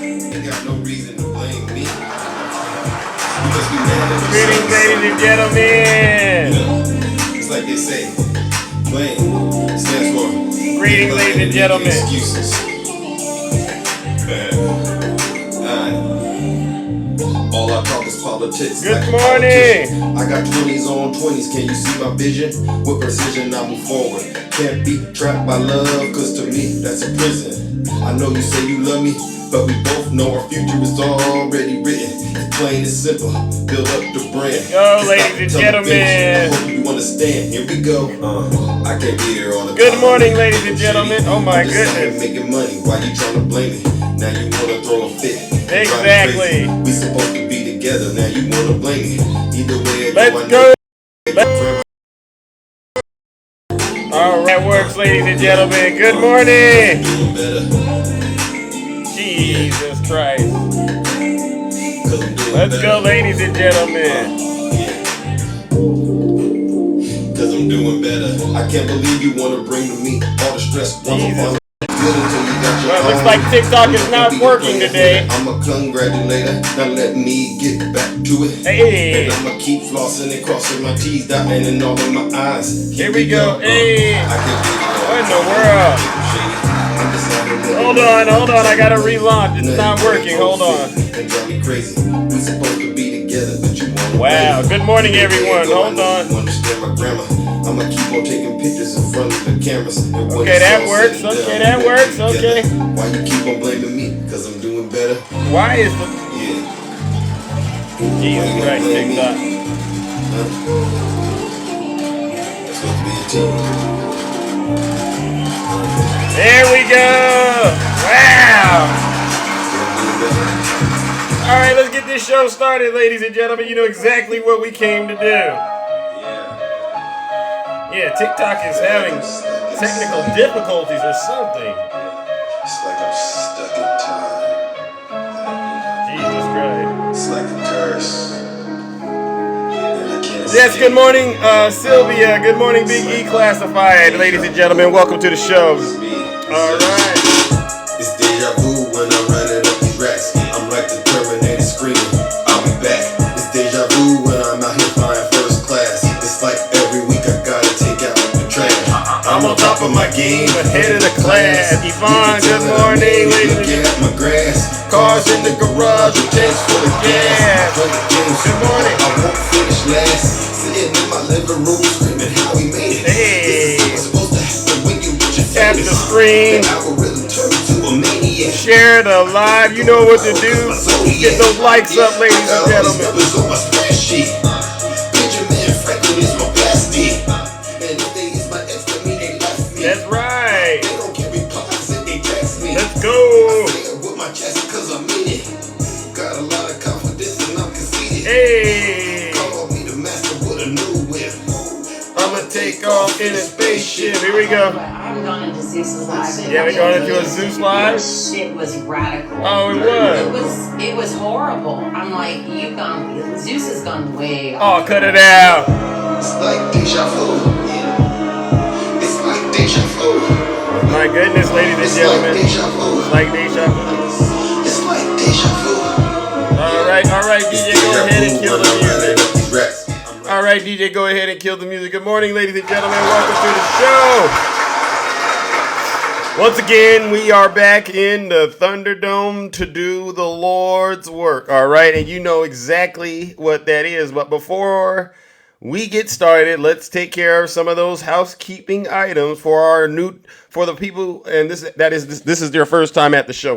Ain't got no reason to blame me. You must be mad at Greetings, ladies and gentlemen. It's like they say, blame stands for Greetings, ladies and gentlemen. excuses. All I talk is politics. Good like morning. I got 20s on 20s. Can you see my vision? With precision, I move forward. Can't be trapped by love, cause to me, that's a prison. I know you say you love me, but we both know our future is already written. It's plain and simple. Build up the brand. Go, ladies and gentlemen. I hope you understand. Here we go. I can't be here all the time. Good morning, ladies and gentlemen. Oh my goodness. Making money. Why you trying to blame me? Now you wanna throw a fit. Exactly. We supposed to be together. Now you wanna blame me. Either way, let's go. All right, works, ladies and gentlemen. Good morning. Jesus Christ. Let's go, ladies and gentlemen. Cause I'm doing better. I can't believe you wanna bring to me all the stress. Jesus. Well, looks like TikTok is not working today. I'm a congratulator. Now let me get back to it. Hey. And I'ma keep flossing and crossing my T's, dotting and all of my eyes. Here we go. Hey. What in the world? Hold on. I gotta relaunch. It's not working. Hold on. We supposed to be together, but you wanna. Wow. Good morning, everyone. Hold on. Understand my grammar. I'ma keep on taking pictures in front of the cameras. Okay, that works. Okay, that works. Okay. Why you keep on blaming me? Cause I'm doing better. Why is the... Yeah. Jesus Christ, TikTok. It's supposed to be a team. There we go. Wow. All right, let's get this show started, ladies and gentlemen. You know exactly what we came to do. Yeah, TikTok is having technical difficulties or something. It's like I'm stuck in time. Jesus Christ. It's like a curse. Yes, good morning, Sylvia. Good morning, Big E Classified. Ladies and gentlemen, welcome to the show. All right. It's deja vu when I'm running up these racks. I'm like the Terminator screaming, I'll be back. It's deja vu when I'm out here flying first class. It's like every week I gotta take out the trash. I'm on top of my game, ahead of the class. Yvonne, good morning, ladies and gentlemen. At my grass, cars in the garage, with tanks full of gas. Good morning. I won't finish last. Sitting in my living room screaming how we made it. Hey. This is what's supposed to happen when you get your Tap the screen. Share the live. You know what to do. Get those likes up, ladies and gentlemen. That's right. Let's go. Hey. I'ma take off in a spaceship. Here we go. I'm going into Zeus live. Yeah, we're going into a Zeus live. Shit was radical. Oh, it was. It was horrible. I'm like, Zeus has gone way off. Oh, cut it out. It's like deja vu. It's like deja vu. My goodness, ladies and gentlemen. It's like deja vu. It's like deja vu. All right, DJ, go ahead and kill the music. All right, DJ, go ahead and kill the music. Good morning, ladies and gentlemen. Welcome to the show. Once again, we are back in the Thunderdome to do the Lord's work. All right, and you know exactly what that is. But before we get started, let's take care of some of those housekeeping items for the people. And this is their first time at the show.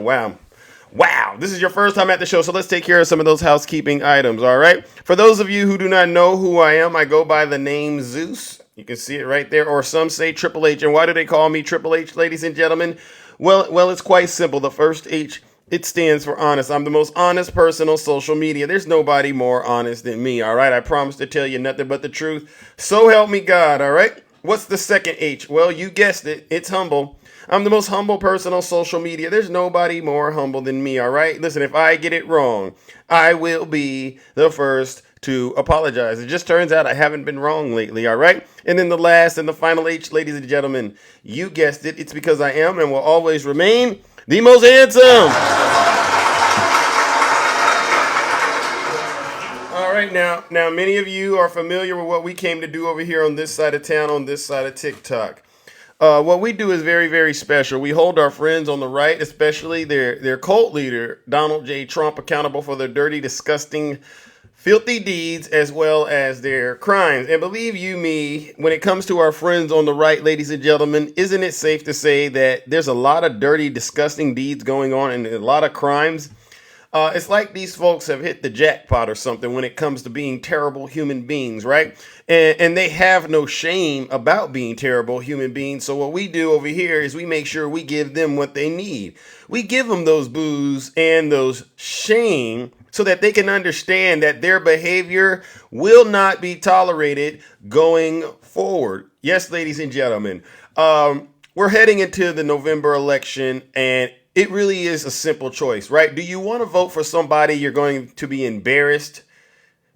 Wow, this is your first time at the show, so let's take care of some of those housekeeping items, all right? For those of you who do not know who I am, I go by the name Zeus. You can see it right there, or some say Triple H. And why do they call me Triple H, ladies and gentlemen? Well, it's quite simple. The first H, it stands for honest. I'm the most honest person on social media. There's nobody more honest than me, all right? I promise to tell you nothing but the truth. So help me God, all right? What's the second H? Well, you guessed it. It's humble. I'm the most humble person on social media. There's nobody more humble than me, all right? Listen, if I get it wrong, I will be the first to apologize. It just turns out I haven't been wrong lately, all right? And then the last and the final H, ladies and gentlemen, you guessed it. It's because I am and will always remain the most handsome. right, now many of you are familiar with what we came to do over here on this side of town, on this side of TikTok. What we do is very, very special. We hold our friends on the right, especially their cult leader, Donald J. Trump, accountable for their dirty, disgusting, filthy deeds as well as their crimes. And believe you me, when it comes to our friends on the right, ladies and gentlemen, isn't it safe to say that there's a lot of dirty, disgusting deeds going on and a lot of crimes? It's like these folks have hit the jackpot or something when it comes to being terrible human beings, right? And they have no shame about being terrible human beings. So what we do over here is we make sure we give them what they need. We give them those booze and those shame so that they can understand that their behavior will not be tolerated going forward. Yes, ladies and gentlemen, we're heading into the November election, and it really is a simple choice, right? Do you want to vote for somebody you're going to be embarrassed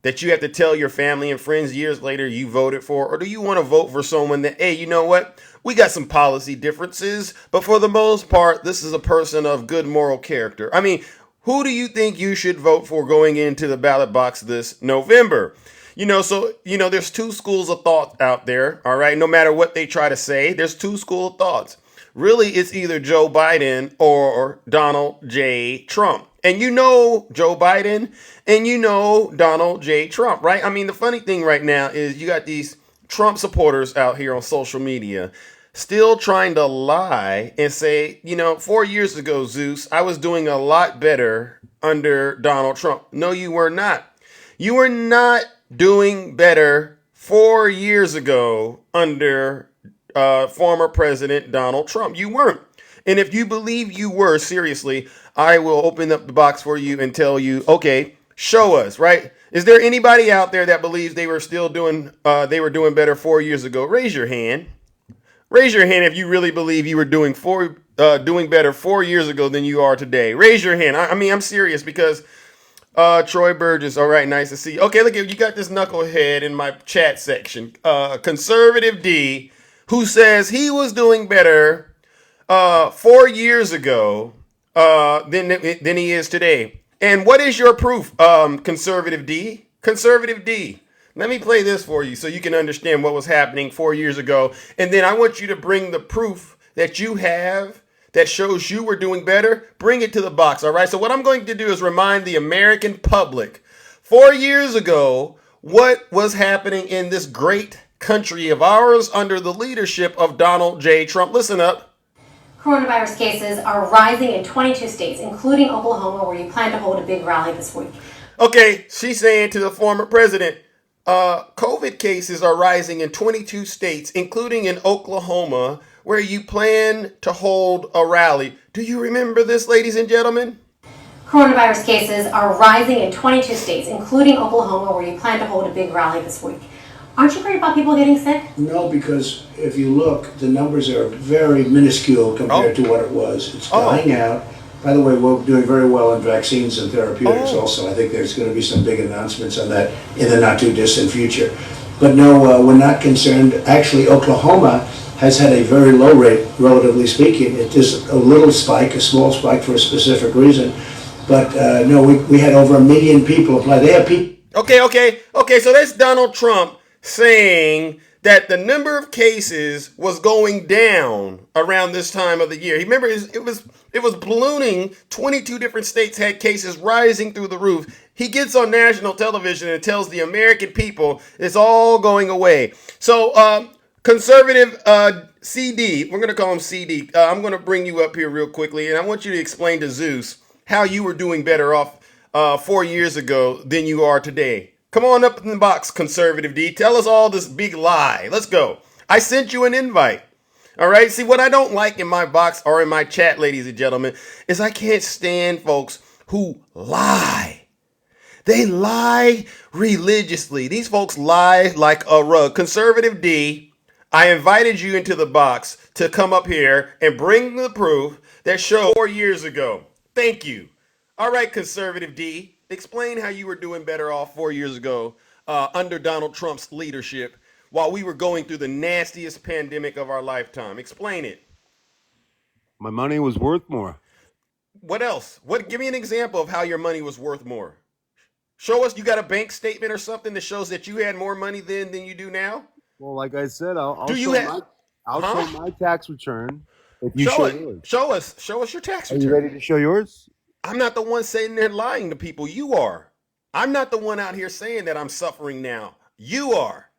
that you have to tell your family and friends years later you voted for? Or do you want to vote for someone that, hey, you know what? We got some policy differences, but for the most part, this is a person of good moral character. I mean, who do you think you should vote for going into the ballot box this November? There's two schools of thought out there, all right? No matter what they try to say, there's two schools of thoughts. Really, it's either Joe Biden or Donald J. Trump. And you know Joe Biden and you know Donald J. Trump, right? I mean, the funny thing right now is you got these Trump supporters out here on social media still trying to lie and say, 4 years ago, Zeus, I was doing a lot better under Donald Trump. No, you were not. You were not doing better 4 years ago under former President Donald Trump. You weren't. And if you believe you were, seriously, I will open up the box for you and tell you, okay, show us, right? Is there anybody out there that believes they were doing better 4 years ago? Raise your hand. Raise your hand if you really believe you were doing better 4 years ago than you are today. Raise your hand. I mean, I'm serious because Troy Burgess, all right, nice to see you. Okay, look, you got this knucklehead in my chat section. Conservative D, who says he was doing better 4 years ago than he is today. And what is your proof, Conservative D? Conservative D. Let me play this for you so you can understand what was happening 4 years ago. And then I want you to bring the proof that you have that shows you were doing better. Bring it to the box, all right? So what I'm going to do is remind the American public 4 years ago what was happening in this great country of ours under the leadership of Donald J. Trump. Listen up. Coronavirus cases are rising in 22 states, including Oklahoma, where you plan to hold a big rally this week. Okay, she's saying to the former president, COVID cases are rising in 22 states, including in Oklahoma, where you plan to hold a rally. Do you remember this, ladies and gentlemen? Coronavirus cases are rising in 22 states, including Oklahoma, where you plan to hold a big rally this week. Aren't you worried about people getting sick? No, because if you look, the numbers are very minuscule compared to what it was. It's dying out. By the way, we're doing very well in vaccines and therapeutics also. I think there's going to be some big announcements on that in the not too distant future. But no, we're not concerned. Actually, Oklahoma has had a very low rate, relatively speaking. It is a little spike, a small spike for a specific reason. But no, we had over 1 million people apply. They have people. Okay, so that's Donald Trump saying that the number of cases was going down around this time of the year. Remember, it was ballooning. 22 different states had cases rising through the roof. He gets on national television and tells the American people it's all going away. So, conservative CD, we're going to call him CD. I'm going to bring you up here real quickly, and I want you to explain to Zeus how you were doing better off 4 years ago than you are today. Come on up in the box, Conservative D. Tell us all this big lie. Let's go. I sent you an invite. All right. See, what I don't like in my box or in my chat, ladies and gentlemen, is I can't stand folks who lie. They lie religiously. These folks lie like a rug. Conservative D, I invited you into the box to come up here and bring the proof that showed 4 years ago. Thank you. All right, Conservative D. Explain how you were doing better off 4 years ago under Donald Trump's leadership while we were going through the nastiest pandemic of our lifetime. Explain it. My money was worth more. What else? Give me an example of how your money was worth more. Show us you got a bank statement or something that shows that you had more money then than you do now. Well, like I said, Do you have? I'll show Huh? my tax return if you Show show it. yours. Show us your tax Are you return. ready to show yours? I'm not the one sitting there lying to people. You are. I'm not the one out here saying that I'm suffering now. You are.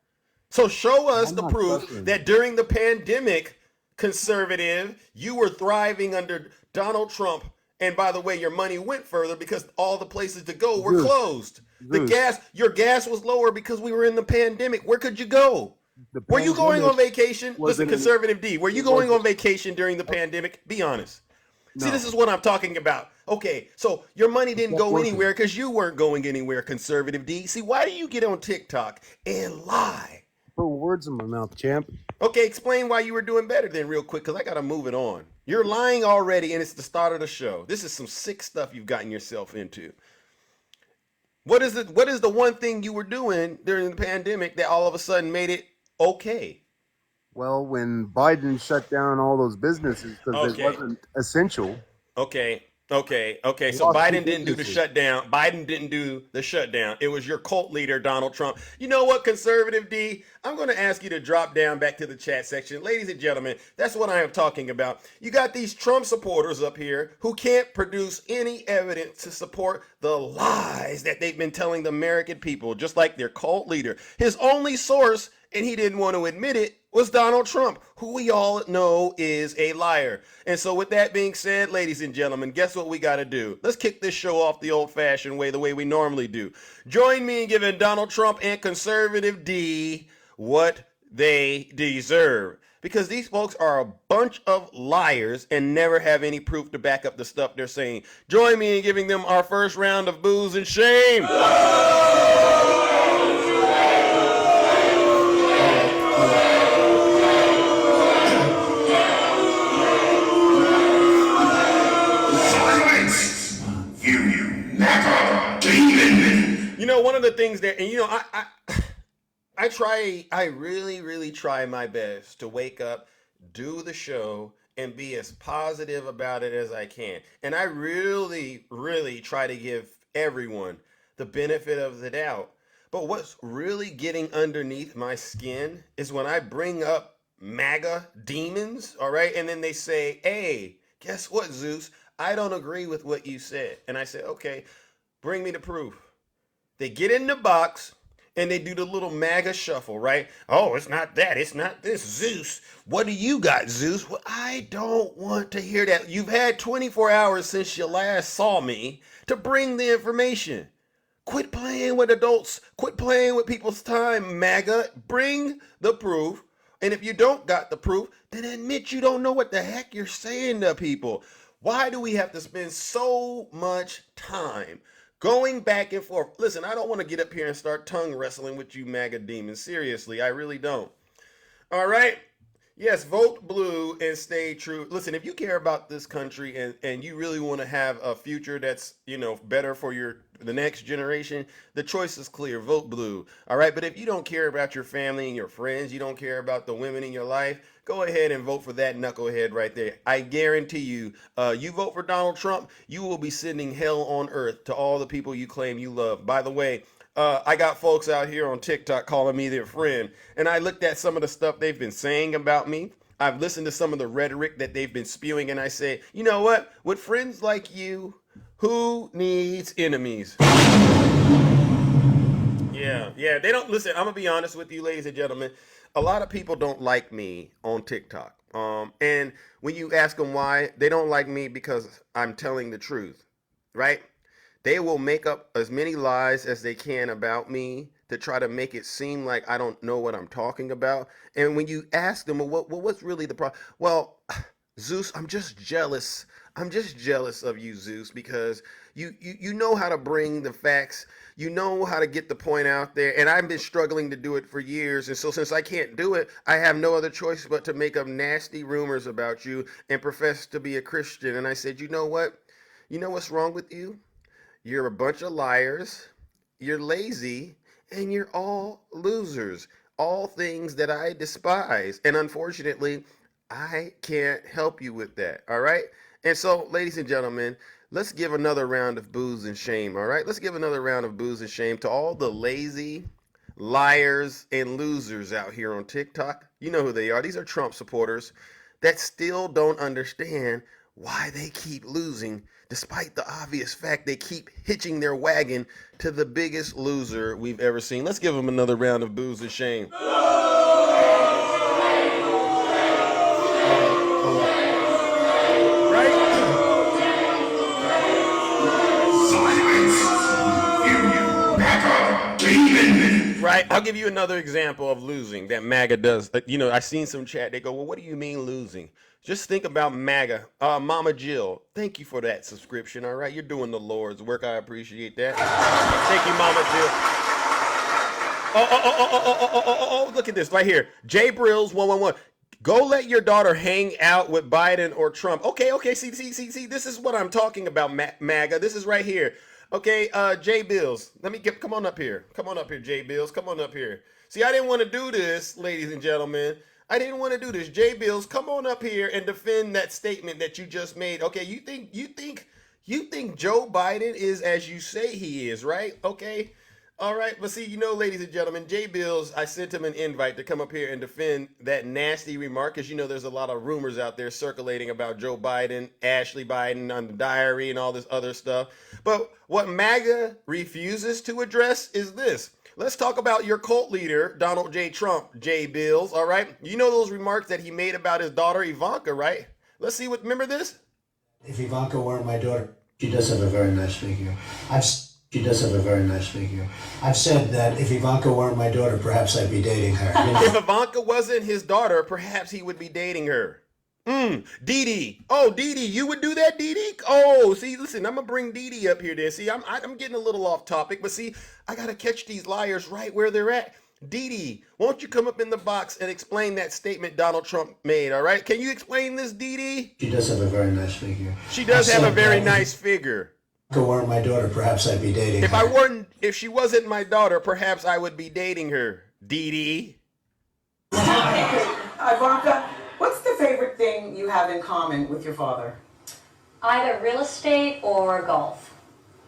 So show us I'm the not proof suffering. that during the pandemic, conservative, you were thriving under Donald Trump. And by the way, your money went further because all the places to go were Zeus, closed. Zeus, Your gas was lower because we were in the pandemic. Where could you go? the Were you going pandemic on vacation? Listen, wasn't an. conservative D, were you It going wasn't. on vacation during the pandemic? Be honest. See, this No, is what I'm talking about. Okay, so your money I didn't kept go working. anywhere because you weren't going anywhere, conservative D. See, why do you get on TikTok and lie? Put words in my mouth, champ. Okay, explain why you were doing better then, real quick, because I got to move it on. You're lying already, and it's the start of the show. This is some sick stuff you've gotten yourself into. What is it? What is the one thing you were doing during the pandemic that all of a sudden made it okay? Well, when Biden shut down all those businesses because it Okay. wasn't essential, Okay. I So lost two Biden didn't do the businesses. shutdown. Biden didn't do the shutdown. It was your cult leader, Donald Trump. You know what, conservative D? I'm going to ask you to drop down back to the chat section. Ladies and gentlemen, that's what I am talking about. You got these Trump supporters up here who can't produce any evidence to support the lies that they've been telling the American people, just like their cult leader. His only source, and he didn't want to admit it, was Donald Trump, who we all know is a liar. And so with that being said, ladies and gentlemen, guess what we got to do? Let's kick this show off the old-fashioned way, the way we normally do. Join me in giving Donald Trump and conservative D what they deserve. Because these folks are a bunch of liars and never have any proof to back up the stuff they're saying. Join me in giving them our first round of booze and shame. Silence! You never demon! You know, one of the things that, and you know, I really try my best to wake up, do the show, and be as positive about it as I can. And I really try to give everyone the benefit of the doubt. But what's really getting underneath my skin is when I bring up MAGA demons, all right? And then they say, hey, guess what, Zeus? I don't agree with what you said. And I say, okay, bring me the proof. They get in the box and they do the little MAGA shuffle, right? Oh, it's not that. It's not this. Zeus, what do you got, Zeus? Well, I don't want to hear that. You've had 24 hours since you last saw me to bring the information. Quit playing with adults. Quit playing with people's time, MAGA. Bring the proof. And if you don't got the proof, then admit you don't know what the heck you're saying to people. Why do we have to spend so much time going back and forth? Listen, I don't want to get up here and start tongue wrestling with you MAGA demons. Seriously, I really don't. All right. Yes, vote blue and stay true. Listen, if you care about this country and you really want to have a future that's, you know, better for the next generation, the choice is clear. Vote blue. All right. But if you don't care about your family and your friends, you don't care about the women in your life, go ahead and vote for that knucklehead right there. I guarantee you, you vote for Donald Trump, you will be sending hell on earth to all the people you claim you love. By the way, I got folks out here on TikTok calling me their friend, and I looked at some of the stuff they've been saying about me. I've listened to some of the rhetoric that they've been spewing, and I say, you know what? With friends like you, who needs enemies? Yeah. They don't listen. I'm gonna be honest with you, ladies and gentlemen. A lot of people don't like me on TikTok. And when you ask them why, they don't like me because I'm telling the truth, right? They will make up as many lies as they can about me to try to make it seem like I don't know what I'm talking about. And when you ask them, what's really the problem? Well, Zeus, I'm just jealous. I'm just jealous of you, Zeus, because you know how to bring the facts. You know how to get the point out there. And I've been struggling to do it for years. And so since I can't do it, I have no other choice but to make up nasty rumors about you and profess to be a Christian. And I said, you know what? You know what's wrong with you? You're a bunch of liars, you're lazy, and you're all losers. All things that I despise. And unfortunately, I can't help you with that. All right? And so, ladies and gentlemen, let's give another round of booze and shame, all right? Let's give another round of booze and shame to all the lazy liars and losers out here on TikTok. You know who they are. These are Trump supporters that still don't understand why they keep losing, despite the obvious fact they keep hitching their wagon to the biggest loser we've ever seen. Let's give them another round of booze and shame. Right? I'll give you another example of losing that MAGA does. You know, I seen some chat. They go, well, what do you mean losing? Just think about MAGA. Mama Jill, thank you for that subscription. All right. You're doing the Lord's work. I appreciate that. Thank you, Mama Jill. Oh, look at this right here. J Brills 111. Go let your daughter hang out with Biden or Trump. Okay. See. This is what I'm talking about, MAGA. This is right here. Okay, J Bills. Come on up here. Come on up here, J Bills. Come on up here. See, I didn't want to do this, ladies and gentlemen. I didn't want to do this. J Bills, come on up here and defend that statement that you just made. Okay, you think Joe Biden is as you say he is, right? Okay. All right, but see, you know, ladies and gentlemen, Jay Bills, I sent him an invite to come up here and defend that nasty remark, because you know there's a lot of rumors out there circulating about Joe Biden, Ashley Biden on the diary and all this other stuff. But what MAGA refuses to address is this. Let's talk about your cult leader, Donald J. Trump, Jay Bills, all right? You know those remarks that he made about his daughter Ivanka, right? Let's see remember this? If Ivanka weren't my daughter, she does have a very nice figure. She does have a very nice figure. I've said that if Ivanka weren't my daughter, perhaps I'd be dating her. You know? If Ivanka wasn't his daughter, perhaps he would be dating her. Dee. Oh, Dee, you would do that, Dee? Oh, see, listen, I'm going to bring Dee up here then. See, I'm getting a little off topic, but see, I got to catch these liars right where they're at. Dee, won't you come up in the box and explain that statement Donald Trump made, all right? Can you explain this, Dee? She does have a very nice figure. She does have a very nice figure. If Ivanka weren't my daughter, perhaps I'd be dating her. If she wasn't my daughter, perhaps I would be dating her. Dee. Ivanka, what's the favorite thing you have in common with your father? Either real estate or golf.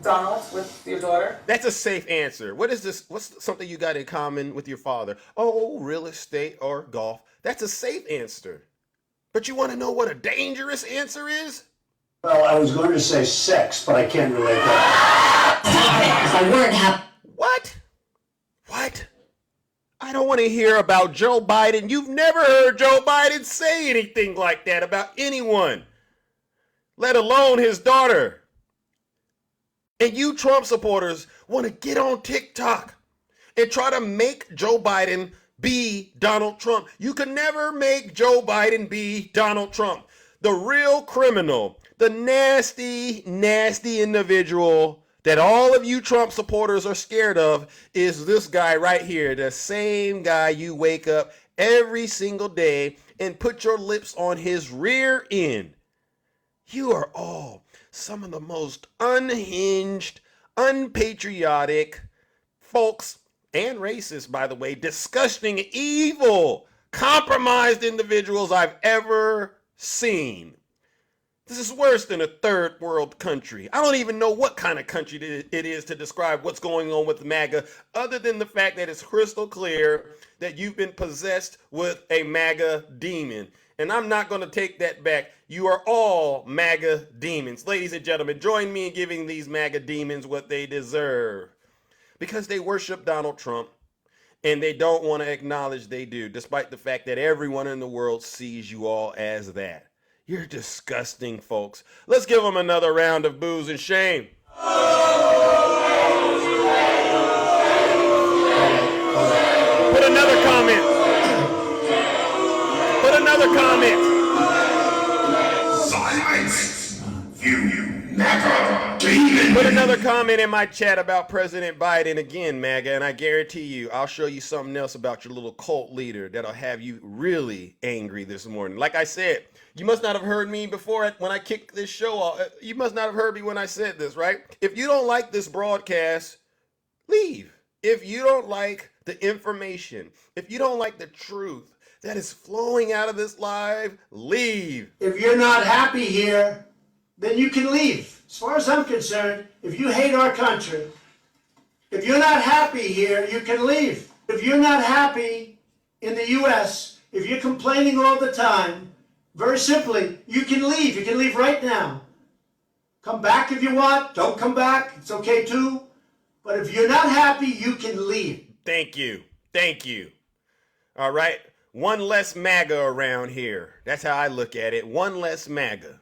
Donald, with your daughter? That's a safe answer. What is this? What's something you got in common with your father? Oh, real estate or golf. That's a safe answer. But you want to know what a dangerous answer is? Well, I was going to say sex, but I can't relate that. If I weren't happy. What? I don't want to hear about Joe Biden. You've never heard Joe Biden say anything like that about anyone, let alone his daughter. And you Trump supporters want to get on TikTok and try to make Joe Biden be Donald Trump. You can never make Joe Biden be Donald Trump. The real criminal, the nasty individual that all of you Trump supporters are scared of is this guy right here, the same guy you wake up every single day and put your lips on his rear end. You are all some of the most unhinged, unpatriotic folks, and racist, by the way, disgusting, evil, compromised individuals I've ever seen. This is worse than a third world country. I don't even know what kind of country it is to describe what's going on with MAGA, other than the fact that it's crystal clear that you've been possessed with a MAGA demon. And I'm not going to take that back. You are all MAGA demons. Ladies and gentlemen, join me in giving these MAGA demons what they deserve. Because they worship Donald Trump, and they don't want to acknowledge they do, despite the fact that everyone in the world sees you all as that. You're disgusting, folks. Let's give them another round of booze and shame. Put another comment. Put another comment. Silence! You MAGA demon! Put another comment in my chat about President Biden again, MAGA, and I guarantee you, I'll show you something else about your little cult leader that'll have you really angry this morning. Like I said, you must not have heard me before when I kicked this show off. You must not have heard me when I said this, right? If you don't like this broadcast, leave. If you don't like the information, if you don't like the truth that is flowing out of this live, leave. If you're not happy here, then you can leave. As far as I'm concerned, if you hate our country, if you're not happy here, you can leave. If you're not happy in the U.S., if you're complaining all the time, very simply, you can leave. You can leave right now. Come back if you want. Don't come back. It's okay too. But if you're not happy, you can leave. Thank you. Thank you. All right. One less MAGA around here. That's how I look at it. One less MAGA.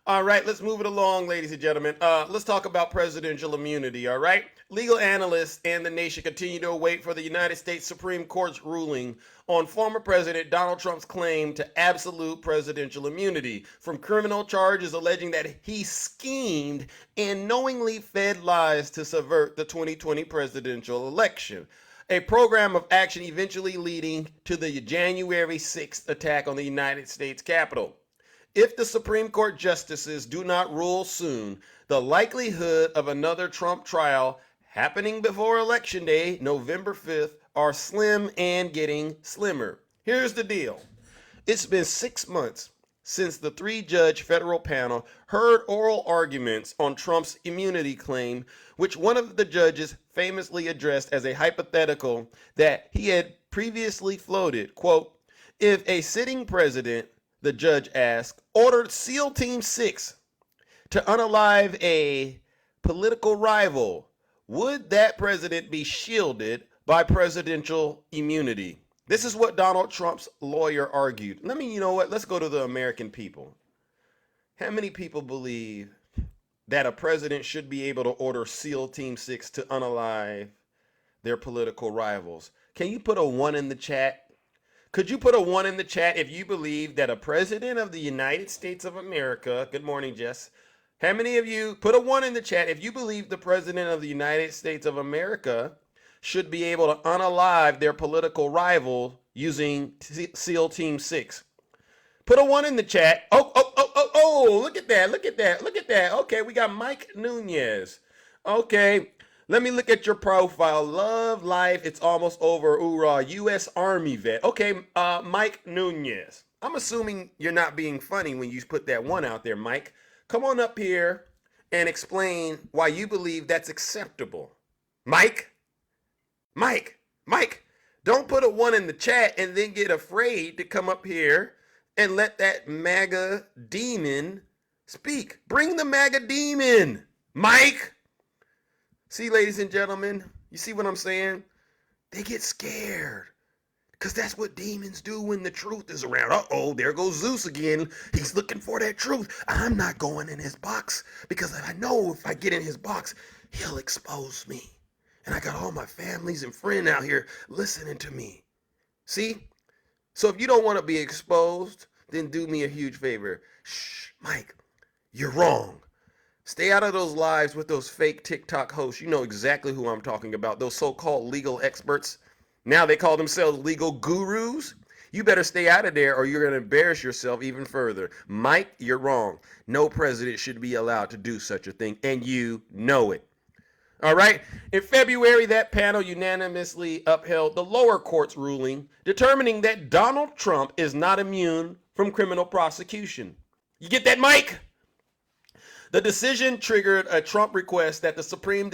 All right, let's move it along, ladies and gentlemen. Let's talk about presidential immunity, all right? Legal analysts and the nation continue to await for the United States Supreme Court's ruling on former President Donald Trump's claim to absolute presidential immunity from criminal charges alleging that he schemed and knowingly fed lies to subvert the 2020 presidential election. A program of action eventually leading to the January 6th attack on the United States Capitol. If the Supreme Court justices do not rule soon, the likelihood of another Trump trial happening before Election Day, November 5th, are slim and getting slimmer. Here's the deal. It's been 6 months since the 3-judge federal panel heard oral arguments on Trump's immunity claim, which one of the judges famously addressed as a hypothetical that he had previously floated. Quote, if a sitting president, the judge asked, ordered SEAL Team 6 to unalive a political rival, would that president be shielded by presidential immunity? This is what Donald Trump's lawyer argued. You know what? Let's go to the American people. How many people believe that a president should be able to order SEAL Team 6 to unalive their political rivals? Can you put a 1 in the chat? Could you put a 1 in the chat if you believe that a president of the United States of America, good morning, Jess. How many of you, put a 1 in the chat if you believe the president of the United States of America should be able to unalive their political rival using SEAL Team 6. Put a 1 in the chat. Oh, look at that. Okay, we got Mike Nunez. Okay. Let me look at your profile. Love life. It's almost over. Hoorah. U.S. Army vet. Okay, Mike Nunez. I'm assuming you're not being funny when you put that 1 out there, Mike. Come on up here and explain why you believe that's acceptable. Mike, don't put a 1 in the chat and then get afraid to come up here and let that MAGA demon speak. Bring the MAGA demon, Mike. See, ladies and gentlemen, you see what I'm saying? They get scared because that's what demons do when the truth is around. Uh-oh, there goes Zeus again. He's looking for that truth. I'm not going in his box because I know if I get in his box, he'll expose me. And I got all my families and friends out here listening to me. See? So if you don't want to be exposed, then do me a huge favor. Shh, Mike, you're wrong. Stay out of those lives with those fake TikTok hosts. You know exactly who I'm talking about. Those so-called legal experts. Now they call themselves legal gurus. You better stay out of there or you're going to embarrass yourself even further. Mike, you're wrong. No president should be allowed to do such a thing, and you know it. All right. In February, that panel unanimously upheld the lower court's ruling determining that Donald Trump is not immune from criminal prosecution. You get that, Mike? The decision triggered a Trump request that the Supreme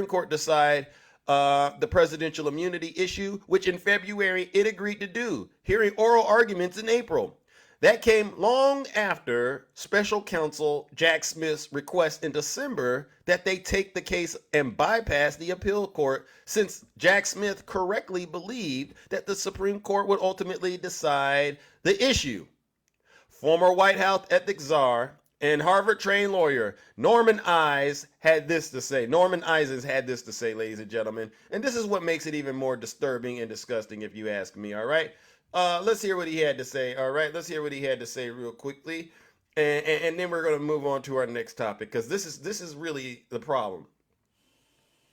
Court decide the presidential immunity issue, which in February it agreed to do, hearing oral arguments in April. That came long after special counsel Jack Smith's request in December that they take the case and bypass the appeal court, since Jack Smith correctly believed that the Supreme Court would ultimately decide the issue. Former White House ethics czar and Harvard-trained lawyer Norman Ises had this to say. Ladies and gentlemen. And this is what makes it even more disturbing and disgusting, if you ask me, all right? Let's hear what he had to say, all right? Let's hear what he had to say real quickly. And then we're going to move on to our next topic, because this is really the problem.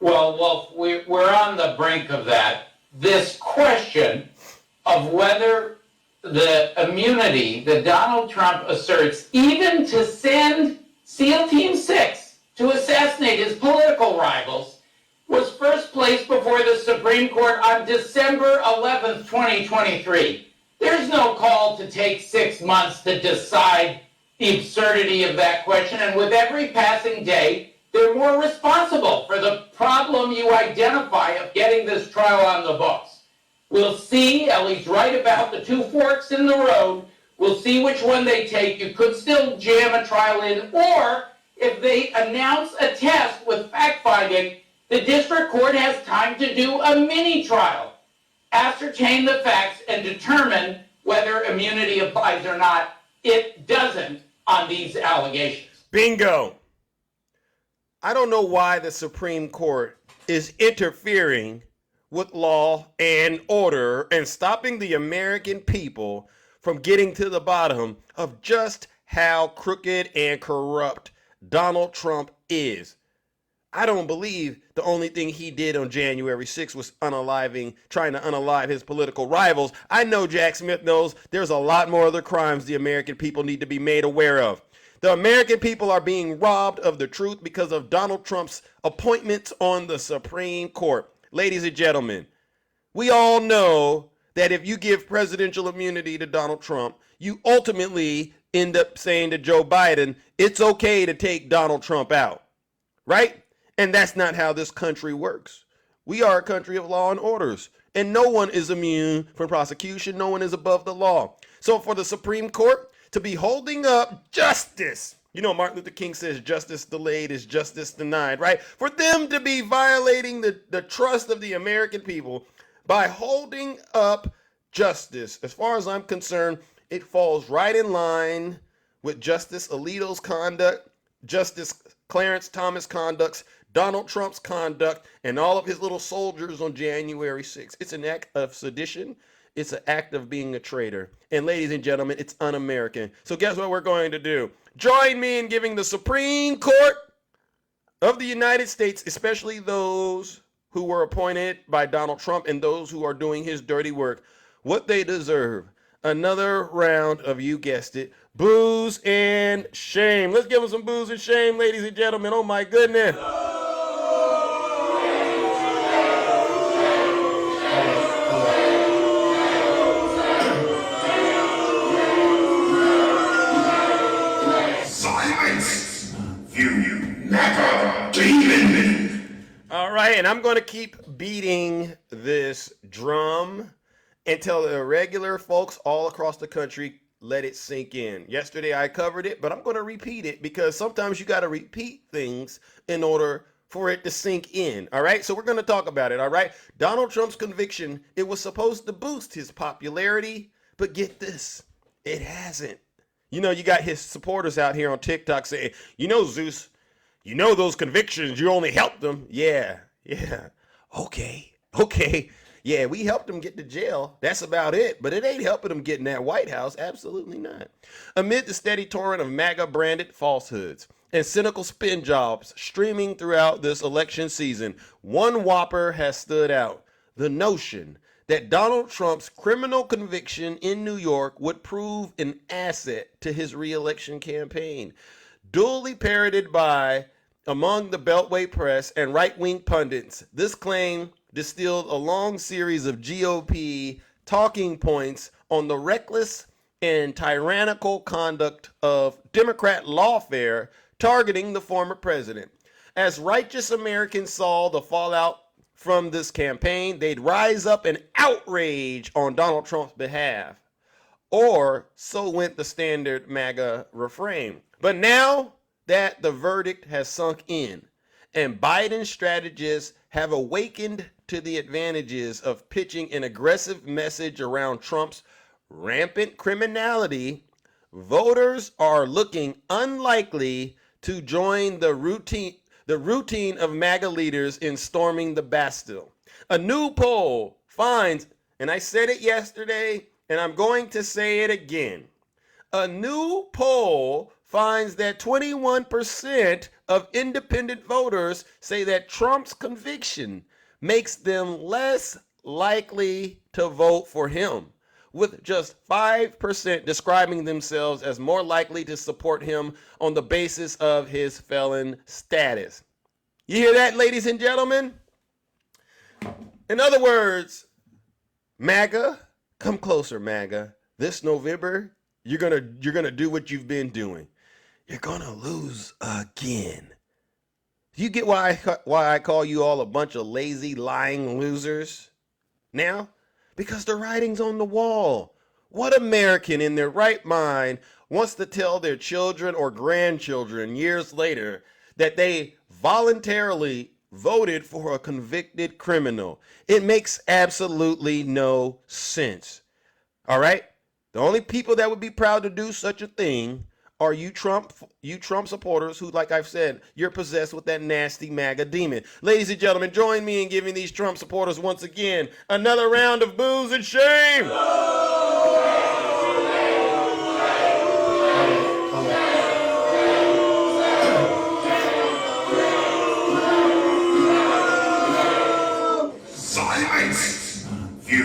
Well, Wolf, we're on the brink of that. This question of whether the immunity that Donald Trump asserts, even to send SEAL Team 6 to assassinate his political rivals, was first placed before the Supreme Court on December 11th, 2023. There's no call to take 6 months to decide the absurdity of that question. And with every passing day, they're more responsible for the problem you identify of getting this trial on the books. We'll see. Ellie's right about the two forks in the road. We'll see which one they take. You could still jam a trial in, or if they announce a test with fact-finding, the district court has time to do a mini trial, ascertain the facts, and determine whether immunity applies or not. It doesn't on these allegations. Bingo. I don't know why the Supreme Court is interfering with law and order and stopping the American people from getting to the bottom of just how crooked and corrupt Donald Trump is. I don't believe the only thing he did on January 6th was trying to unalive his political rivals. I know Jack Smith knows there's a lot more other crimes the American people need to be made aware of. The American people are being robbed of the truth because of Donald Trump's appointments on the Supreme Court. Ladies and gentlemen, we all know that if you give presidential immunity to Donald Trump, you ultimately end up saying to Joe Biden, it's okay to take Donald Trump out, right? And that's not how this country works. We are a country of law and orders, and no one is immune from prosecution. No one is above the law. So for the Supreme Court to be holding up justice, you know, Martin Luther King says justice delayed is justice denied, right? For them to be violating the trust of the American people by holding up justice, as far as I'm concerned, it falls right in line with Justice Alito's conduct, Justice Clarence Thomas' conduct, Donald Trump's conduct, and all of his little soldiers on January 6th. It's an act of sedition. It's an act of being a traitor. And ladies and gentlemen, it's un-American. So guess what we're going to do? Join me in giving the Supreme Court of the United States, especially those who were appointed by Donald Trump and those who are doing his dirty work, what they deserve. Another round of, you guessed it, booze and shame. Let's give them some booze and shame, ladies and gentlemen. Oh my goodness. Silence! You never demon! All right, and I'm going to keep beating this drum until the regular folks all across the country let it sink in. Yesterday I covered it, but I'm going to repeat it because sometimes you got to repeat things in order for it to sink in. All right, so we're going to talk about it. All right, Donald Trump's conviction, it was supposed to boost his popularity, but get this, it hasn't. You know, you got his supporters out here on TikTok saying, you know, Zeus, you know those convictions, you only helped them. Yeah. Okay. Yeah, we helped him get to jail. That's about it. But it ain't helping him get in that White House. Absolutely not. Amid the steady torrent of MAGA-branded falsehoods and cynical spin jobs streaming throughout this election season, one whopper has stood out. The notion that Donald Trump's criminal conviction in New York would prove an asset to his re-election campaign. Duly parroted by among the Beltway press and right-wing pundits, this claim distilled a long series of GOP talking points on the reckless and tyrannical conduct of Democrat lawfare targeting the former president. As righteous Americans saw the fallout from this campaign, they'd rise up in outrage on Donald Trump's behalf. Or so went the standard MAGA refrain. But now that the verdict has sunk in and Biden strategists have awakened to the advantages of pitching an aggressive message around Trump's rampant criminality, voters are looking unlikely to join the routine of MAGA leaders in storming the Bastille. A new poll finds, and I said it yesterday, and I'm going to say it again. A new poll finds that 21% of independent voters say that Trump's conviction makes them less likely to vote for him, with just 5% describing themselves as more likely to support him on the basis of his felon status. You hear that, ladies and gentlemen? In other words, MAGA, come closer, MAGA. This November, You're gonna do what you've been doing. You're gonna lose again. You get why I call you all a bunch of lazy, lying losers now? Because the writing's on the wall. What American in their right mind wants to tell their children or grandchildren years later that they voluntarily voted for a convicted criminal? It makes absolutely no sense. All right? The only people that would be proud to do such a thing are you Trump supporters who, like I've said, you're possessed with that nasty MAGA demon. Ladies and gentlemen, join me in giving these Trump supporters once again another round of boos and shame. Silence! You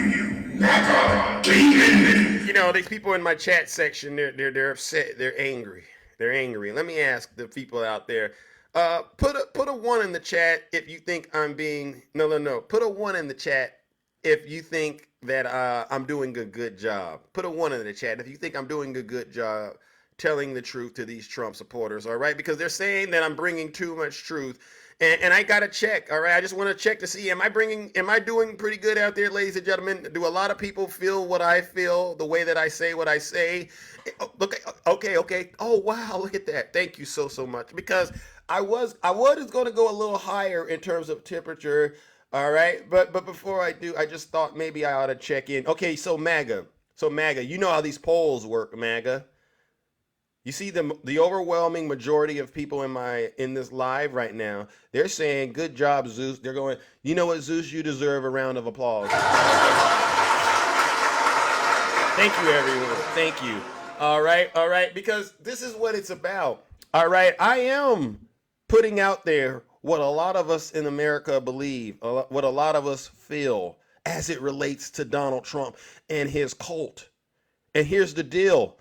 MAGA demon! You know, these people in my chat section, they're upset, they're angry. They're angry. Let me ask the people out there. Put a one in the chat if you think I'm being no. Put a one in the chat if you think that I'm doing a good job. Put a one in the chat if you think I'm doing a good job telling the truth to these Trump supporters, all right? Because they're saying that I'm bringing too much truth. And I got to check, all right? I just want to check to see, am I doing pretty good out there, ladies and gentlemen? Do a lot of people feel what I feel, the way that I say what I say? Okay. Oh, wow, look at that. Thank you so much. Because I was going to go a little higher in terms of temperature, all right? But before I do, I just thought maybe I ought to check in. Okay, so MAGA, you know how these polls work, MAGA. You see the overwhelming majority of people in this live right now, they're saying, good job, Zeus. They're going, you know what, Zeus, you deserve a round of applause. Thank you, everyone. Thank you. All right, because this is what it's about. All right, I am putting out there what a lot of us in America believe, what a lot of us feel as it relates to Donald Trump and his cult. And here's the deal.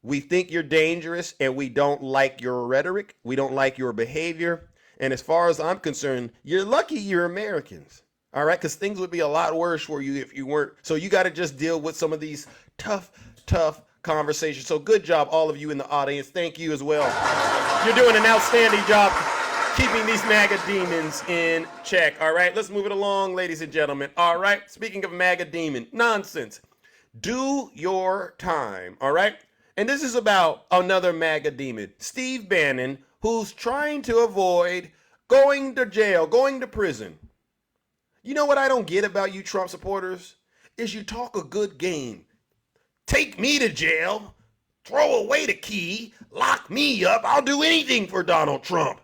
We think you're dangerous and we don't like your rhetoric. We don't like your behavior. And as far as I'm concerned, you're lucky you're Americans. All right, because things would be a lot worse for you if you weren't. So you got to just deal with some of these tough conversations. So good job, all of you in the audience. Thank you as well. You're doing an outstanding job keeping these MAGA demons in check. All right, let's move it along, ladies and gentlemen. All right, speaking of MAGA demon, nonsense. Do your time, all right? And this is about another MAGA demon, Steve Bannon, who's trying to avoid going to jail, going to prison. You know what I don't get about you Trump supporters? Is you talk a good game. Take me to jail, throw away the key, lock me up. I'll do anything for Donald Trump.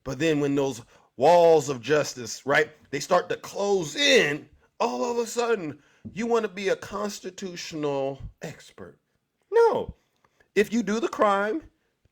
But then when those walls of justice, right, they start to close in, all of a sudden, you want to be a constitutional expert. No. If you do the crime,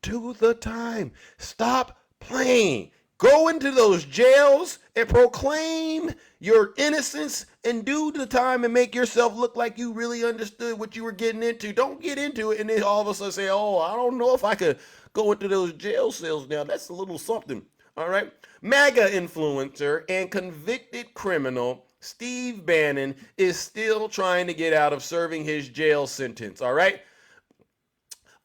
do the time. Stop playing. Go into those jails and proclaim your innocence and do the time and make yourself look like you really understood what you were getting into. Don't get into it and then all of a sudden say, oh, I don't know if I could go into those jail cells now. That's a little something. All right. MAGA influencer and convicted criminal Steve Bannon is still trying to get out of serving his jail sentence. All right.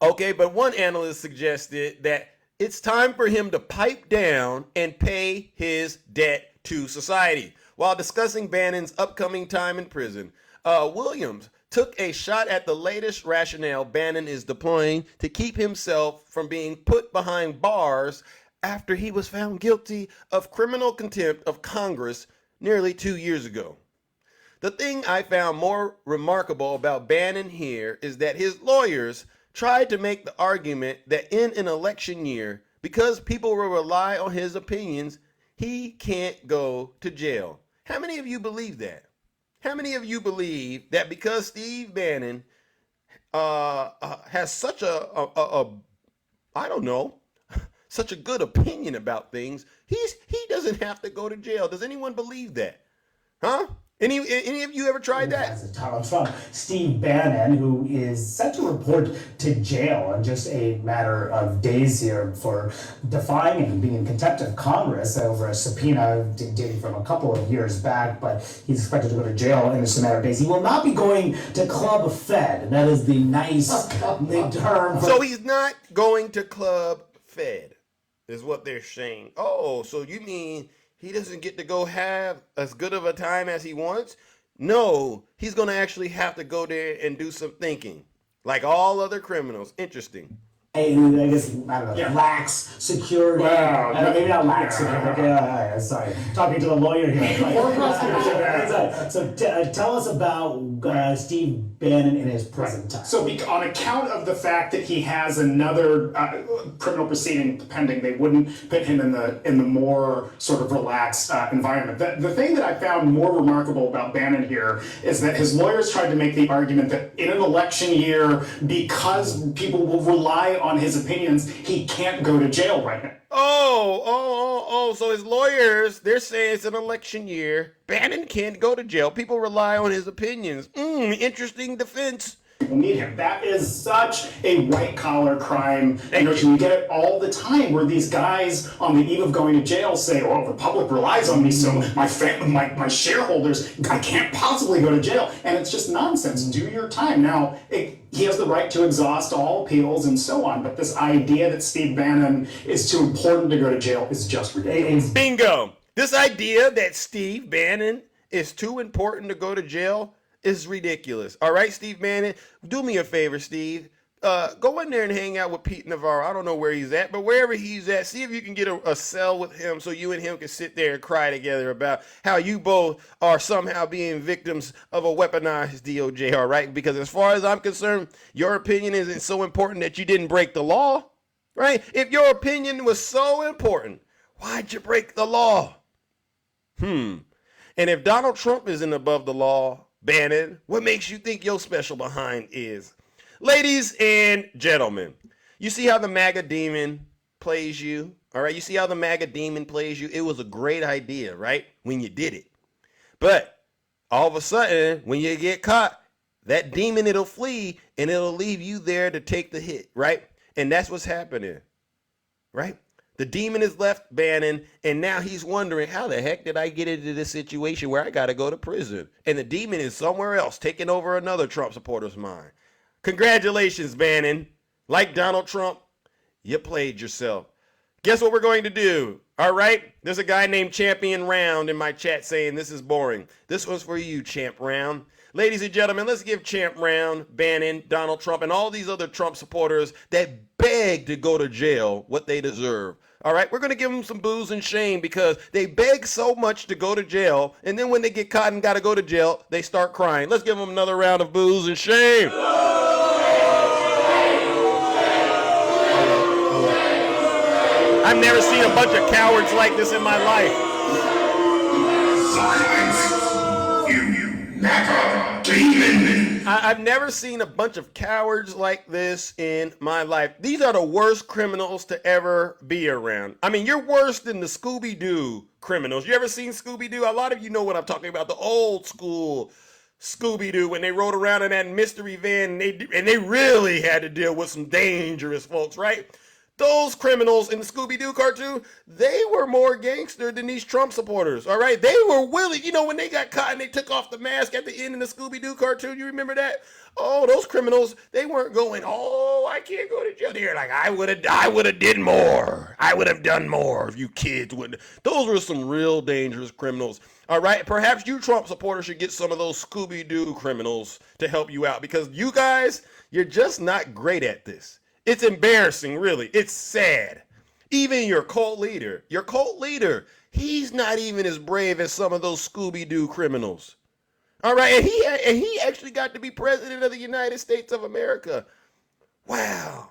Okay, but one analyst suggested that it's time for him to pipe down and pay his debt to society. While discussing Bannon's upcoming time in prison, Williams took a shot at the latest rationale Bannon is deploying to keep himself from being put behind bars after he was found guilty of criminal contempt of Congress nearly 2 years ago. The thing I found more remarkable about Bannon here is that his lawyers tried to make the argument that in an election year, because people will rely on his opinions, he can't go to jail. How many of you believe that? How many of you believe that because Steve Bannon has such I don't know, such a good opinion about things, he doesn't have to go to jail? Does anyone believe that? Huh? Any of you ever tried that? President Donald Trump, Steve Bannon, who is set to report to jail in just a matter of days here for defying and being in contempt of Congress over a subpoena dating from a couple of years back, but he's expected to go to jail in just a matter of days. He will not be going to Club Fed, and that is the nice term. So he's not going to Club Fed, is what they're saying. Oh, so you mean he doesn't get to go have as good of a time as he wants? No, he's going to actually have to go there and do some thinking, like all other criminals. Interesting. I guess, I don't know, lax security. Wow. Maybe not lax security. Sorry. Talking to the lawyer here. So tell us about Steve Bannon in his prison time. So on account of the fact that he has another criminal proceeding pending, they wouldn't put him in the more sort of relaxed environment. The thing that I found more remarkable about Bannon here is that his lawyers tried to make the argument that in an election year, because people will rely on his opinions, he can't go to jail right now. So his lawyers, they're saying it's an election year. Bannon can't go to jail. People rely on his opinions. Interesting defense. People need him. That is such a white-collar crime. You get it all the time where these guys on the eve of going to jail say, oh, the public relies on me, so my shareholders, I can't possibly go to jail. And it's just nonsense. Do your time. Now, he has the right to exhaust all appeals and so on, but this idea that Steve Bannon is too important to go to jail is just ridiculous. Bingo! This idea that Steve Bannon is too important to go to jail is ridiculous. All right, Steve Bannon, do me a favor, Steve. Go in there and hang out with Pete Navarro. I don't know where he's at, but wherever he's at, see if you can get a cell with him so you and him can sit there and cry together about how you both are somehow being victims of a weaponized DOJ, all right? Because as far as I'm concerned, your opinion isn't so important that you didn't break the law, right? If your opinion was so important, why'd you break the law? And if Donald Trump isn't above the law, Bannon, what makes you think your special behind is? Ladies and gentlemen, you see how the MAGA demon plays you? All right, you see how the MAGA demon plays you? It was a great idea, right? When you did it. But all of a sudden, when you get caught, that demon, it'll flee and it'll leave you there to take the hit, right? And that's what's happening, right? The demon has left Bannon, and now he's wondering, how the heck did I get into this situation where I got to go to prison? And the demon is somewhere else, taking over another Trump supporter's mind. Congratulations, Bannon. Like Donald Trump, you played yourself. Guess what we're going to do? All right? There's a guy named Champion Round in my chat saying this is boring. This one's for you, Champ Round. Ladies and gentlemen, let's give Champ Round, Bannon, Donald Trump, and all these other Trump supporters that beg to go to jail what they deserve. All right, we're going to give them some booze and shame because they beg so much to go to jail, and then when they get caught and got to go to jail, they start crying. Let's give them another round of booze and shame. I've never seen a bunch of cowards like this in my life. Silence, you MAGA demon. I've never seen a bunch of cowards like this in my life. These are the worst criminals to ever be around. I mean, you're worse than the Scooby-Doo criminals. You ever seen Scooby-Doo? A lot of you know what I'm talking about, the old school Scooby-Doo, when they rode around in that mystery van and they really had to deal with some dangerous folks, right? Those criminals in the Scooby-Doo cartoon, they were more gangster than these Trump supporters, all right? They were willing, when they got caught and they took off the mask at the end in the Scooby-Doo cartoon, you remember that? Oh, those criminals, they weren't going, oh, I can't go to jail. They're like, I would have did more. I would have done more if you kids wouldn't. Those were some real dangerous criminals, all right? Perhaps you Trump supporters should get some of those Scooby-Doo criminals to help you out because you guys, you're just not great at this. It's embarrassing, really. It's sad. Even your cult leader, he's not even as brave as some of those Scooby-Doo criminals. All right, and he actually got to be president of the United States of America. Wow.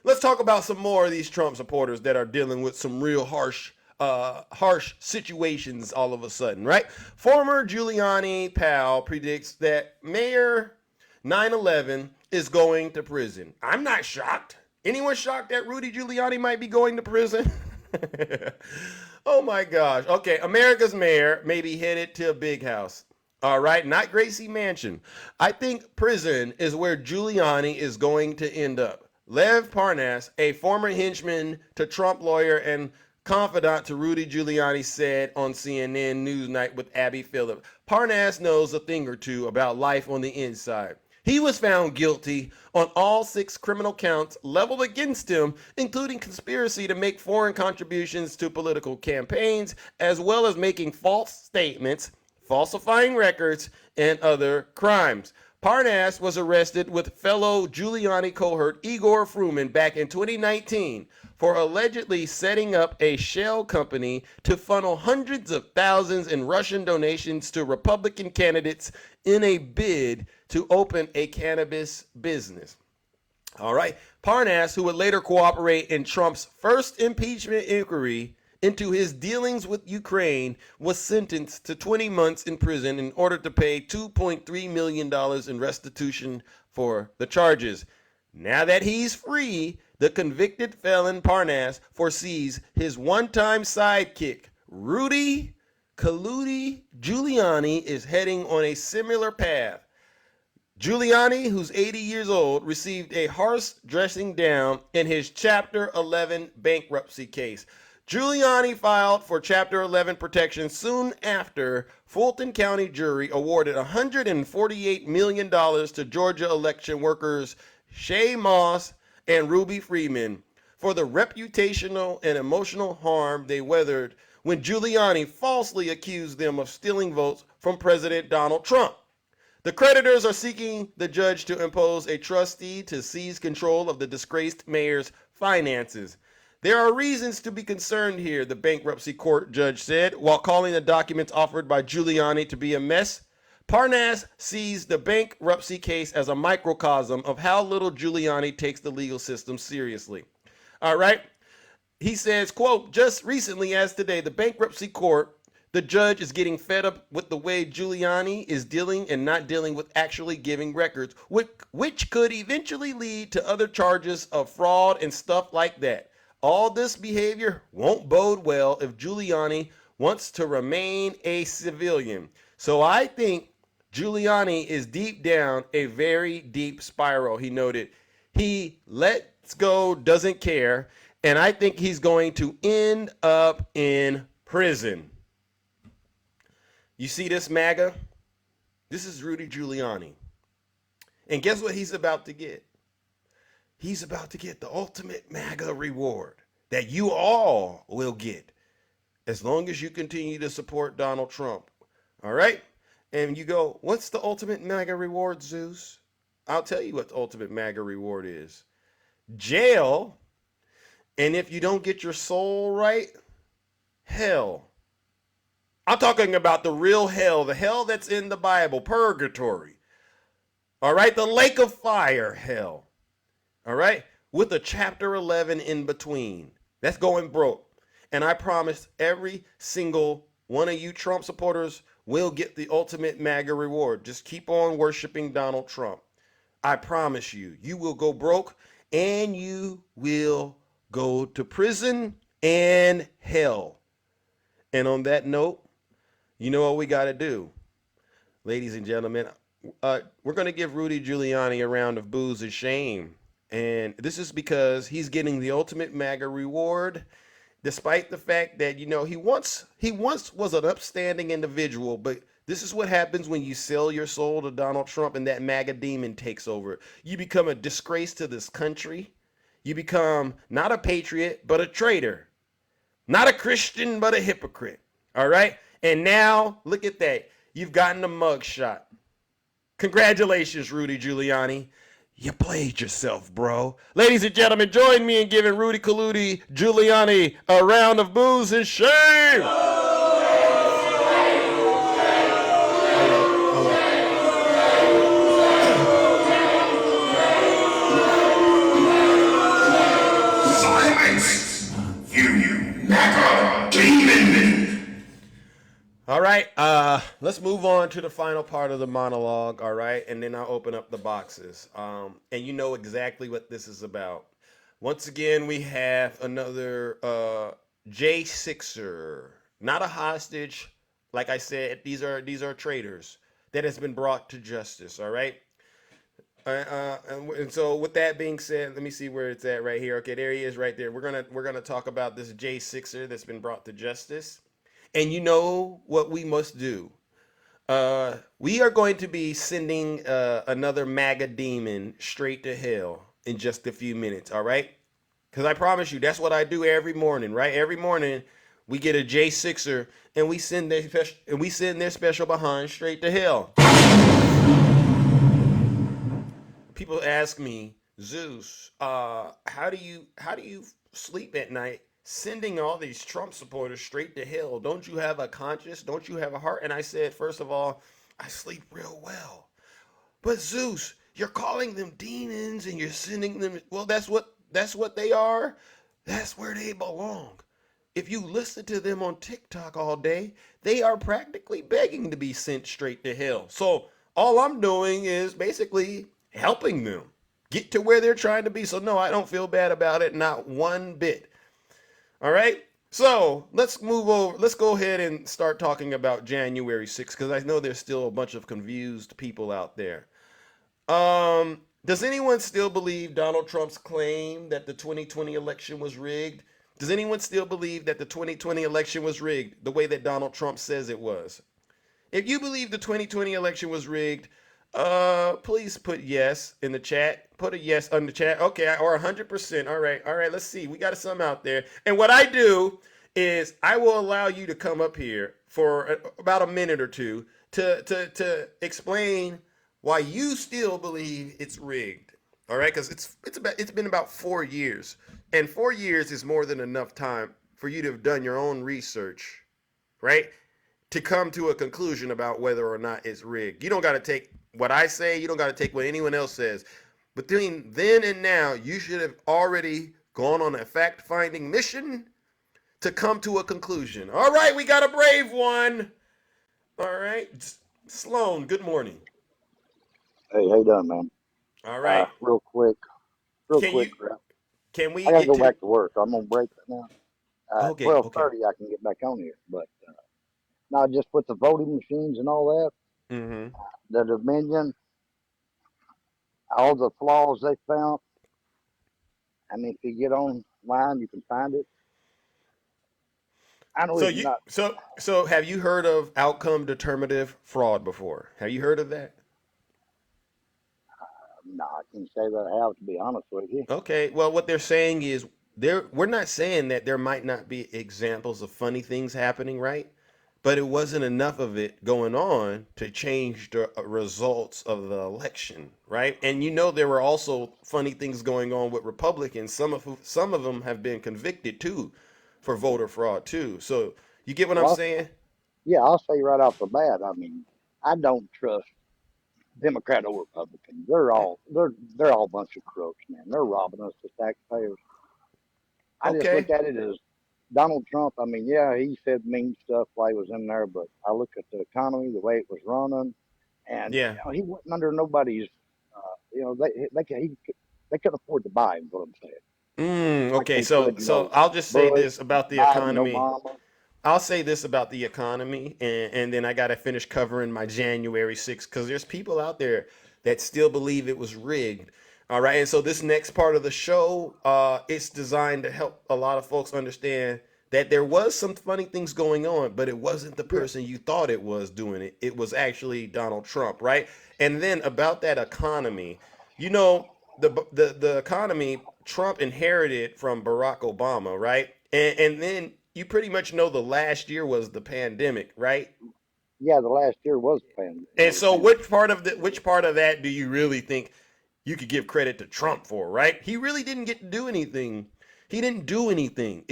Let's talk about some more of these Trump supporters that are dealing with some real harsh situations all of a sudden, right? Former Giuliani pal predicts that Mayor 9/11 is going to prison. I'm not shocked. Anyone shocked that Rudy Giuliani might be going to prison? Oh my gosh. Okay, America's mayor may be headed to a big house. All right, not Gracie Mansion. I think prison is where Giuliani is going to end up. Lev Parnas, a former henchman to Trump lawyer and confidant to Rudy Giuliani, said on CNN Newsnight with Abby Phillip. Parnas knows a thing or two about life on the inside. He was found guilty on all 6 criminal counts leveled against him, including conspiracy to make foreign contributions to political campaigns, as well as making false statements, falsifying records, and other crimes. Parnas was arrested with fellow Giuliani cohort Igor Fruman back in 2019 for allegedly setting up a shell company to funnel hundreds of thousands in Russian donations to Republican candidates in a bid to open a cannabis business. All right. Parnas, who would later cooperate in Trump's first impeachment inquiry into his dealings with Ukraine, was sentenced to 20 months in prison in order to pay $2.3 million in restitution for the charges. Now that he's free, the convicted felon Parnas foresees his one-time sidekick, Rudy Giuliani, is heading on a similar path. Giuliani, who's 80 years old, received a harsh dressing down in his Chapter 11 bankruptcy case. Giuliani filed for Chapter 11 protection soon after Fulton County jury awarded $148 million to Georgia election workers Shay Moss and Ruby Freeman for the reputational and emotional harm they weathered when Giuliani falsely accused them of stealing votes from President Donald Trump. The creditors are seeking the judge to impose a trustee to seize control of the disgraced mayor's finances. There are reasons to be concerned here, the bankruptcy court judge said, while calling the documents offered by Giuliani to be a mess. Parnas sees the bankruptcy case as a microcosm of how little Giuliani takes the legal system seriously. All right. He says, quote, just recently as today, the bankruptcy court, the judge is getting fed up with the way Giuliani is dealing and not dealing with actually giving records, which could eventually lead to other charges of fraud and stuff like that. All this behavior won't bode well if Giuliani wants to remain a civilian. So I think Giuliani is deep down a very deep spiral, he noted. He lets go, doesn't care, and I think he's going to end up in prison. You see this, MAGA? This is Rudy Giuliani. And guess what he's about to get? He's about to get the ultimate MAGA reward that you all will get as long as you continue to support Donald Trump. All right? And you go, what's the ultimate MAGA reward, Zeus? I'll tell you what the ultimate MAGA reward is. Jail. And if you don't get your soul right, hell. I'm talking about the real hell, the hell that's in the Bible, purgatory. All right? The lake of fire, hell. All right? With a chapter 11 in between. That's going broke. And I promise every single one of you Trump supporters will get the ultimate MAGA reward. Just keep on worshiping Donald Trump. I promise you, you will go broke and you will go to prison and hell. And on that note, you know what we got to do. Ladies and gentlemen, we're going to give Rudy Giuliani a round of boos and shame. And this is because he's getting the ultimate MAGA reward, despite the fact that, you know, he once was an upstanding individual. But this is what happens when you sell your soul to Donald Trump and that MAGA demon takes over. You become a disgrace to this country. You become not a patriot, but a traitor. Not a Christian, but a hypocrite. All right. And now look at that. You've gotten a mugshot. Congratulations, Rudy Giuliani. You played yourself, bro. Ladies and gentlemen, join me in giving Rudy Giuliani a round of boos and shame. Silence! You MAGA demon! All right, let's move on to the final part of the monologue, all right? And then I'll open up the boxes. And you know exactly what this is about. Once again, we have another J6er, not a hostage. Like I said, these are traitors that has been brought to justice. All right. And so with that being said, let me see where it's at right here. Okay, there he is right there. We're gonna talk about this J6er that's been brought to justice. And you know what we must do. We are going to be sending another MAGA demon straight to hell in just a few minutes. All right, because I promise you, that's what I do every morning. Right, every morning we get a J6er and we send their special behind straight to hell. People ask me, Zeus, how do you sleep at night sending all these Trump supporters straight to hell? Don't you have a conscience? Don't you have a heart? And I said, first of all, I sleep real well. But Zeus, you're calling them demons and you're sending them. Well, that's what they are. That's where they belong. If you listen to them on TikTok all day, they are practically begging to be sent straight to hell. So all I'm doing is basically helping them get to where they're trying to be. So no, I don't feel bad about it, not one bit. All right. So let's move over. Let's go ahead and start talking about January 6th because I know there's still a bunch of confused people out there. Does anyone still believe Donald Trump's claim that the 2020 election was rigged? Does anyone still believe that the 2020 election was rigged the way that Donald Trump says it was? If you believe the 2020 election was rigged, please put yes in the chat. Put a yes on the chat. Okay, or 100%. All right. Let's see. We got some out there. And what I do is I will allow you to come up here for about a minute or two to explain why you still believe it's rigged. All right, because it's been about 4 years, and 4 years is more than enough time for you to have done your own research, right? To come to a conclusion about whether or not it's rigged. You don't got to take what I say. You don't got to take what anyone else says. Between then and now, you should have already gone on a fact-finding mission to come to a conclusion. All right, we got a brave one. All right, Sloan. Good morning. Hey, how you doing, man? All right. Real quick, real Can quick, you crap. can we I gotta get go to? back to work. I'm on break right now. Okay. Twelve Okay. thirty, I can get back on here. But now, just with the voting machines and all that, Mm-hmm. the Dominion, all the flaws they found. I mean, if you get online, you can find it. I know So it's you not. so have you heard of outcome determinative fraud before? Have you heard of that? No, I can't say that I have, to be honest with you. Okay. Well, what they're saying is we're not saying that there might not be examples of funny things happening, right? But it wasn't enough of it going on to change the results of the election, right? And you know there were also funny things going on with Republicans. Some of them have been convicted too for voter fraud too. So you get what I'm Well, saying? yeah, I'll say right off the bat. I mean, I don't trust Democrat or Republican. They're all a bunch of crooks, man. They're robbing us, the taxpayers. I just look Okay. at it as Donald Trump. I mean, yeah, he said mean stuff while he was in there, but I look at the economy, the way it was running, and Yeah. he wasn't under nobody's. They couldn't afford to buy him. What I'm saying, like Okay. they So could, so I'll just say Bush, this about the Biden, economy. Obama. I'll say this about the economy, and then I got to finish covering my January 6th because there's people out there that still believe it was rigged. All right. And so this next part of the show, it's designed to help a lot of folks understand that there was some funny things going on, but it wasn't the Yeah, person you thought it was doing it. It was actually Donald Trump, right? And then about that economy, the economy Trump inherited from Barack Obama, right? And then you pretty much know the last year was the pandemic, right? yeah. The last year was And the so pandemic. which part of that do you really think you could give credit to Trump for, right? He really didn't get to do anything. He didn't do anything.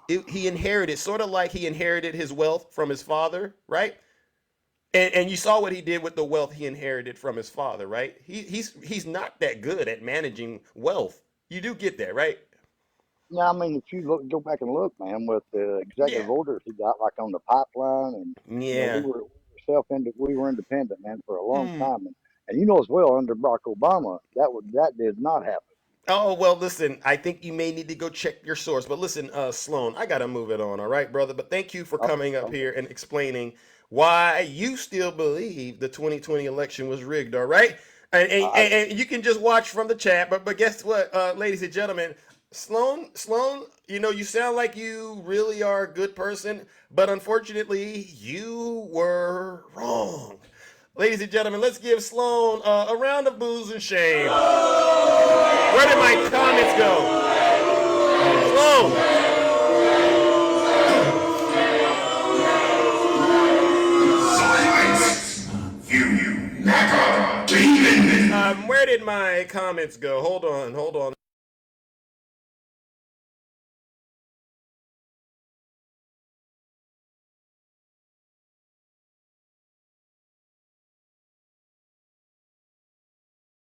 He inherited, sort of like he inherited his wealth from his father, right? And you saw what he did with the wealth he inherited from his father, right? He's not that good at managing wealth. You do get that, right? Yeah, I mean, if you go back and look, man, with the executive Yeah. orders he got, like on the pipeline, and we Yeah. were we were independent, man, for a long time, and you know as well under Barack Obama that did not happen. Oh, well, listen, I think you may need to go check your source. But listen, Sloan, I got to move it on, all right, brother? But thank you for coming up here and explaining why you still believe the 2020 election was rigged, all right? And you can just watch from the chat. But guess what, ladies and gentlemen? Sloan, you sound like you really are a good person, but unfortunately, you were wrong. Ladies and gentlemen, let's give Sloan a round of boos and shame. Where did my comments go? Sloan. Silence! You NACA demon! Where did my comments go? Hold on.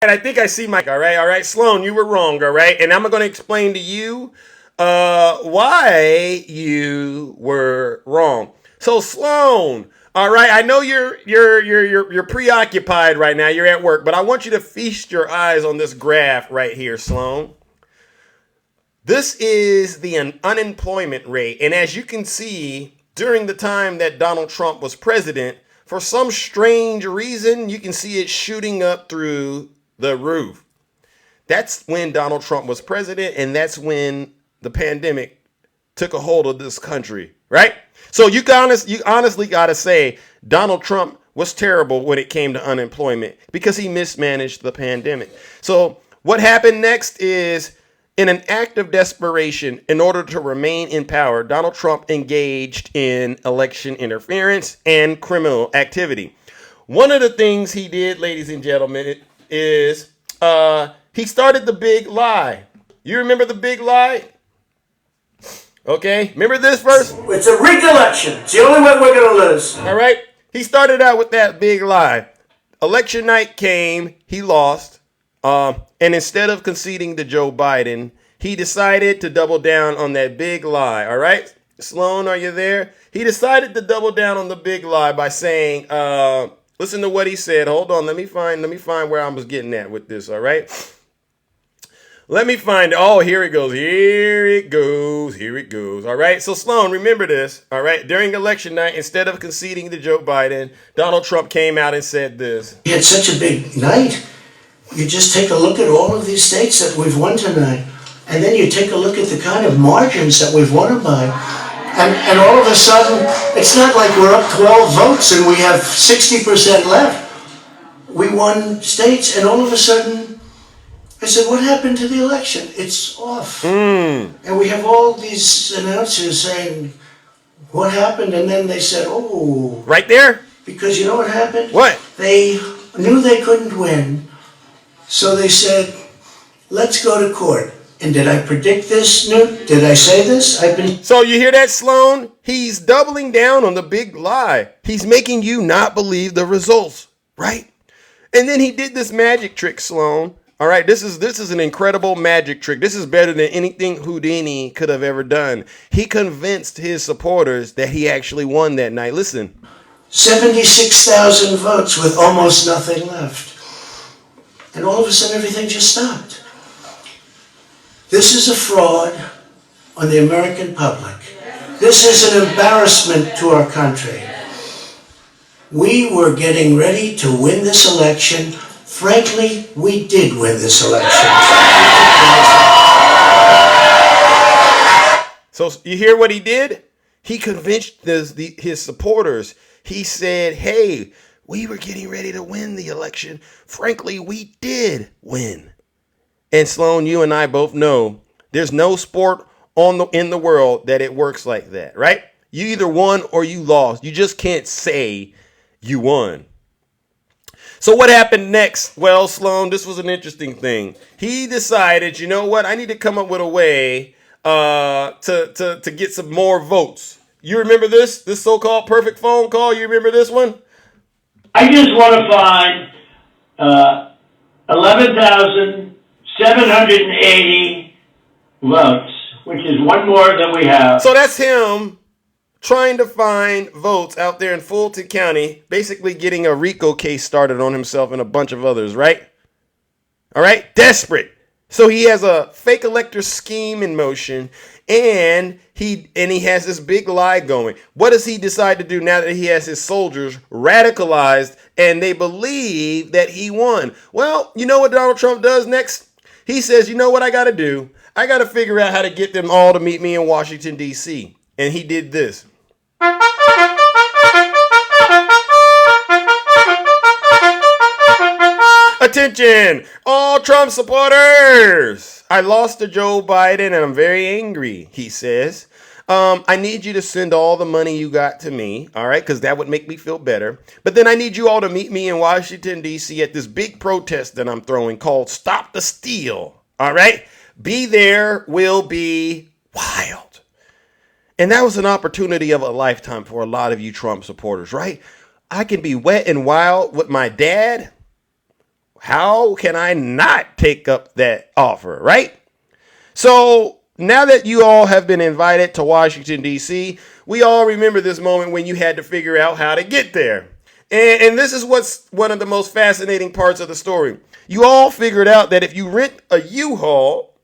And I think I see Mike. All right, Sloan, you were wrong. All right, and I'm going to explain to you why you were wrong. So, Sloan, all right, I know you're preoccupied right now. You're at work, but I want you to feast your eyes on this graph right here, Sloan. This is the unemployment rate, and as you can see, during the time that Donald Trump was president, for some strange reason, you can see it shooting up through the roof. That's when Donald Trump was president, and that's when the pandemic took a hold of this country, right? So you honestly got to say Donald Trump was terrible when it came to unemployment because he mismanaged the pandemic. So what happened next is, in an act of desperation, in order to remain in power, Donald Trump engaged in election interference and criminal activity. One of the things he did, ladies and gentlemen, is he started the big lie. You remember the big lie? Okay, remember this first? It's a rigged election. It's the only way we're going to lose. All right, he started out with that big lie. Election night came, he lost, and instead of conceding to Joe Biden, he decided to double down on that big lie. All right, Sloan, are you there? He decided to double down on the big lie by saying, listen to what he said. Hold on, let me find where I was getting at with this. All right. Let me find. Oh, here it goes. All right. So, Sloan, remember this. All right. During election night, instead of conceding to Joe Biden, Donald Trump came out and said this. We had such a big night. You just take a look at all of these states that we've won tonight, and then you take a look at the kind of margins that we've won them by. And all of a sudden, it's not like we're up 12 votes and we have 60% left. We won states, and all of a sudden, I said, what happened to the election? It's off. And we have all these announcers saying, what happened? And then they said, oh. Right there? Because you know what happened? What? They knew they couldn't win. So they said, let's go to court. And did I predict this, Newt? Did I say this? So you hear that, Sloan? He's doubling down on the big lie. He's making you not believe the results, right? And then he did this magic trick, Sloan. All right, this is an incredible magic trick. This is better than anything Houdini could have ever done. He convinced his supporters that he actually won that night. Listen. 76,000 votes with almost nothing left. And all of a sudden everything just stopped. This is a fraud on the American public. This is an embarrassment to our country. We were getting ready to win this election. Frankly, we did win this election. So you hear what he did? He convinced his supporters. He said, hey, we were getting ready to win the election. Frankly, we did win. And Sloan, you and I both know there's no sport in the world that it works like that, right? You either won or you lost. You just can't say you won. So what happened next? Well, Sloan, this was an interesting thing. He decided, you know what? I need to come up with a way to get some more votes. You remember this so-called perfect phone call? You remember this one? I just want to find 11,780 votes, which is one more than we have. So that's him trying to find votes out there in Fulton County, basically getting a RICO case started on himself and a bunch of others, right? All right? Desperate. So he has a fake elector scheme in motion, and he has this big lie going. What does he decide to do now that he has his soldiers radicalized and they believe that he won? Well, you know what Donald Trump does next? He says, you know what I got to do? I got to figure out how to get them all to meet me in Washington, D.C. And he did this. Attention, all Trump supporters. I lost to Joe Biden and I'm very angry, he says. I need you to send all the money you got to me, all right, because that would make me feel better. But then I need you all to meet me in Washington, D.C. at this big protest that I'm throwing called Stop the Steal, all right? Be there will be wild. And that was an opportunity of a lifetime for a lot of you Trump supporters, right? I can be wet and wild with my dad. How can I not take up that offer, right? So now that you all have been invited to Washington, D.C., we all remember this moment when you had to figure out how to get there. And this is what's one of the most fascinating parts of the story. You all figured out that if you rent a U-Haul,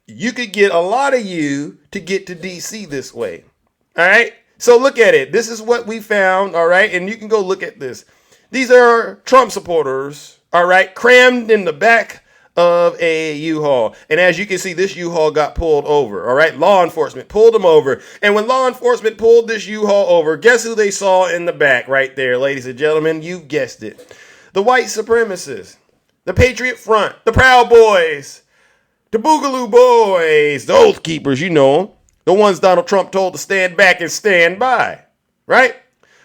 you could get a lot of you to get to D.C. this way. All right? So look at it. This is what we found, all right? And you can go look at this. These are Trump supporters, all right, crammed in the back of a U-Haul. And as you can see, this U-Haul got pulled over, all right? Law enforcement pulled them over. And when law enforcement pulled this U-Haul over, guess who they saw in the back right there, ladies and gentlemen? You guessed it. The white supremacists, the Patriot Front, the Proud Boys, the Boogaloo Boys, the Oath Keepers, you know them. The ones Donald Trump told to stand back and stand by, right?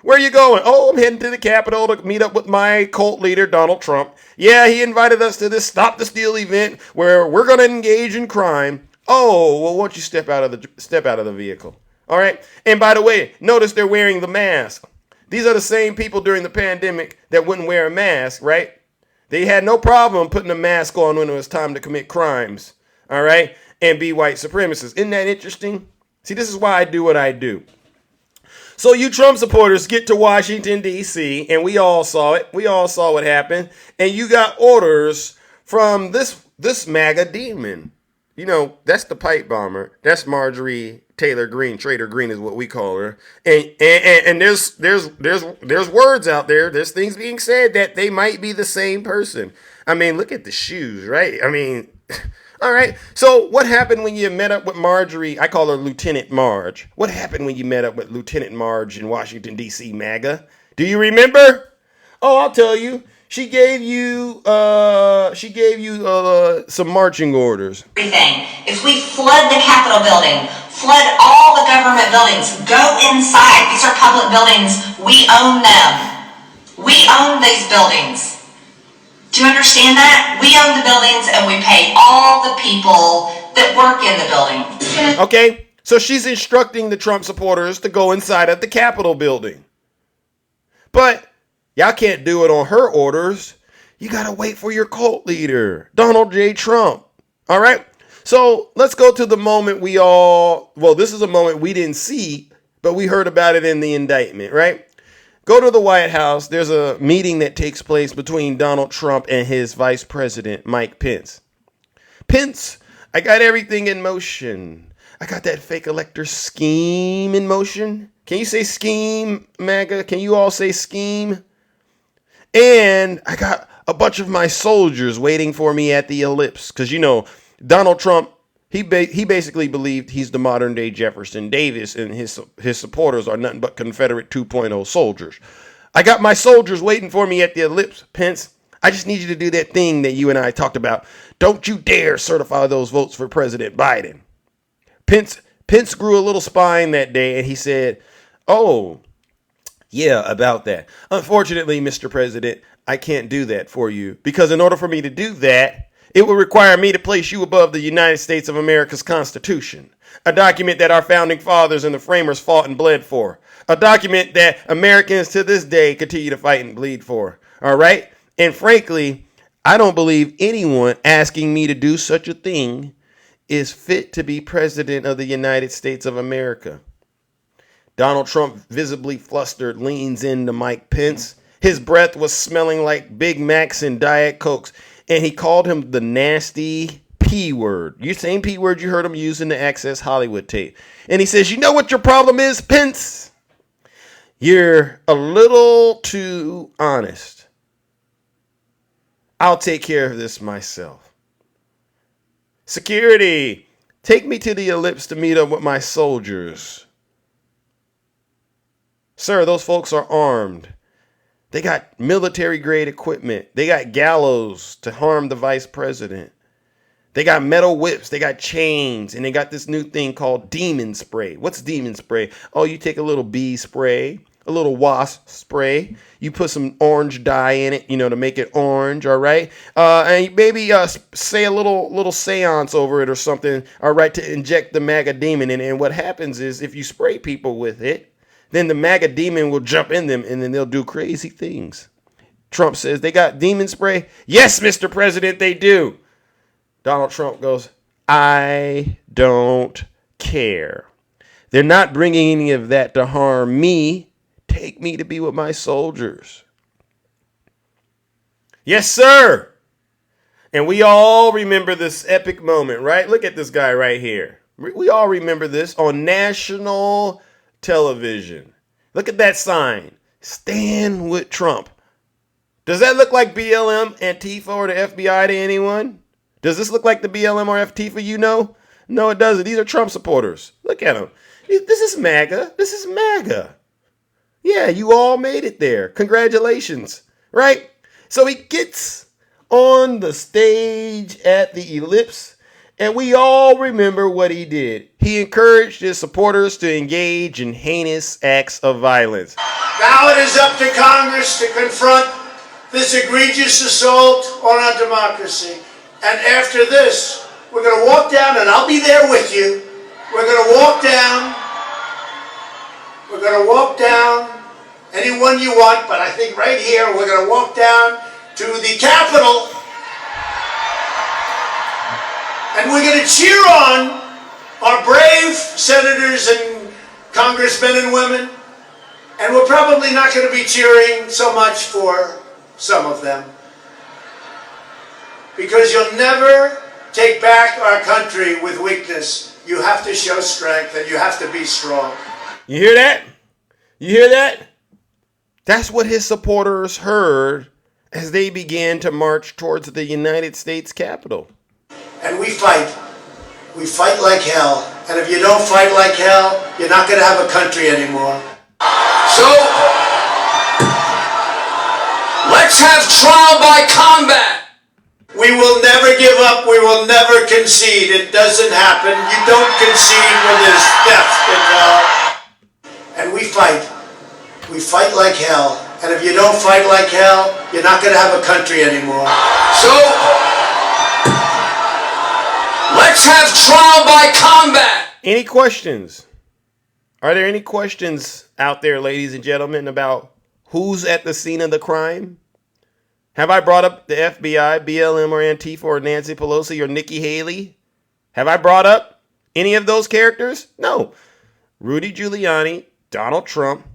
Where are you going? Oh, I'm heading to the Capitol to meet up with my cult leader, Donald Trump. Yeah, he invited us to this Stop the Steal event where we're going to engage in crime. Oh, well, why don't you step out of the vehicle? All right. And by the way, notice they're wearing the mask. These are the same people during the pandemic that wouldn't wear a mask, right? They had no problem putting a mask on when it was time to commit crimes. All right. And be white supremacists. Isn't that interesting? See, this is why I do what I do. So you Trump supporters get to Washington, D.C., and we all saw it. We all saw what happened. And you got orders from this MAGA demon. You know, that's the pipe bomber. That's Marjorie Taylor Greene. Trader Greene is what we call her. And there's words out there. There's things being said that they might be the same person. I mean, look at the shoes, right? I mean... All right. So what happened when you met up with Marjorie? I call her Lieutenant Marge. What happened when you met up with Lieutenant Marge in Washington, D.C., MAGA? Do you remember? Oh, I'll tell you. She gave you some marching orders. Everything. If we flood the Capitol building, flood all the government buildings, go inside. These are public buildings. We own them. We own these buildings. Do you understand that? We own the buildings and we pay all the people that work in the building. Okay, so she's instructing the Trump supporters to go inside of the Capitol building. But y'all can't do it on her orders. You got to wait for your cult leader, Donald J. Trump. All right, so let's go to the moment this is a moment we didn't see, but we heard about it in the indictment, right? Go to the White House. There's a meeting that takes place between Donald Trump and his vice president, Mike Pence. Pence, I got everything in motion. I got that fake elector scheme in motion. Can you say scheme, MAGA? Can you all say scheme? And I got a bunch of my soldiers waiting for me at the ellipse. Because, you know, Donald Trump, he basically believed he's the modern day Jefferson Davis, and his supporters are nothing but Confederate 2.0 soldiers. I got my soldiers waiting for me at the ellipse, Pence. I just need you to do that thing that you and I talked about. Don't you dare certify those votes for President Biden. Pence grew a little spine that day, and he said, oh, yeah, about that. Unfortunately, Mr. President, I can't do that for you, because in order for me to do that, it would require me to place you above the United States of America's Constitution, a document that our founding fathers and the framers fought and bled for, a document that Americans to this day continue to fight and bleed for. All right. And frankly, I don't believe anyone asking me to do such a thing is fit to be president of the United States of America. Donald Trump, visibly flustered, leans into Mike Pence. His breath was smelling like Big Macs and Diet Cokes. And he called him the nasty P word. You same P word you heard him use in the Access Hollywood tape. And he says, you know what your problem is, Pence? You're a little too honest. I'll take care of this myself. Security, take me to the ellipse to meet up with my soldiers. Sir, those folks are armed. They got military-grade equipment. They got gallows to harm the vice president. They got metal whips. They got chains. And they got this new thing called demon spray. What's demon spray? Oh, you take a little bee spray, a little wasp spray. You put some orange dye in it, to make it orange, all right? And maybe say a little seance over it or something, all right, to inject the MAGA demon. And what happens is if you spray people with it, then the MAGA demon will jump in them and then they'll do crazy things. Trump says, they got demon spray? Yes, Mr. President, they do. Donald Trump goes, I don't care. They're not bringing any of that to harm me. Take me to be with my soldiers. Yes, sir. And we all remember this epic moment, right? Look at this guy right here. We all remember this on national television. Look at that sign. Stand with Trump. Does that look like BLM, Antifa, or the FBI to anyone? Does this look like the BLM or Antifa you know? No, it doesn't. These are Trump supporters. Look at them. This is MAGA. This is MAGA. Yeah, you all made it there. Congratulations. Right? So he gets on the stage at the ellipse, and we all remember what he did. He encouraged his supporters to engage in heinous acts of violence. Now it is up to Congress to confront this egregious assault on our democracy. And after this, we're going to walk down, and I'll be there with you. We're going to walk down. We're going to walk down anyone you want, but I think right here we're going to walk down to the Capitol. And we're going to cheer on our brave senators and congressmen and women. And we're probably not going to be cheering so much for some of them. Because you'll never take back our country with weakness. You have to show strength and you have to be strong. You hear that? You hear that? That's what his supporters heard as they began to march towards the United States Capitol. And we fight. We fight like hell. And if you don't fight like hell, you're not going to have a country anymore. So, let's have trial by combat. We will never give up. We will never concede. It doesn't happen. You don't concede when there's death involved. And we fight. We fight like hell. And if you don't fight like hell, you're not going to have a country anymore. So, let's have trial by combat. Any questions? Are there any questions out there, ladies and gentlemen, about who's at the scene of the crime? Have I brought up the FBI, BLM, or Antifa, or Nancy Pelosi, or Nikki Haley? Have I brought up any of those characters? No. Rudy Giuliani, Donald Trump,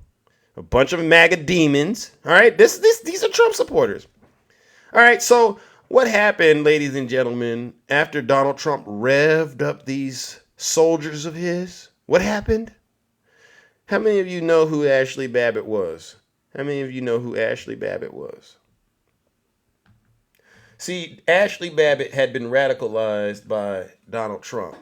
a bunch of MAGA demons. All right, these are Trump supporters. All right, so what happened, ladies and gentlemen, after Donald Trump revved up these soldiers of his? What happened? How many of you know who Ashley Babbitt was? How many of you know who Ashley Babbitt was? See, Ashley Babbitt had been radicalized by Donald Trump.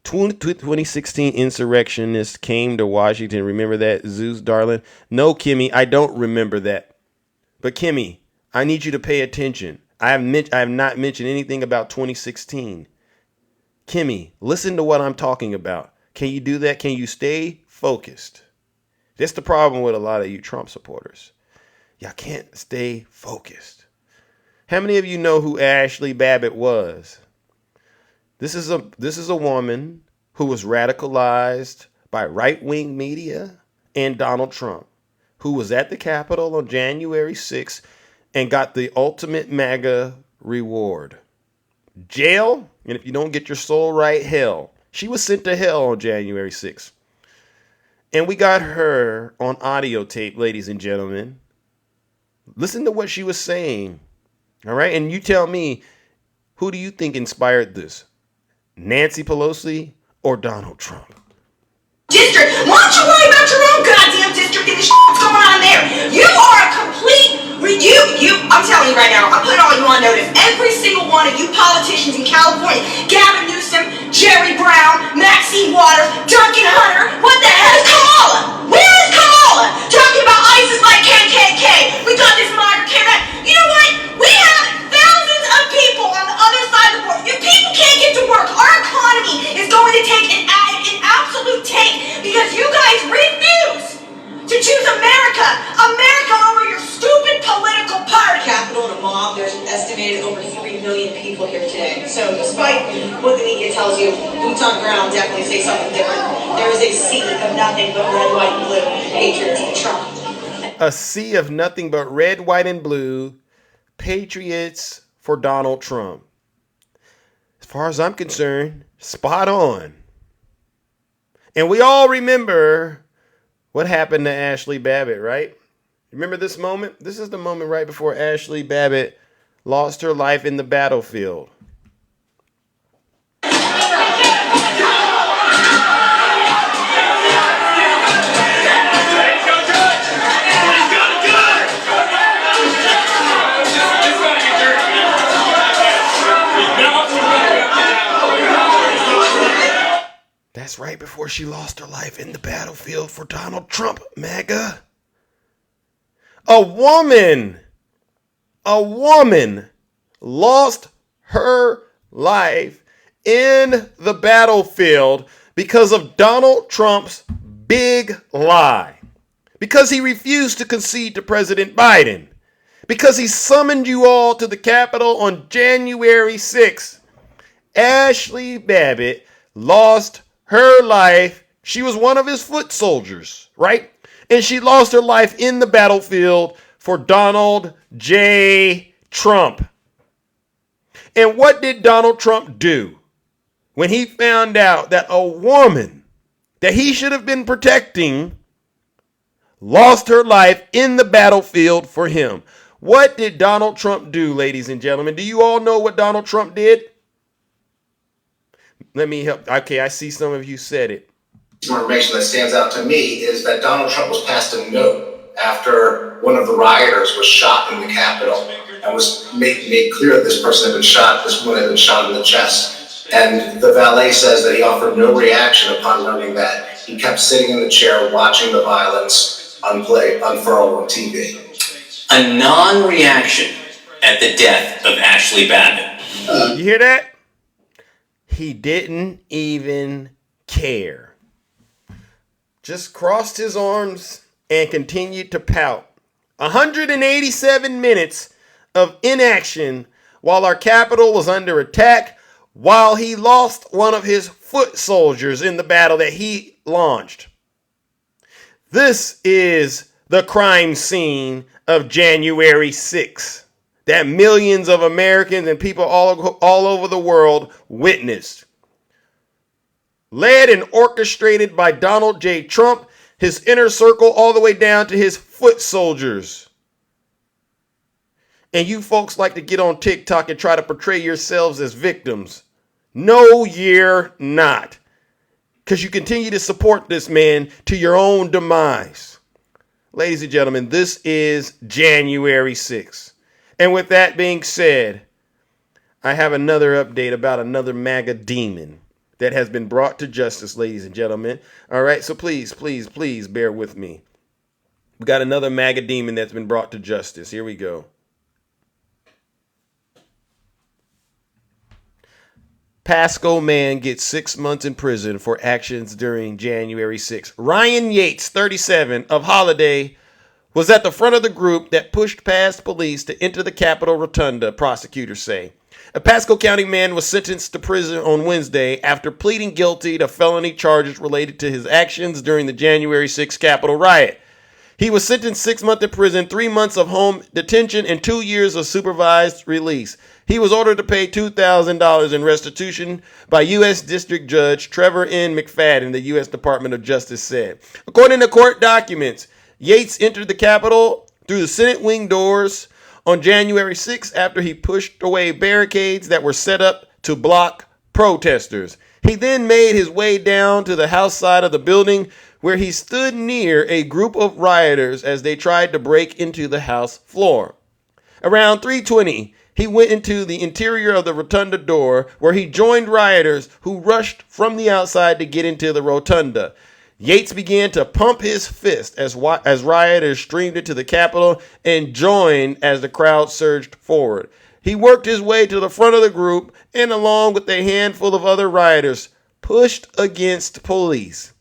2016 insurrectionists came to Washington. Remember that, Zeus, darling? No, Kimmy, I don't remember that. But Kimmy, I need you to pay attention. I have not mentioned anything about 2016. Kimmy, listen to what I'm talking about. Can you do that? Can you stay focused? That's the problem with a lot of you Trump supporters. Y'all can't stay focused. How many of you know who Ashley Babbitt was? This is a woman who was radicalized by right-wing media and Donald Trump, who was at the Capitol on January 6th and got the ultimate MAGA reward. Jail, and if you don't get your soul right, hell. She was sent to hell on January 6th. And we got her on audio tape, ladies and gentlemen. Listen to what she was saying. All right. And you tell me, Who do you think inspired this? Nancy Pelosi or Donald Trump? District. Why don't you worry about your own goddamn district and the shit that's going on there? You are a complete. I'm telling you right now, I'm putting all you on notice. Every single one of you politicians in California, Gavin Newsom, Jerry Brown, Maxine Waters, Duncan Hunter, what the hell is Kamala? Where is Kamala? Talking about ISIS like KKK. We got this migrant caravan. You know what? We have thousands of people on the other side of the border. You people can't get to work. Our economy is going to take an absolute tank because you guys refuse to choose America over your stupid political party. Capital and a mob. There's estimated over 3 million people here today. So despite what the media tells you, boots on ground definitely say something different. There is a sea of nothing but red, white, and blue. Patriots and Trump. A sea of nothing but red, white, and blue. Patriots for Donald Trump. As far as I'm concerned, spot on. And we all remember what happened to Ashley Babbitt, right? Remember this moment? This is the moment right before Ashley Babbitt lost her life in the battlefield. That's right before she lost her life in the battlefield for Donald Trump, MAGA. A woman lost her life in the battlefield because of Donald Trump's big lie. Because he refused to concede to President Biden. Because he summoned you all to the Capitol on January 6th. Ashley Babbitt lost her life. She was one of his foot soldiers, right? And she lost her life in the battlefield for Donald J. Trump. And what did Donald Trump do when he found out that a woman that he should have been protecting lost her life in the battlefield for him? What did Donald Trump do, ladies and gentlemen? Do you all know what Donald Trump did? Let me help. Okay, I see some of you said it. Information that stands out to me is that Donald Trump was passed a note after one of the rioters was shot in the Capitol and was made clear that this person had been shot, this woman had been shot in the chest. And the valet says that he offered no reaction upon learning that. He kept sitting in the chair watching the violence unfurl on TV. A non-reaction at the death of Ashley Babbitt. You hear that? He didn't even care. Just crossed his arms and continued to pout. 187 minutes of inaction while our Capitol was under attack, while he lost one of his foot soldiers in the battle that he launched. This is the crime scene of January 6th that millions of Americans and people all over the world witnessed. Led and orchestrated by Donald J. Trump, his inner circle all the way down to his foot soldiers. And you folks like to get on TikTok and try to portray yourselves as victims. No, you're not. Because you continue to support this man to your own demise. Ladies and gentlemen, this is January 6th. And with that being said, I have another update about another MAGA demon that has been brought to justice, ladies and gentlemen. All right, so please bear with me. We got another MAGA demon that's been brought to justice. Here we go. Pasco man gets 6 months in prison for actions during January 6th. Ryan Yates, 37, of Holiday, was at the front of the group that pushed past police to enter the Capitol Rotunda, prosecutors say. A Pasco County man was sentenced to prison on Wednesday after pleading guilty to felony charges related to his actions during the January 6th Capitol riot. He was sentenced 6 months in prison, 3 months of home detention, and 2 years of supervised release. He was ordered to pay $2,000 in restitution by U.S. District Judge Trevor N. McFadden, the U.S. Department of Justice said. According to court documents, Yates entered the Capitol through the Senate wing doors On January 6th, after he pushed away barricades that were set up to block protesters. He then made his way down to the house side of the building where he stood near a group of rioters as they tried to break into the house floor. Around 3:20, he went into the interior of the rotunda door where he joined rioters who rushed from the outside to get into the rotunda. Yates began to pump his fist as rioters streamed into the Capitol and joined as the crowd surged forward. He worked his way to the front of the group and, along with a handful of other rioters, pushed against police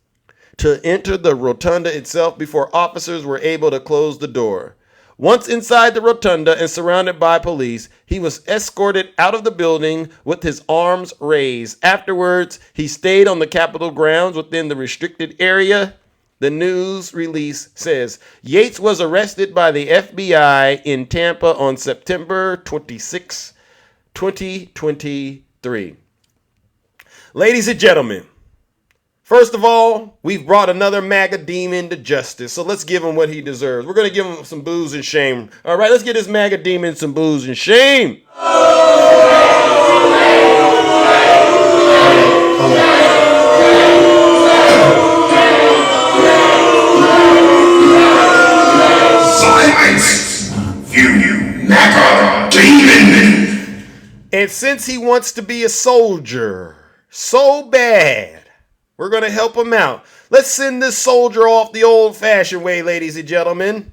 to enter the rotunda itself before officers were able to close the door. Once inside the rotunda and surrounded by police, he was escorted out of the building with his arms raised. Afterwards, he stayed on the Capitol grounds within the restricted area. The news release says Yates was arrested by the FBI in Tampa on September 26, 2023. Ladies and gentlemen, first of all, we've brought another MAGA demon to justice, so let's give him what he deserves. We're going to give him some booze and shame. All right, let's get this MAGA demon some booze and shame. Silence, you MAGA demon! And since he wants to be a soldier so bad, we're going to help him out. Let's send this soldier off the old-fashioned way, ladies and gentlemen.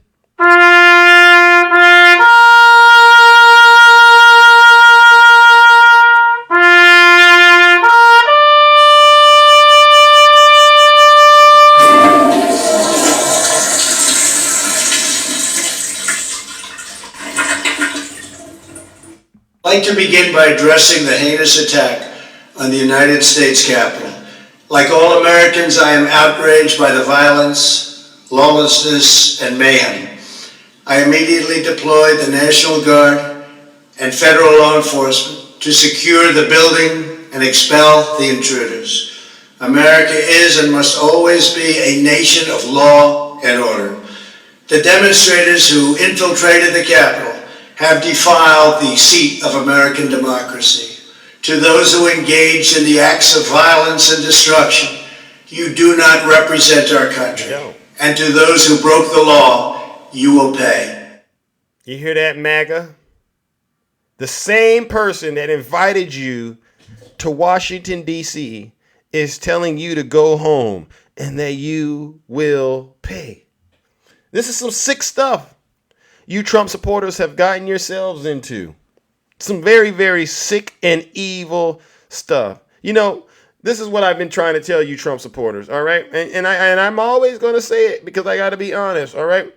I'd like to begin by addressing the heinous attack on the United States Capitol. Like all Americans, I am outraged by the violence, lawlessness, and mayhem. I immediately deployed the National Guard and federal law enforcement to secure the building and expel the intruders. America is and must always be a nation of law and order. The demonstrators who infiltrated the Capitol have defiled the seat of American democracy. To those who engaged in the acts of violence and destruction, you do not represent our country. No. And to those who broke the law, you will pay. You hear that, MAGA? The same person that invited you to Washington, D.C. is telling you to go home and that you will pay. This is some sick stuff you Trump supporters have gotten yourselves into. Some very, very sick and evil stuff. You know, this is what I've been trying to tell you Trump supporters, all right? And I'm always going to say it because I got to be honest, all right?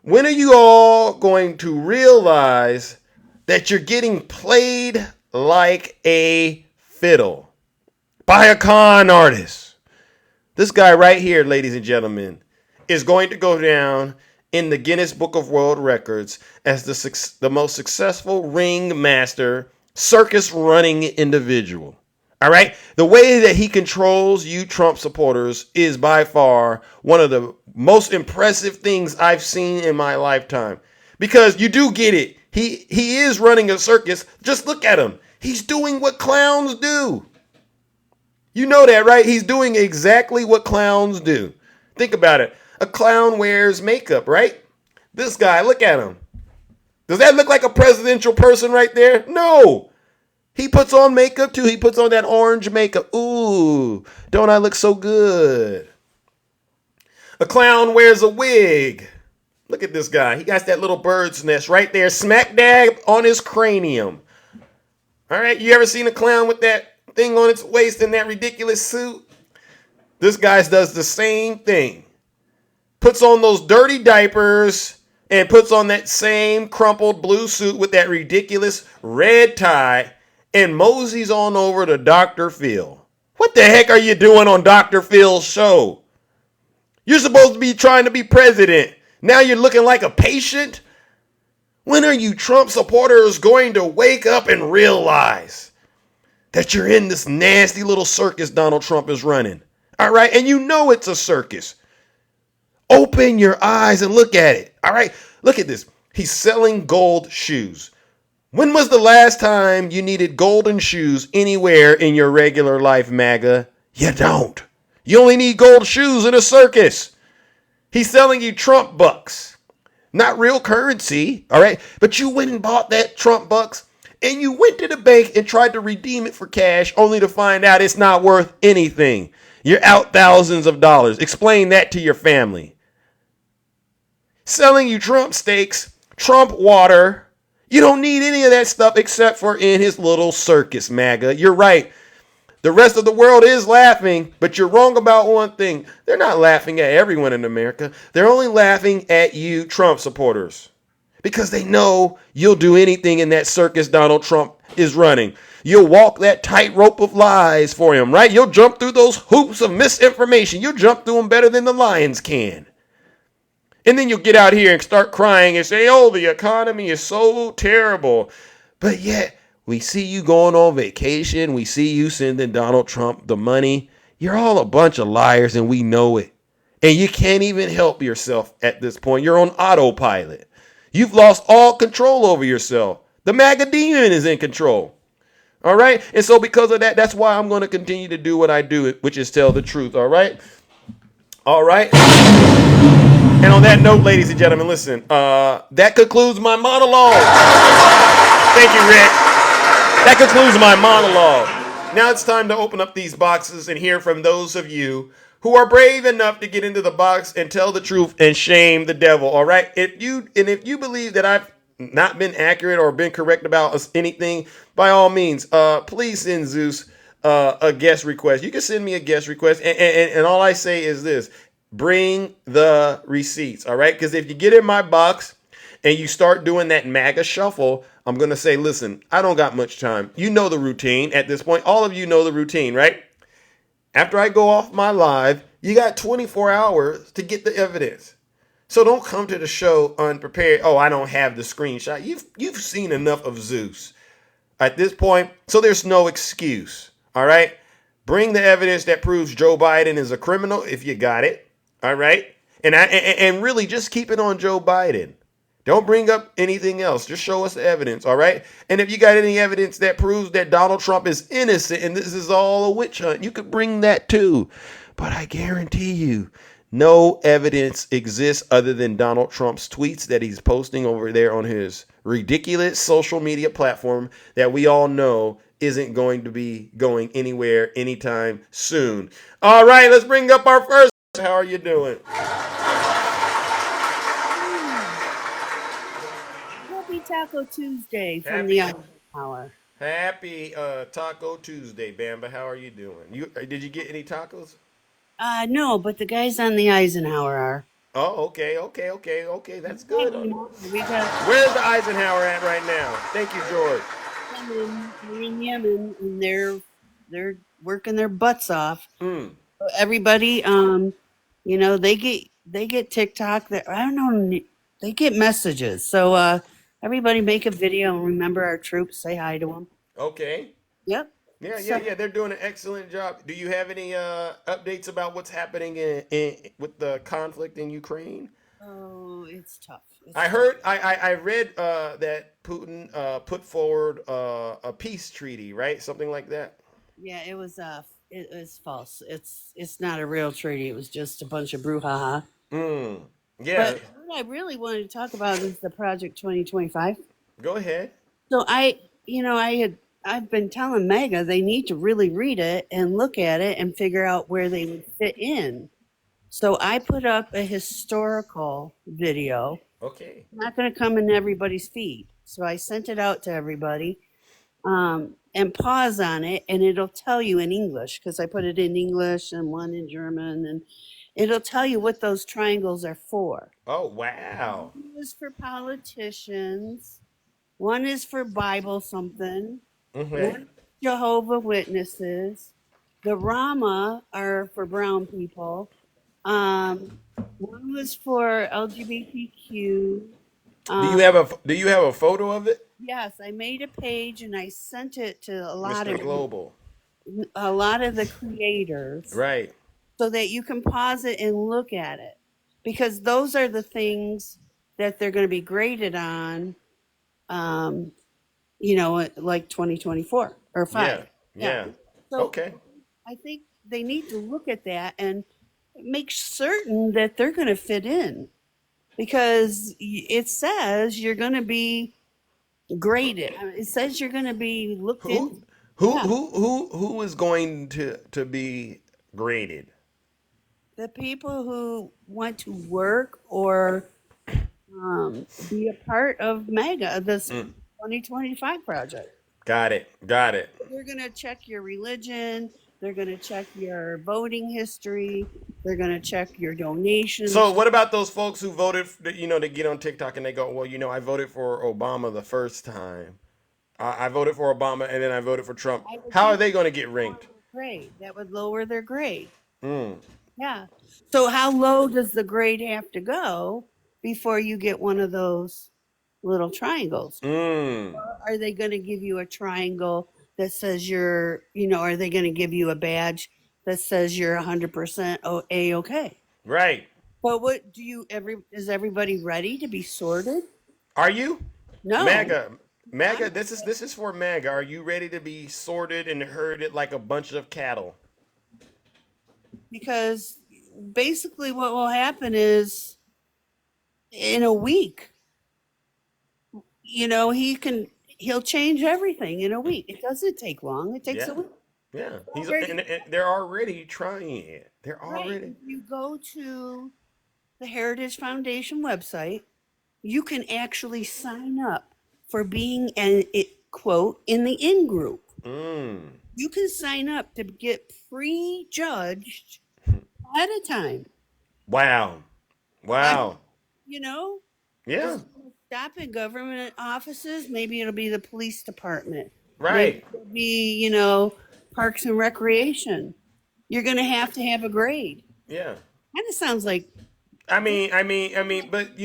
When are you all going to realize that you're getting played like a fiddle by a con artist? This guy right here, ladies and gentlemen, is going to go down in the Guinness Book of World Records as the most successful ringmaster, circus running individual. All right? The way that he controls you Trump supporters is by far one of the most impressive things I've seen in my lifetime. Because you do get it. He is running a circus. Just look at him. He's doing what clowns do. You know that, right? He's doing exactly what clowns do. Think about it. A clown wears makeup, right? This guy, look at him. Does that look like a presidential person right there? No. He puts on makeup too. He puts on that orange makeup. Ooh, don't I look so good? A clown wears a wig. Look at this guy. He got that little bird's nest right there, smack dab on his cranium. All right, you ever seen a clown with that thing on its waist in that ridiculous suit? This guy does the same thing. Puts on those dirty diapers and puts on that same crumpled blue suit with that ridiculous red tie and moseys on over to Dr. Phil. What the heck are you doing on Dr. Phil's show? You're supposed to be trying to be president. Now you're looking like a patient? When are you Trump supporters going to wake up and realize that you're in this nasty little circus Donald Trump is running? All right, and you know it's a circus. Open your eyes and look at it. All right, look at this. He's selling gold shoes. When was the last time you needed golden shoes anywhere in your regular life, MAGA? You don't. You only need gold shoes in a circus. He's selling you Trump bucks, not real currency, all right? But you went and bought that Trump bucks and you went to the bank and tried to redeem it for cash only to find out it's not worth anything. You're out thousands of dollars. Explain that to your family. Selling you Trump steaks, Trump water. You don't need any of that stuff except for in his little circus, MAGA. You're right. The rest of the world is laughing, but you're wrong about one thing. They're not laughing at everyone in America. They're only laughing at you Trump supporters because they know you'll do anything in that circus Donald Trump is running. You'll walk that tightrope of lies for him, right? You'll jump through those hoops of misinformation. You'll jump through them better than the lions can. And then you'll get out here and start crying and say, oh, the economy is so terrible. But yet, we see you going on vacation. We see you sending Donald Trump the money. You're all a bunch of liars, and we know it. And you can't even help yourself at this point. You're on autopilot. You've lost all control over yourself. The MAGA demon is in control. All right? And so because of that, that's why I'm going to continue to do what I do, which is tell the truth. All right? All right? And on that note, ladies and gentlemen, listen, that concludes my monologue. Thank you, Rick. That concludes my monologue. Now it's time to open up these boxes and hear from those of you who are brave enough to get into the box and tell the truth and shame the devil. All right. If you believe that I've not been accurate or been correct about anything, by all means, please send Zeus a guest request. You can send me a guest request, and all I say is this: bring the receipts. All right, because if you get in my box and you start doing that MAGA shuffle, I'm going to say, listen, I don't got much time. You know the routine at this point. All of you know the routine, right? After I go off my live, you got 24 hours to get the evidence. So don't come to the show unprepared. Oh, I don't have the screenshot. You've seen enough of Zeus at this point, so there's no excuse. All right? Bring the evidence that proves Joe Biden is a criminal if you got it. All right? And really just keep it on Joe Biden. Don't bring up anything else. Just show us the evidence, all right? And if you got any evidence that proves that Donald Trump is innocent and this is all a witch hunt, you could bring that too. But I guarantee you, no evidence exists other than Donald Trump's tweets that he's posting over there on his ridiculous social media platform that we all know isn't going to be going anywhere anytime soon. All right, let's bring up our first. How are you doing? Happy Taco Tuesday from the Eisenhower. Happy Taco Tuesday, Bamba. How are you doing? Did you get any tacos? No, but the guys on the Eisenhower are. Oh, okay. That's good. We got Where's the Eisenhower at right now? Thank you, George. They're in Yemen, and they're working their butts off. Everybody, they get TikTok. That I don't know. They get messages. So everybody make a video and remember our troops. Say hi to them. Okay. Yep. Yeah. They're doing an excellent job. Do you have any updates about what's happening with the conflict in Ukraine? Oh, it's tough. I heard. I read that Putin put forward a peace treaty, right? Something like that. Yeah, it was false. It's not a real treaty. It was just a bunch of brouhaha. Yeah. But what I really wanted to talk about is the Project 2025. Go ahead. So I've been telling MAGA they need to really read it and look at it and figure out where they would fit in. So I put up a historical video. Okay. It's not going to come in everybody's feed. So I sent it out to everybody. And pause on it, and it'll tell you in English, because I put it in English and one in German, and it'll tell you what those triangles are for. Oh, wow. One is for politicians, one is for Bible something, one is Jehovah Witnesses, the Rama are for brown people, one was for LGBTQ. Do you have a photo of it? Yes, I made a page and I sent it to a lot Mr. Global. of the creators. Right. So that you can pause it and look at it. Because those are the things that they're going to be graded on, um, like 2024 or Yeah. 5. Yeah. Yeah. So Okay. I think they need to look at that and make certain that they're going to fit in, because it says you're going to be graded. It says you're going to be looked Who into. who Yeah. who who is going to be graded? The people who want to work or be a part of MEGA, this Mm, 2025 project. got it. Got it. They're going to check your religion. They're going to check your voting history. They're going to check your So donations. what about those folks who voted, to get on TikTok and they go, well, I voted for Obama the first time. I voted for Obama and then I voted for Trump. I would How are think they going to get ranked? grade. That would lower their grade. Mm, Yeah. So how low does the grade have to go before you get one of those little triangles? mm. Are they going to give you a triangle that says are they going to give you a badge that says you're 100% A-okay? Right. But is everybody ready to be sorted? Are you? No. MAGA. MAGA, this is for MAGA. Are you ready to be sorted and herded like a bunch of cattle? Because basically what will happen is in a week, he'll change everything in a week. It doesn't take long. It takes Yeah. a week. Yeah. He's Already, and they're already trying it. They're right. already. If you go to the Heritage Foundation website, you can actually sign up for being quote in the in group. Mm. You can sign up to get prejudged ahead of time. Wow. I, Wow. you know, Yeah. is stop in government offices. Maybe it'll be the police department. Maybe Right. it'll be, parks and recreation. You're going to have a grade. Yeah. Kind of sounds like But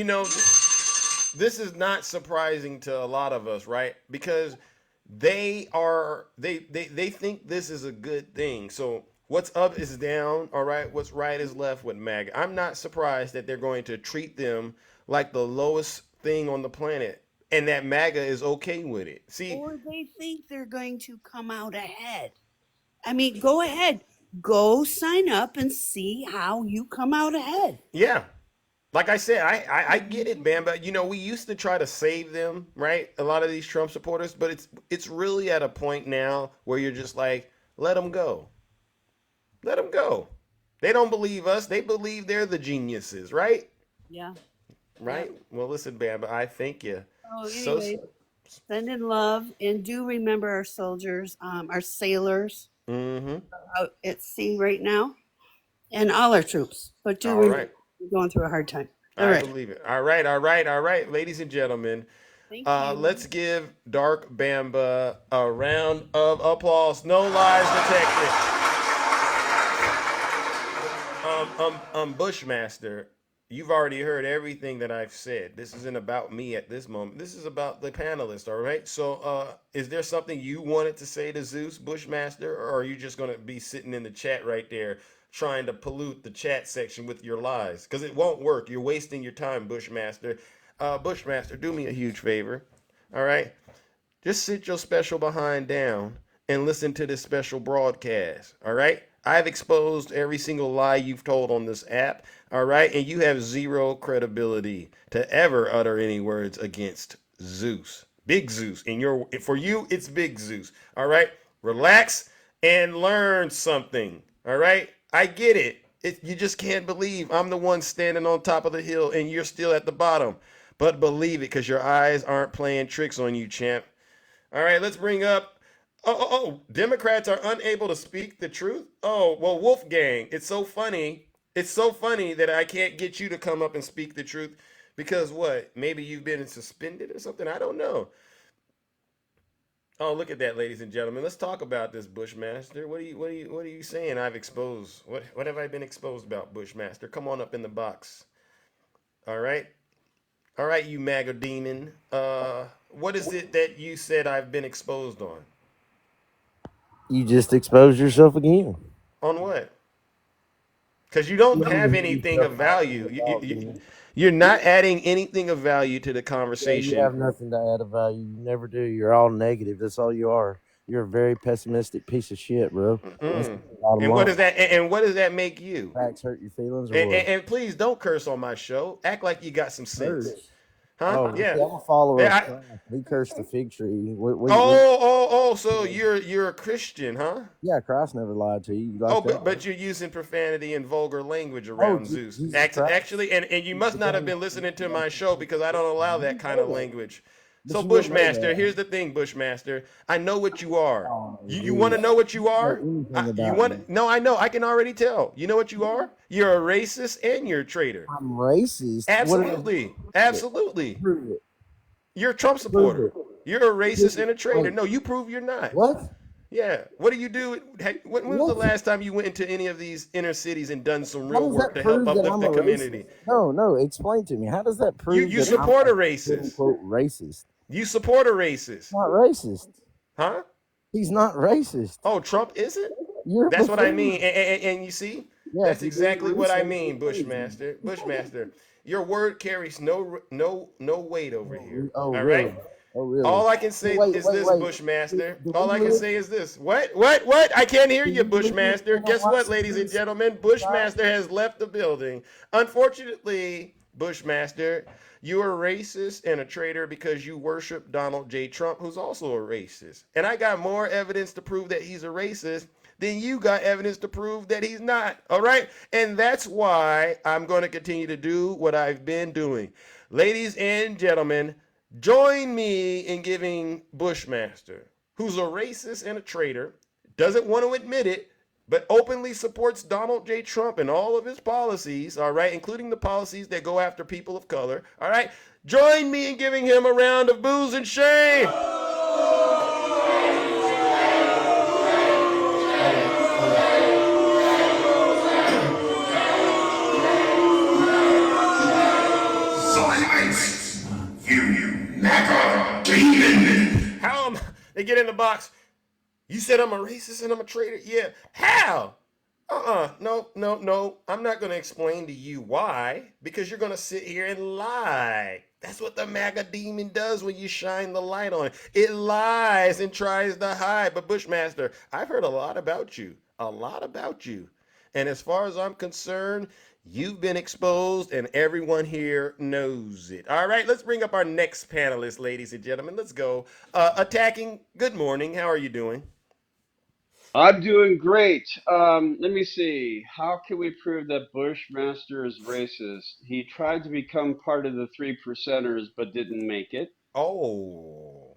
this is not surprising to a lot of us, right? Because they think this is a good thing. So what's up is down, all right? What's right is left with MAGA. I'm not surprised that they're going to treat them like the lowest thing on the planet and that MAGA is okay with it. See, or they think they're going to come out ahead. I mean, go ahead. Go sign up and see how you come out ahead. yeah. Like I said, I get it, man. But we used to try to save them, right? A lot of these Trump supporters, but it's really at a point now where you're just like, let them go, let them go. They don't believe us; they believe they're the geniuses, right? Yeah. Right. Yep. Well, listen, Bam, I thank you. Oh, So, anyway, send in love and do remember our soldiers, our sailors mm-hmm. out at sea right now, and all our troops. But do All remember right. we're going through a hard time. All I right. believe it. All right, all right, all right, ladies and gentlemen. Thank you. Let's give Dark Bamba a round of applause. No lies detected. Bushmaster, you've already heard everything that I've said. This isn't about me at this moment. This is about the panelists, all right? So, is there something you wanted to say to Zeus, Bushmaster, or are you just going to be sitting in the chat right there trying to pollute the chat section with your lies? Because it won't work. You're wasting your time, Bushmaster. Bushmaster, do me a huge favor, all right? Just sit your special behind down and listen to this special broadcast, all right? I've exposed every single lie you've told on this app, all right? And you have zero credibility to ever utter any words against Zeus. Big Zeus. For you, it's Big Zeus. All right? Relax and learn something. All right? I get it. You just can't believe I'm the one standing on top of the hill and you're still at the bottom. But believe it, because your eyes aren't playing tricks on you, champ. All right, let's bring up. Oh, Democrats are unable to speak the truth. Oh, well, Wolfgang, it's so funny. It's so funny that I can't get you to come up and speak the truth because what? Maybe you've been suspended or something. I don't know. Oh, look at that, ladies and gentlemen. Let's talk about this, Bushmaster. What are you saying? I've exposed. What have I been exposed about, Bushmaster? Come on up in the box. All right. All right, you MAGA demon. What is it that you said I've been exposed on? You just exposed yourself again. On what? Because you don't I'm have gonna hear you anything start of talking value. about me. You're not adding anything of value to the Yeah, you conversation. have nothing to add of value. You never do. You're all negative. That's all you are. You're a very pessimistic piece of shit, bro. That's the bottom And what does line. that? And what does that make you? Facts hurt your feelings or And, what? and, and please don't curse on my show. Act like you got some sense, Curse. huh? Oh, Yeah. see, I'm a follower Yeah. of Christ. He cursed the fig tree. Oh. So you're a Christian, huh? Yeah, Christ never lied to you. You Oh, like that? but you're using profanity and vulgar language Oh, around Zeus. Jesus Christ. Actually, and you must not have been listening to my show because I don't allow that kind of language. But So you wouldn't know Bushmaster, that. here's the thing, Bushmaster. I know what you are. Oh, You want to dude. know what you You don't are? know anything You about me. want? No, I know. I can already tell. You know what you are? You're a racist and you're a traitor. I'm racist. What did I do? Absolutely. Prove it. You're a Trump Prove supporter. it. You're a racist and a traitor. Wait, No, you prove you're not. what? Yeah. What do you do? When was the What? last time you went into any of these inner cities and done some How real does work that to help prove that uplift I'm the a racist? community? No, explain to me. How does that prove You that I'm support a a quote racist. unquote racist? You support a racist. Not racist. Huh? He's not racist. Oh, Trump isn't? You're a That's what I buffoon. mean. And you see, Yeah, if that's you do exactly your what I research, mean, it's crazy. Bushmaster. Your word carries no weight over here. Oh, All really? right? Oh, really? All I can Hey, say wait, is wait, this, wait. Bushmaster. Do All I we can live? say is this. What? I can't hear Do you, we live Bushmaster. in a Guess white what, ladies and supremacist gentlemen? society? Bushmaster has left the building. Unfortunately, Bushmaster, you're a racist and a traitor because you worship Donald J. Trump, who's also a racist. And I got more evidence to prove that he's a racist then you got evidence to prove that he's not. All right? And that's why I'm going to continue to do what I've been doing. Ladies and gentlemen, join me in giving Bushmaster, who's a racist and a traitor, doesn't want to admit it, but openly supports Donald J. Trump and all of his policies, all right, including the policies that go after people of color, all right? Join me in giving him a round of boos and shame. Silence! You MAGA demon! How am they get in the box? You said I'm a racist and I'm a traitor? Yeah. How? No. I'm not going to explain to you why because you're going to sit here and lie. That's what the MAGA demon does when you shine the light on it. It lies and tries to hide. But Bushmaster, I've heard a lot about you. A lot about you. And as far as I'm concerned, you've been exposed and everyone here knows it. All right, let's bring up our next panelist, ladies and gentlemen. Let's go. Attacking, good morning. How are you doing? I'm doing great. Let me see. How can we prove that Bushmaster is racist? He tried to become part of the 3%ers but didn't make it. Oh.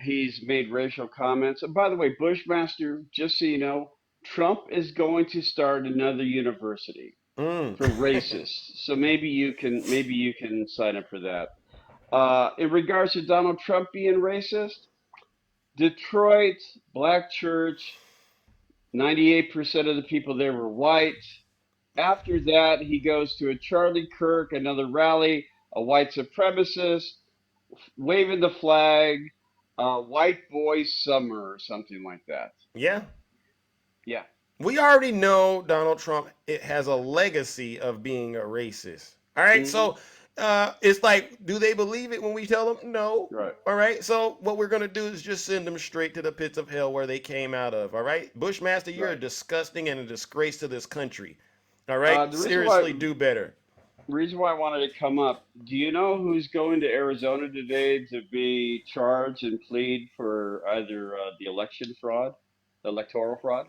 He's made racial comments. And by the way, Bushmaster, just so you know, Trump is going to start another university for racists. So maybe you can sign up for that. In regards to Donald Trump being racist, Detroit, black church, 98% of the people there were white. After that, he goes to a Charlie Kirk, another rally, a white supremacist, waving the flag, white boy summer or something like that. Yeah. Yeah. We already know Donald Trump it has a legacy of being a racist. All right, so it's like, do they believe it when we tell them no? Right. All right, so what we're gonna do is just send them straight to the pits of hell where they came out of. All right, Bushmaster, you're a disgusting and a disgrace to this country. All right, seriously, do better. Reason why I wanted to come up. Do you know who's going to Arizona today to be charged and plead for either the election fraud, electoral fraud?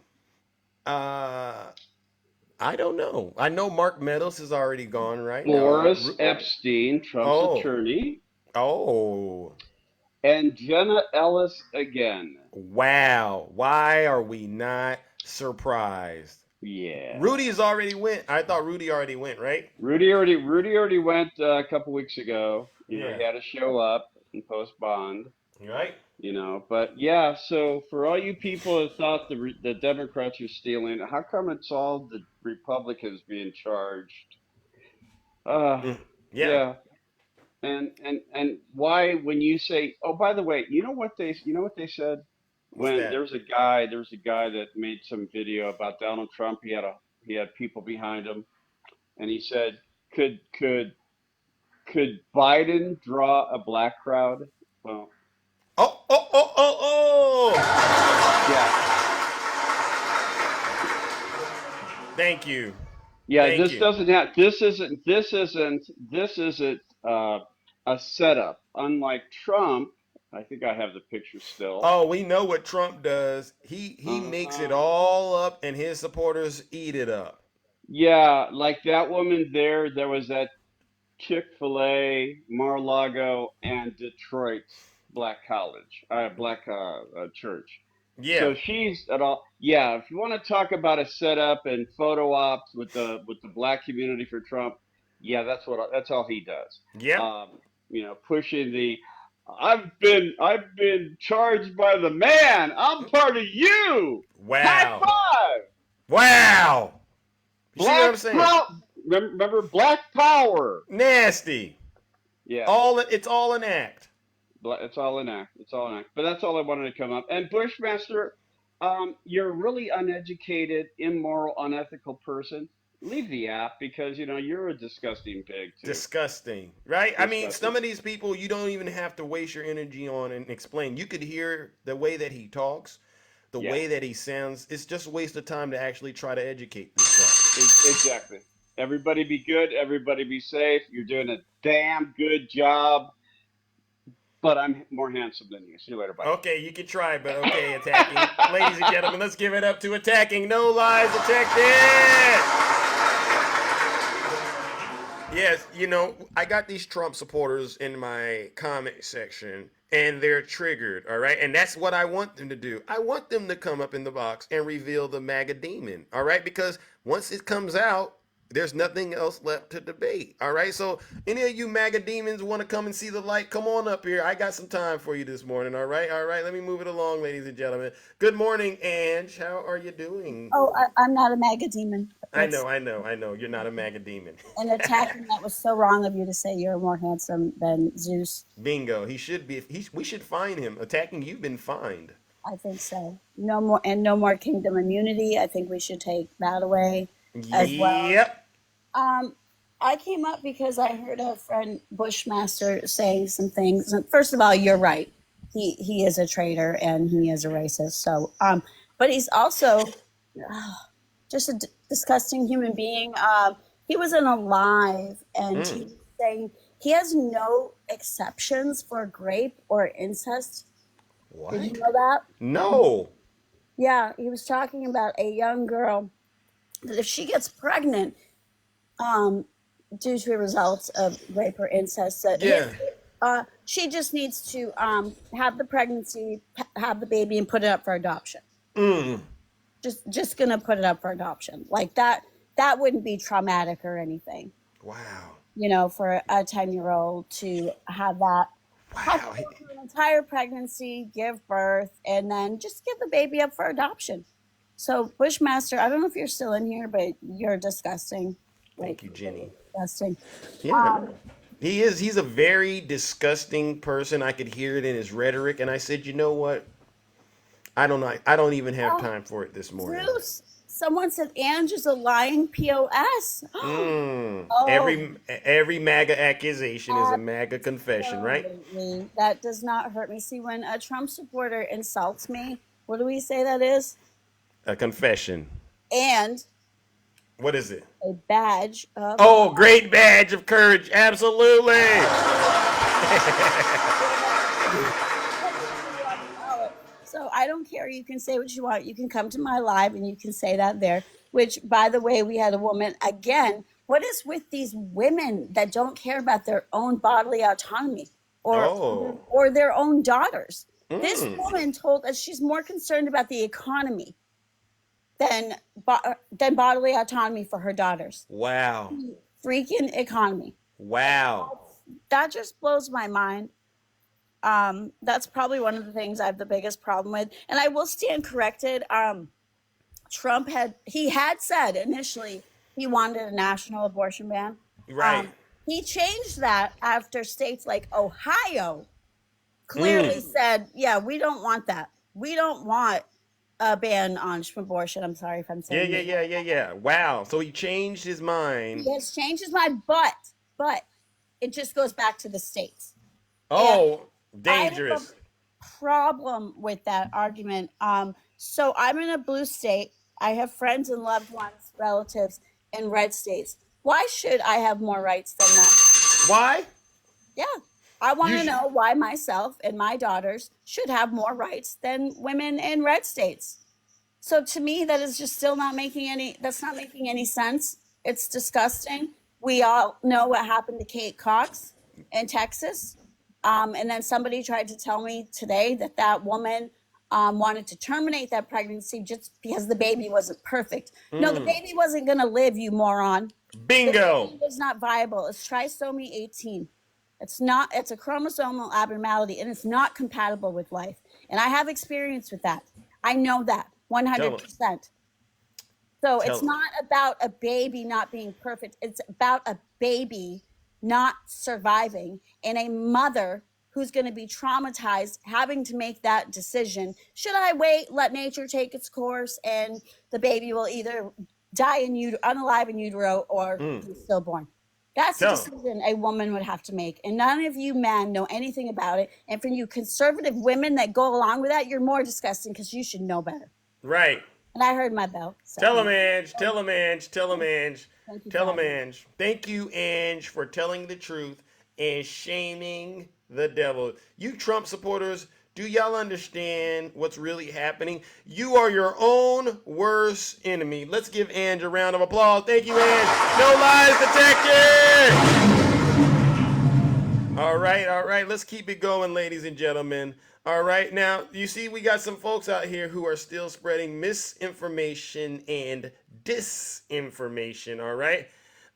I don't know. I know Mark Meadows has already gone, right? Boris Epstein, Trump's attorney. Oh. And Jenna Ellis again. Wow. Why are we not surprised? Yeah. Rudy's already went. I thought Rudy already went, right? Rudy already went a couple weeks ago. You know, Yeah. he had to show up and post bond. Right. You know, but yeah. So for all you people that thought the Democrats are stealing, how come it's all the Republicans being charged? Yeah. And why when you say, oh, by the way, you know what they said? What's When that? there was a guy that made some video about Donald Trump. He had He had people behind him, and he said, "Could Biden draw a black crowd?" Well, yeah, Thank you. yeah. Thank This you. doesn't have. This isn't a setup. Unlike Trump, I think I have the picture still. Oh, we know what Trump does. He makes it Uh, all up and his supporters eat it up. yeah, like that woman there. There was that Chick-fil-A, Mar-a-Lago, and Detroit Black College, Black Church. So Yeah. she's at all. Yeah, if you want to talk about a setup and photo ops with the black community for Trump, yeah, that's all he does. Yep. Pushing the. I've been charged by the man. I'm part of you. High Wow. five. Wow. You see what I'm Black saying? power. Remember Black Power. Nasty. Yeah. It's all an act. It's all an act. It's all an act. But that's all I wanted to come up. And Bushmaster, you're a really uneducated, immoral, unethical person. Leave the app because you're a disgusting pig too. Disgusting, right? I mean, some Disgusting. of these people you don't even have to waste your energy on and explain. You could hear the way that he talks, the Yeah. way that he sounds. It's just a waste of time to actually try to educate this guy. Exactly. Everybody be good. Everybody be safe. You're doing a damn good job. But I'm more handsome than you. See you later. Bye. Okay, you can try, but okay, attacking. Ladies and gentlemen, let's give it up to attacking. No lies detected. Yes, I got these Trump supporters in my comment section and they're triggered, all right? And that's what I want them to do. I want them to come up in the box and reveal the MAGA demon, all right? Because once it comes out, there's nothing else left to debate, all right? So, any of you MAGA demons want to come and see the light, come on up here. I got some time for you this morning, all right? All right, let me move it along, ladies and gentlemen. Good morning, Ange. How are you doing? Oh, I'm not a MAGA demon. I know. You're not a MAGA demon. And attacking that was so wrong of you to say you're more handsome than Zeus. Bingo. He should be. We should fine him. Attacking you've been fined. I think so. No more kingdom immunity. I think we should take that away as well. Yep. I came up because I heard a friend Bushmaster say some things. First of all, you're right. He is a traitor and he is a racist. So, but he's also just a disgusting human being. He was in a live and he was saying he has no exceptions for rape or incest. What? Did you know that? No. Yeah, he was talking about a young girl that if she gets pregnant, due to results of rape or incest, she just needs to have the pregnancy, have the baby, and put it up for adoption. Just gonna put it up for adoption like that. That wouldn't be traumatic or anything. Wow. For a 10-year-old to have that. Wow. An entire pregnancy, give birth, and then just give the baby up for adoption. So Bushmaster, I don't know if you're still in here, but you're disgusting. Thank you, Jenny. Disgusting. Yeah. He is. He's a very disgusting person. I could hear it in his rhetoric, and I said, you know what? I don't know. I don't even have time for it this morning. Zeus. Someone said Ange is a lying POS. Every MAGA accusation is a MAGA confession, right? That does not hurt me. See, when a Trump supporter insults me, what do we say that is? A confession. And what is it? A badge of great badge of courage. Absolutely. So I don't care. You can say what you want. You can come to my live and you can say that there. Which, by the way, we had a woman again. What is with these women that don't care about their own bodily autonomy or their own daughters? This woman told us she's more concerned about the economy than bodily autonomy for her daughters. Wow. Freaking economy. Wow. That just blows my mind. That's probably one of the things I have the biggest problem with. And I will stand corrected. Trump had said initially he wanted a national abortion ban. Right. He changed that after states like Ohio clearly said, yeah, we don't want that. We don't want a ban on abortion. I'm sorry if I'm saying it. Yeah. Wow. So he changed his mind. He has changed his mind, but it just goes back to the states. And Oh, I have a dangerous. problem with that argument. So I'm in a blue state. I have friends and loved ones, relatives in red states. Why should I have more rights than them? Why? Yeah. I want You to sh- know why myself and my daughters should have more rights than women in red states. So to me, that is just still not making any. That's not making any sense. It's disgusting. We all know what happened to Kate Cox in Texas, and then somebody tried to tell me today that that woman wanted to terminate that pregnancy just because the baby wasn't perfect. No, the baby wasn't going to live, you moron. The Bingo. baby was not viable. It's trisomy 18. It's not. It's a chromosomal abnormality, and it's not compatible with life. And I have experience with that. I know that Tell him. 100%. So Tell it's him. not about a baby not being perfect. It's about a baby not surviving and a mother who's going to be traumatized having to make that decision. Should I wait, let nature take its course, and the baby will either die in unalive in utero or be stillborn? That's a Tell him. decision a woman would have to make. And none of you men know anything about it. And for you conservative women that go along with that, you're more disgusting because you should know better. Right. And I heard my bell. So Tell him, Ange. Tell him, Ange. Tell him, Ange. thank you for Tell him, having me. Ange. Thank you, Ange, for telling the truth and shaming the devil. You Trump supporters, do y'all understand what's really happening? You are your own worst enemy. Let's give Ange a round of applause. Thank you, Ange. No lies detected. All right. Let's keep it going, ladies and gentlemen. All right, now you see we got some folks out here who are still spreading misinformation and disinformation. All right,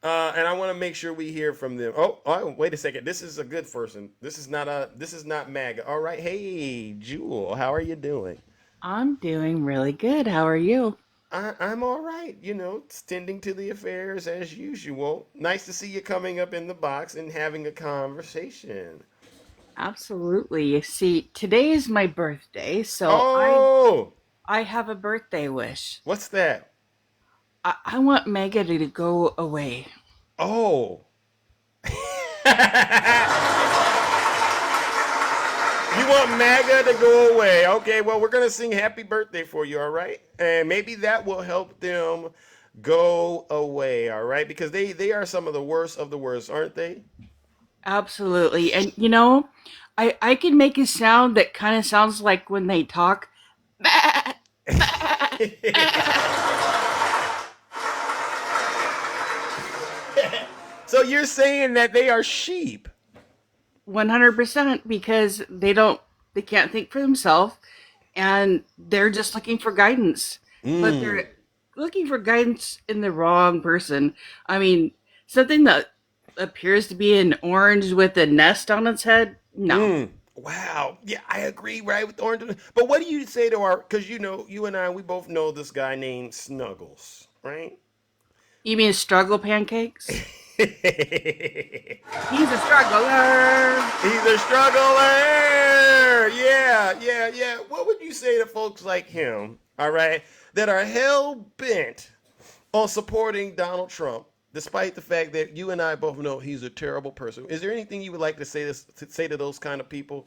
and I want to make sure we hear from them. Oh, wait a second. This is a good person. This is not MAGA. All right, hey Jewel, how are you doing? I'm doing really good. How are you? I'm all right. You know, tending to the affairs as usual. Nice to see you coming up in the box and having a conversation. Absolutely. You see, today is my birthday, so Oh, I have a birthday wish. what's that? I want Mega to go away. Oh. You want MAGA to go away. Okay, well, we're going to sing happy birthday for you, all right? And maybe that will help them go away, all right? Because they are some of the worst, aren't they? Absolutely. And you know, I can make a sound that kind of sounds like when they talk. So you're saying that they are sheep? 100% because they can't think for themselves and they're just looking for guidance. But they're looking for guidance in the wrong person. I mean, something that appears to be an orange with a nest on its head? No. Wow. Yeah, I agree, right, with orange. But what do you say to our, because you know, you and I, we both know this guy named Snuggles, right? You mean struggle pancakes? He's a struggler. He's a struggler. Yeah. What would you say to folks like him, all right, that are hell bent on supporting Donald Trump, despite the fact that you and I both know he's a terrible person? Is there anything you would like to say to those kind of people?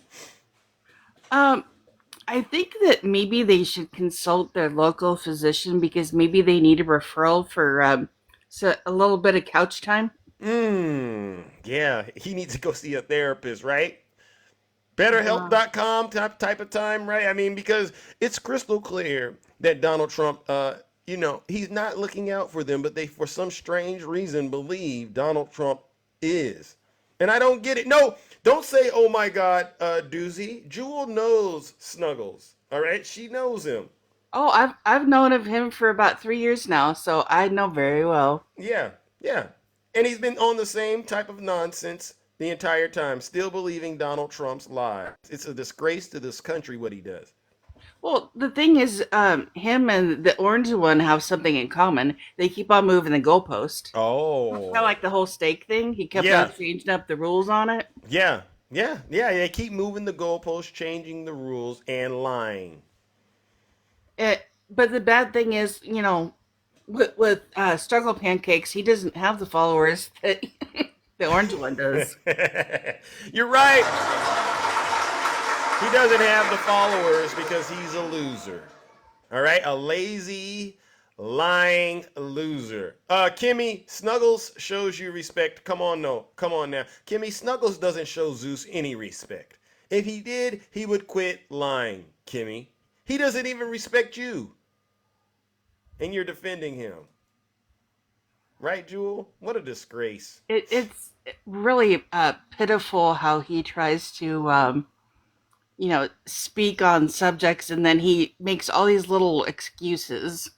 Um, I think that maybe they should consult their local physician because maybe they need a referral for a little bit of couch time. Yeah, he needs to go see a therapist, right? Yeah. BetterHelp.com type of time, right? I mean, because it's crystal clear that Donald Trump, he's not looking out for them, but they, for some strange reason, believe Donald Trump is. And I don't get it. No, don't say, oh my God, Doozy. Jewel knows Snuggles, all right? She knows him. Oh, I've known of him for about 3 years now, so I know very well. Yeah. And he's been on the same type of nonsense the entire time, still believing Donald Trump's lies. It's a disgrace to this country what he does. Well, the thing is, him and the orange one have something in common. They keep on moving the goalpost. Kind of Oh. like the whole steak thing. He kept on Yeah. changing up the rules on it. Yeah. They keep moving the goalposts, changing the rules, and lying. But the bad thing is, with Struggle Pancakes, he doesn't have the followers that the orange one does. You're right. He doesn't have the followers because he's a loser. All right, a lazy, lying loser. Kimmy Snuggles shows you respect. Come on, no, come on now. Kimmy Snuggles doesn't show Zeus any respect. If he did, he would quit lying. Kimmy, he doesn't even respect you, and you're defending him, right, Jewel? What a disgrace. It's really pitiful how he tries to, speak on subjects and then he makes all these little excuses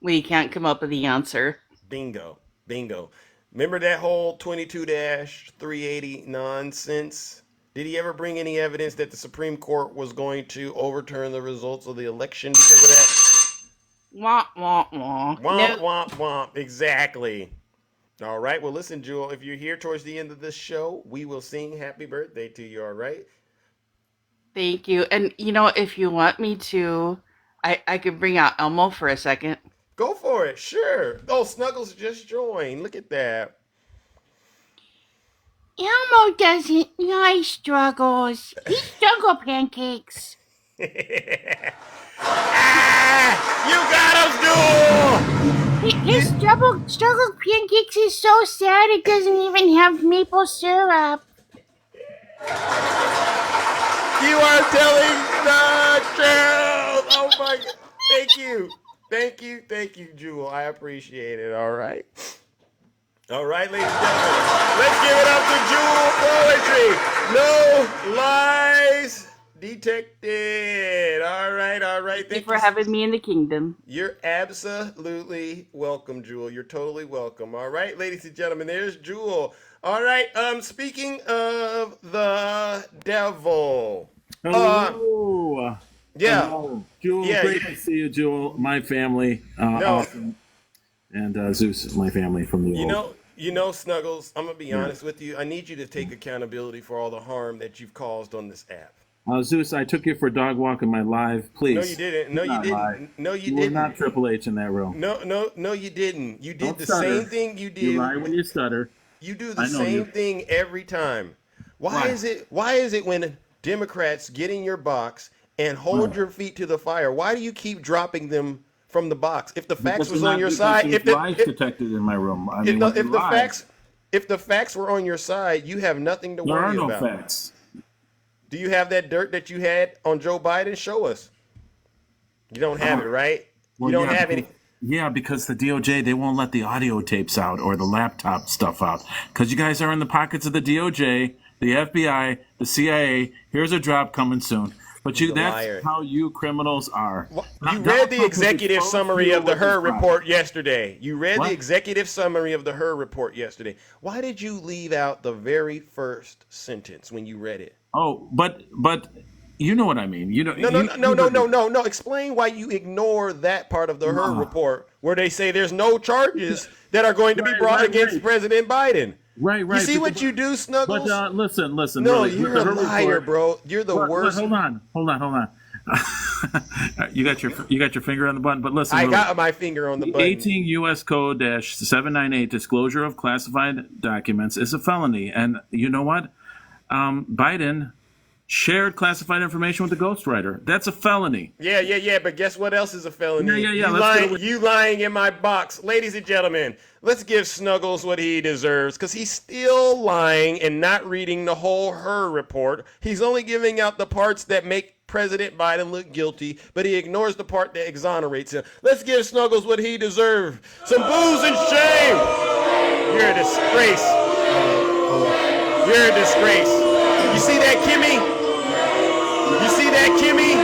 when he can't come up with the answer. Bingo. Bingo. Remember that whole 22-380 nonsense? Did he ever bring any evidence that the Supreme Court was going to overturn the results of the election because of that? Wah, wah, wah. Womp, womp, womp. Exactly. All right. Well, listen, Jewel, if you're here towards the end of this show, we will sing happy birthday to you, all right? Thank you. And, if you want me to, I could bring out Elmo for a second. Go for it. Sure. Oh, Snuggles just joined. Look at that. Elmo doesn't like struggles. He struggle pancakes. You got us, Jewel! His struggle pancakes is so sad it doesn't even have maple syrup. You are telling the truth! Oh my God. Thank you. Thank you. Thank you, Jewel. I appreciate it. All right. All right, ladies and gentlemen. Let's give it up to Jewel Poetry. No lies detected. All right. All right. Thank you for having me in the kingdom. You're absolutely welcome, Jewel. You're totally welcome. All right, ladies and gentlemen, there's Jewel. All right, speaking of the devil. Hello. Yeah. Hello. Jewel, Yeah, great to see you, Jewel. My family. Awesome. And Zeus, my family from the old. You know, Snuggles, I'm going to be honest with you. I need you to take accountability for all the harm that you've caused on this app. Zeus, I took you for a dog walk in my live. Please. No, you didn't. No, you didn't. No, you were didn't. not Triple H in that room. No, you didn't. You did Don't the stutter. same thing you did. You lie when you stutter. You do the same thing every time. Why is it when Democrats get in your box and hold your feet to the fire, why do you keep dropping them from the box? If the facts was on your side, if lies detected in my room. if the facts were on your side, you have nothing to worry about. There are no facts. Do you have that dirt that you had on Joe Biden? Show us. You don't have it, right? Well, you don't have any. Yeah, because the DOJ, they won't let the audio tapes out or the laptop stuff out. Because you guys are in the pockets of the DOJ, the FBI, the CIA. Here's a drop coming soon. But that's how you criminals are. You read the executive summary of the Hur report yesterday. You read the executive summary of the Hur report yesterday. Why did you leave out the very first sentence when you read it? Oh, but you know what I mean. No. Explain why you ignore that part of the Hur report where they say there's no charges that are going to be brought against President Biden. Right. You see what you do, Snuggles? But listen. No, really, you're a liar, bro. You're the worst. Hold on. you got your finger on the button, but listen. I got my finger on the button. 18 U.S. Code -798 disclosure of classified documents is a felony, and you know what? Biden shared classified information with the ghostwriter. That's a felony. Yeah. But guess what else is a felony? Yeah. You lying in my box. Ladies and gentlemen, let's give Snuggles what he deserves because he's still lying and not reading the whole Hur report. He's only giving out the parts that make President Biden look guilty, but he ignores the part that exonerates him. Let's give Snuggles what he deserves. Some booze and shame. You're a disgrace. You're a disgrace. You see that, Kimmy? You see that, Kimmy?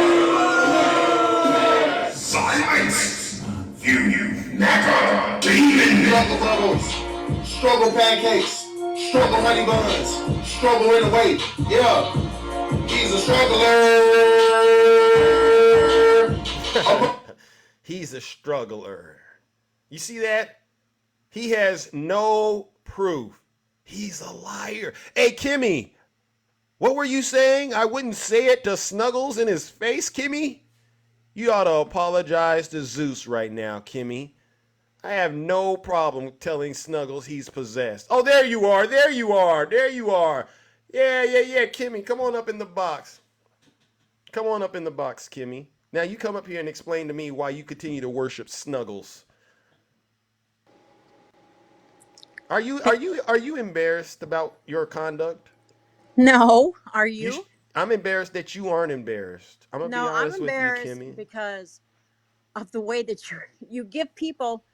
Silence! You NACA demon! Struggle bubbles, struggle pancakes, struggle honey buns, struggle in the weight. Yeah, he's a struggler. He's a struggler. You see that? He has no proof. He's a liar. Hey, Kimmy, what were you saying? I wouldn't say it to Snuggles in his face, Kimmy? You ought to apologize to Zeus right now, Kimmy. I have no problem telling Snuggles he's possessed. Oh, there you are. There you are. There you are. Yeah. Kimmy, come on up in the box. Come on up in the box, Kimmy. Now you come up here and explain to me why you continue to worship Snuggles. Are you embarrassed about your conduct? No, are you? I'm embarrassed that you aren't embarrassed. I'm gonna be No, I'm honest with you, embarrassed Kimmy. because of the way that you give people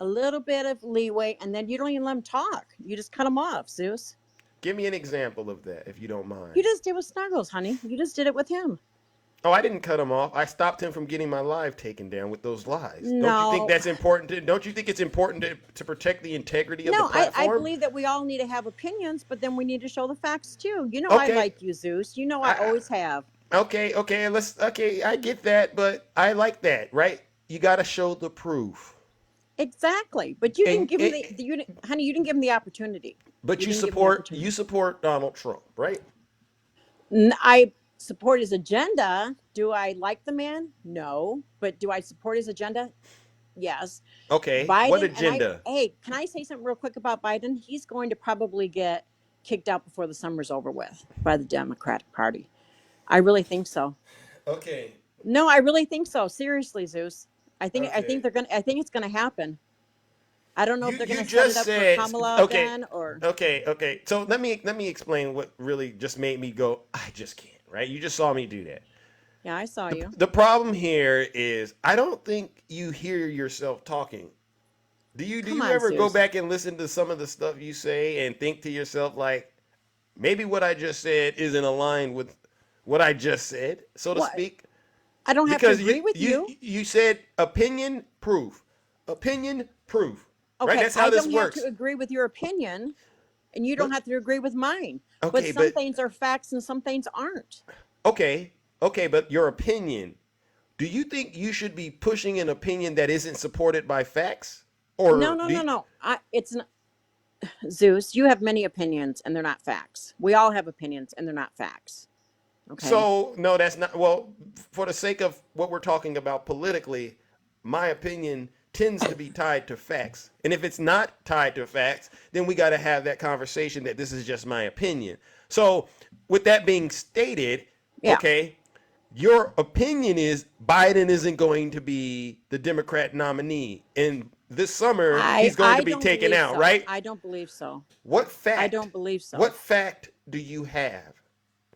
a little bit of leeway and then you don't even let them talk. You just cut them off, Zeus. Give me an example of that, if you don't mind. You just did with Snuggles, honey. You just did it with him. Oh, I didn't cut him off. I stopped him from getting my live taken down with those lies. Don't you think No. that's important? Don't you think it's important to protect the integrity of the No, I platform? believe that we all need to have opinions, but then we need to show the facts too. You know I Okay. like you, Zeus. You know I always have. Okay, I get that, but I like that, right? You got to show the proof. Exactly. But you didn't And give him honey, you didn't give him the opportunity. but You you didn't give him the support opportunity. Donald Trump, right? I support his agenda. Do I like the man? No. But do I support his agenda? Yes. Okay. What Biden, and agenda? hey, can I say something real quick about Biden? He's going to probably get kicked out before the summer's over with by the Democratic Party. I really think so. Okay. No, I really think so. Seriously, Zeus. I Okay. think I think it's gonna happen. I don't know if they're You gonna set it just up for said Kamala okay. again or Okay. So let me explain what really just made me go. I just can't. Right? You just saw me do that. yeah, I saw you. The problem here is I don't think you hear yourself talking. Do Come you on, ever go Zeus. back and listen to some of the stuff you say and think to yourself like maybe what I just said isn't aligned with what I just said, so to What? speak? I don't have to Because agree with you. you said opinion proof. Opinion proof. Right? Okay, That's how I this don't have to works. agree with your opinion, and you don't But have to agree with mine. But okay, some but things are facts and some things aren't. okay. Okay, but your opinion. Do you think you should be pushing an opinion that isn't supported by facts? No, Or no, do no, you, no. It's not, Zeus. You have many opinions, and they're not facts. We all have opinions, and they're not facts. Okay. So no, that's not. Well, for the sake of what we're talking about politically, my opinion tends to be tied to facts. And if it's not tied to facts, then we got to have that conversation that this is just my opinion. So, with that being stated, Yeah. okay, your opinion is Biden isn't going to be the Democrat nominee, and this summer he's going to I be don't taken believe out, so. right? I don't believe so. What I fact? don't believe so. What fact do you have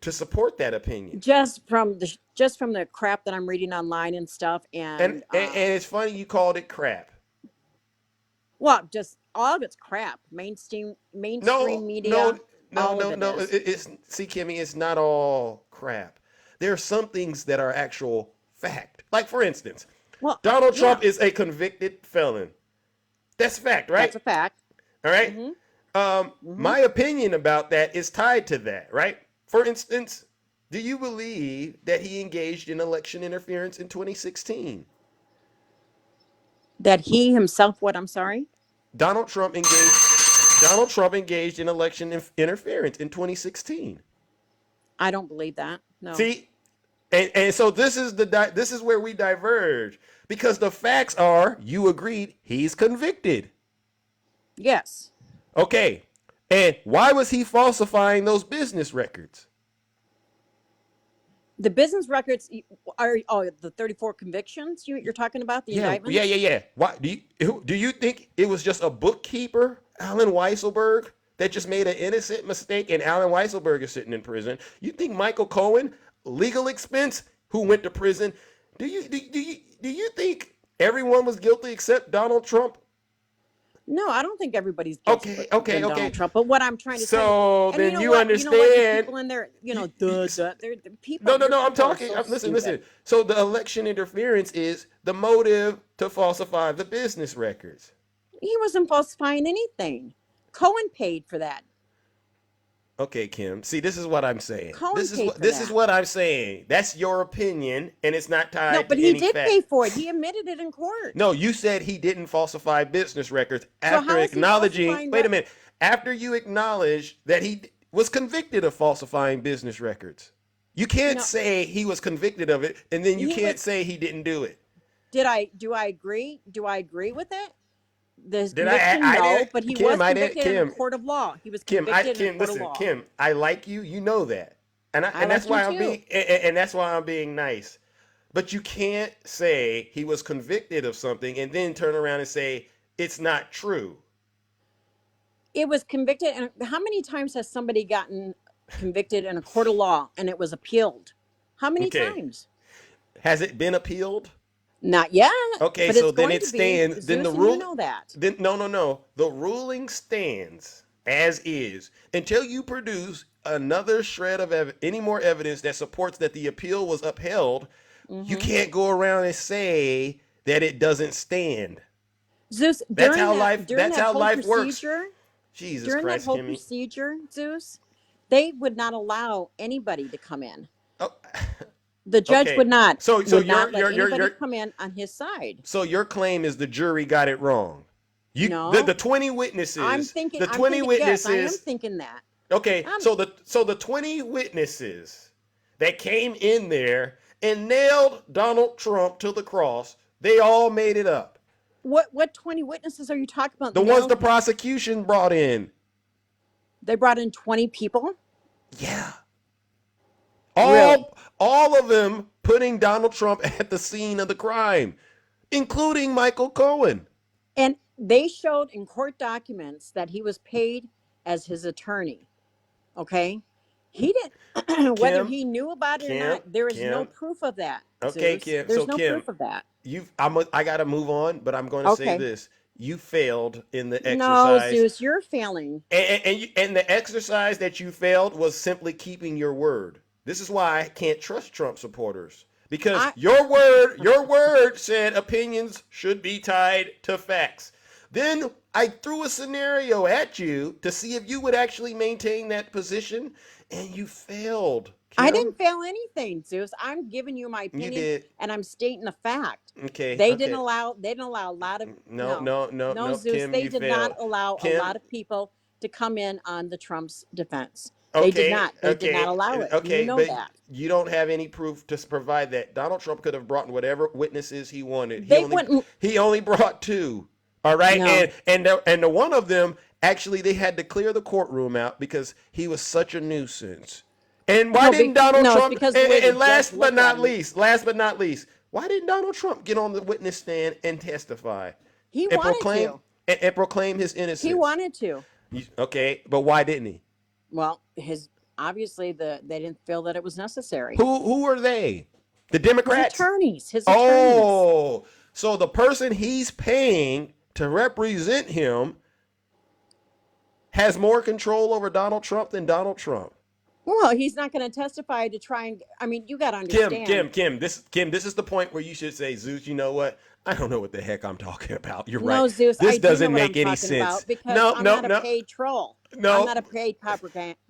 to support that opinion? Just from the crap that I'm reading online and stuff, And it's funny you called it crap. well, just all of it's crap. No, Mainstream no, media, no, all of no, it no. is. It's see, Kimmy, it's not all crap. There are some things that are actual fact. Like for instance, Well, Donald yeah, Trump is a convicted felon. That's fact, right? that's a fact. All right. Mm-hmm. Mm-hmm. My opinion about that is tied to that, right? For instance, do you believe that he engaged in election interference in 2016? That he himself, what? I'm sorry. Donald Trump engaged. Donald Trump engaged in election interference in 2016. I don't believe that. No. See, and so this is where we diverge because the facts are you agreed he's convicted. Yes. Okay, and why was he falsifying those business records? The business records are the 34 convictions you're talking about, the indictments. Yeah. Why do you think it was just a bookkeeper, Alan Weisselberg, that just made an innocent mistake and Alan Weisselberg is sitting in prison? You think Michael Cohen, legal expense, who went to prison? Do you think everyone was guilty except Donald Trump? No, I don't think everybody's guilty than Okay. Donald Trump. But what I'm trying to say, So and then you you know what, the understand. people in there, the No, people. no, Your no. I'm people are talking. so Listen. stupid. So the election interference is the motive to falsify the business records. He wasn't falsifying anything. Cohen paid for that. Okay, Kim. See, this is what I'm saying. Cohen paid for This is that. what I'm saying. That's your opinion, and it's not tied No, but to he any did fact. pay for it. He admitted it in court. No, you said he didn't falsify business records So after how is he acknowledging. falsifying Wait a minute. After you acknowledged that he was convicted of falsifying business records, You can't No, say he was convicted of it, and then you he can't was. say he didn't do it. Do I agree? Do I agree with it? The Did conviction, I no, did but he Kim? was I did convicted in a Kim. court of law. He was Kim, convicted in a Kim, court of listen, law. Kim, I like you. You know that, I and that's like you why I'm too. being, and that's why I'm being nice. But you can't say he was convicted of something and then turn around and say it's not true. It was convicted, and how many times has somebody gotten convicted in a court of law and it was appealed? How many Okay, times? has it been appealed? Not yet, Okay, but so it's then going it to be, stands. Then the Zeus, and you rule. know that. Then no. The ruling stands as is until you produce another shred of any more evidence that supports that the appeal was upheld. You Hmm. can't go around and say that it doesn't stand. Zeus, That's how life. during That's that how whole life works. procedure, Jesus Christ, Kimmy. Zeus, they would not allow anybody to come in. Oh, The judge okay. So would your not let your your anybody your come in on his side. so your claim is the jury got it wrong. You the No, 20 witnesses, the 20 yes, I am witnesses. thinking that. Okay, Um, so the 20 witnesses that came in there and nailed Donald Trump to the cross, they all made it up. what 20 witnesses are you talking about? The ones Nailed? the prosecution brought in. They brought in 20 people? Yeah. Really? All of them putting Donald Trump at the scene of the crime, including Michael Cohen. And they showed in court documents that he was paid as his attorney. Okay? He didn't, whether Kim, he knew about it or Kim, not, there is no Kim. proof of that, Okay, Zeus. Kim. So There's no Kim, proof of that. I got to move on, but I'm going to say Okay. this. You failed in the No, exercise. Zeus, you're failing. And the exercise that you failed was simply keeping your word. This is why I can't trust Trump supporters. Because I your word said opinions should be tied to facts. Then I threw a scenario at you to see if you would actually maintain that position, and you failed, I Kim. didn't fail anything, Zeus. I'm giving you my You opinion did. and I'm stating the fact. Okay, They didn't okay. allow a lot of No, no, no, no, no, Zeus, Kim, they you did not failed. allow a Kim, lot of people to come in on the Trump's defense. They did okay, not. They did not okay, allow it. You okay, know but that. you don't have any proof to provide that. Donald Trump could have brought whatever witnesses he wanted. They wouldn't. He only brought two. All right, No. and the one of them actually they had to clear the courtroom out because he was such a nuisance. And why No, didn't Donald no, it's Trump? because the way the And judge looked at him. last but not least, why didn't Donald Trump get on the witness stand and testify He and wanted proclaim to. and proclaim his He innocence? wanted to. Okay, but why didn't he? Well, his obviously they didn't feel that it was necessary. Who are they? The His Democrats? attorneys, his attorneys. Oh, so the person he's paying to represent him has more control over Donald Trump than Donald Trump. Well, he's not going to testify to try and. I mean, you got to understand. Kim, this is the point where you should say, Zeus, you know what? I don't know what the heck I'm talking about. You're right. No, Zeus, This I do know doesn't what I'm make any talking sense. about because No, I'm no, not a no, paid troll. I'm no. not a paid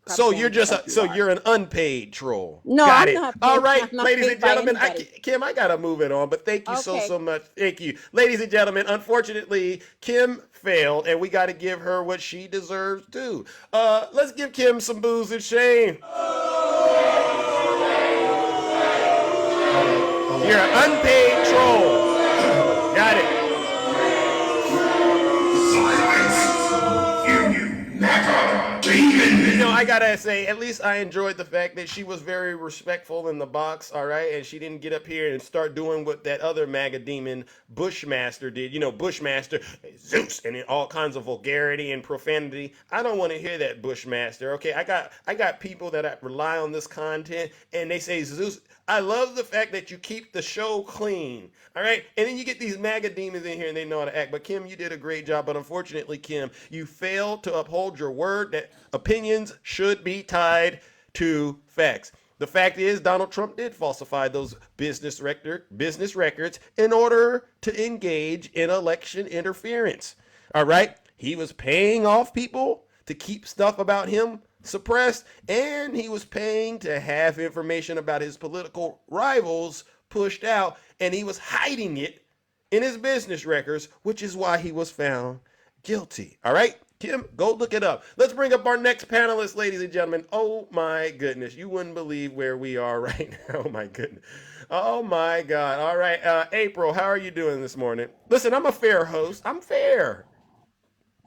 So you're propagandist just like you so are. you're an unpaid troll. No, Got I'm it. not All paid. right, I'm not ladies paid and by gentlemen. anybody. Kim, I gotta move it on, but thank you Okay. so much. Thank you, ladies and gentlemen. Unfortunately, Kim failed, and we got to give her what she deserves too. Let's give Kim some booze and shame. You're an unpaid troll. Got it. You know, I gotta say, at least I enjoyed the fact that she was very respectful in the box, all right? And she didn't get up here and start doing what that other MAGA demon Bushmaster did. You know, Bushmaster, Zeus, and all kinds of vulgarity and profanity. I don't want to hear that, Bushmaster, okay? I got people that I rely on this content, and they say, Zeus, I love the fact that you keep the show clean, all right? And then you get these MAGA demons in here, and they know how to act. But Kim, you did a great job. But unfortunately, Kim, you failed to uphold your word that opinions should be tied to facts. The fact is, Donald Trump did falsify those business records in order to engage in election interference. All right? He was paying off people to keep stuff about him suppressed, and he was paying to have information about his political rivals pushed out, and he was hiding it in his business records, which is why he was found guilty. All right? Kim, go look it up. Let's bring up our next panelist, ladies and gentlemen. Oh my goodness, you wouldn't believe where we are right now. Oh my goodness. Oh my God. All right, April, how are you doing this morning? Listen, I'm a fair host. I'm fair.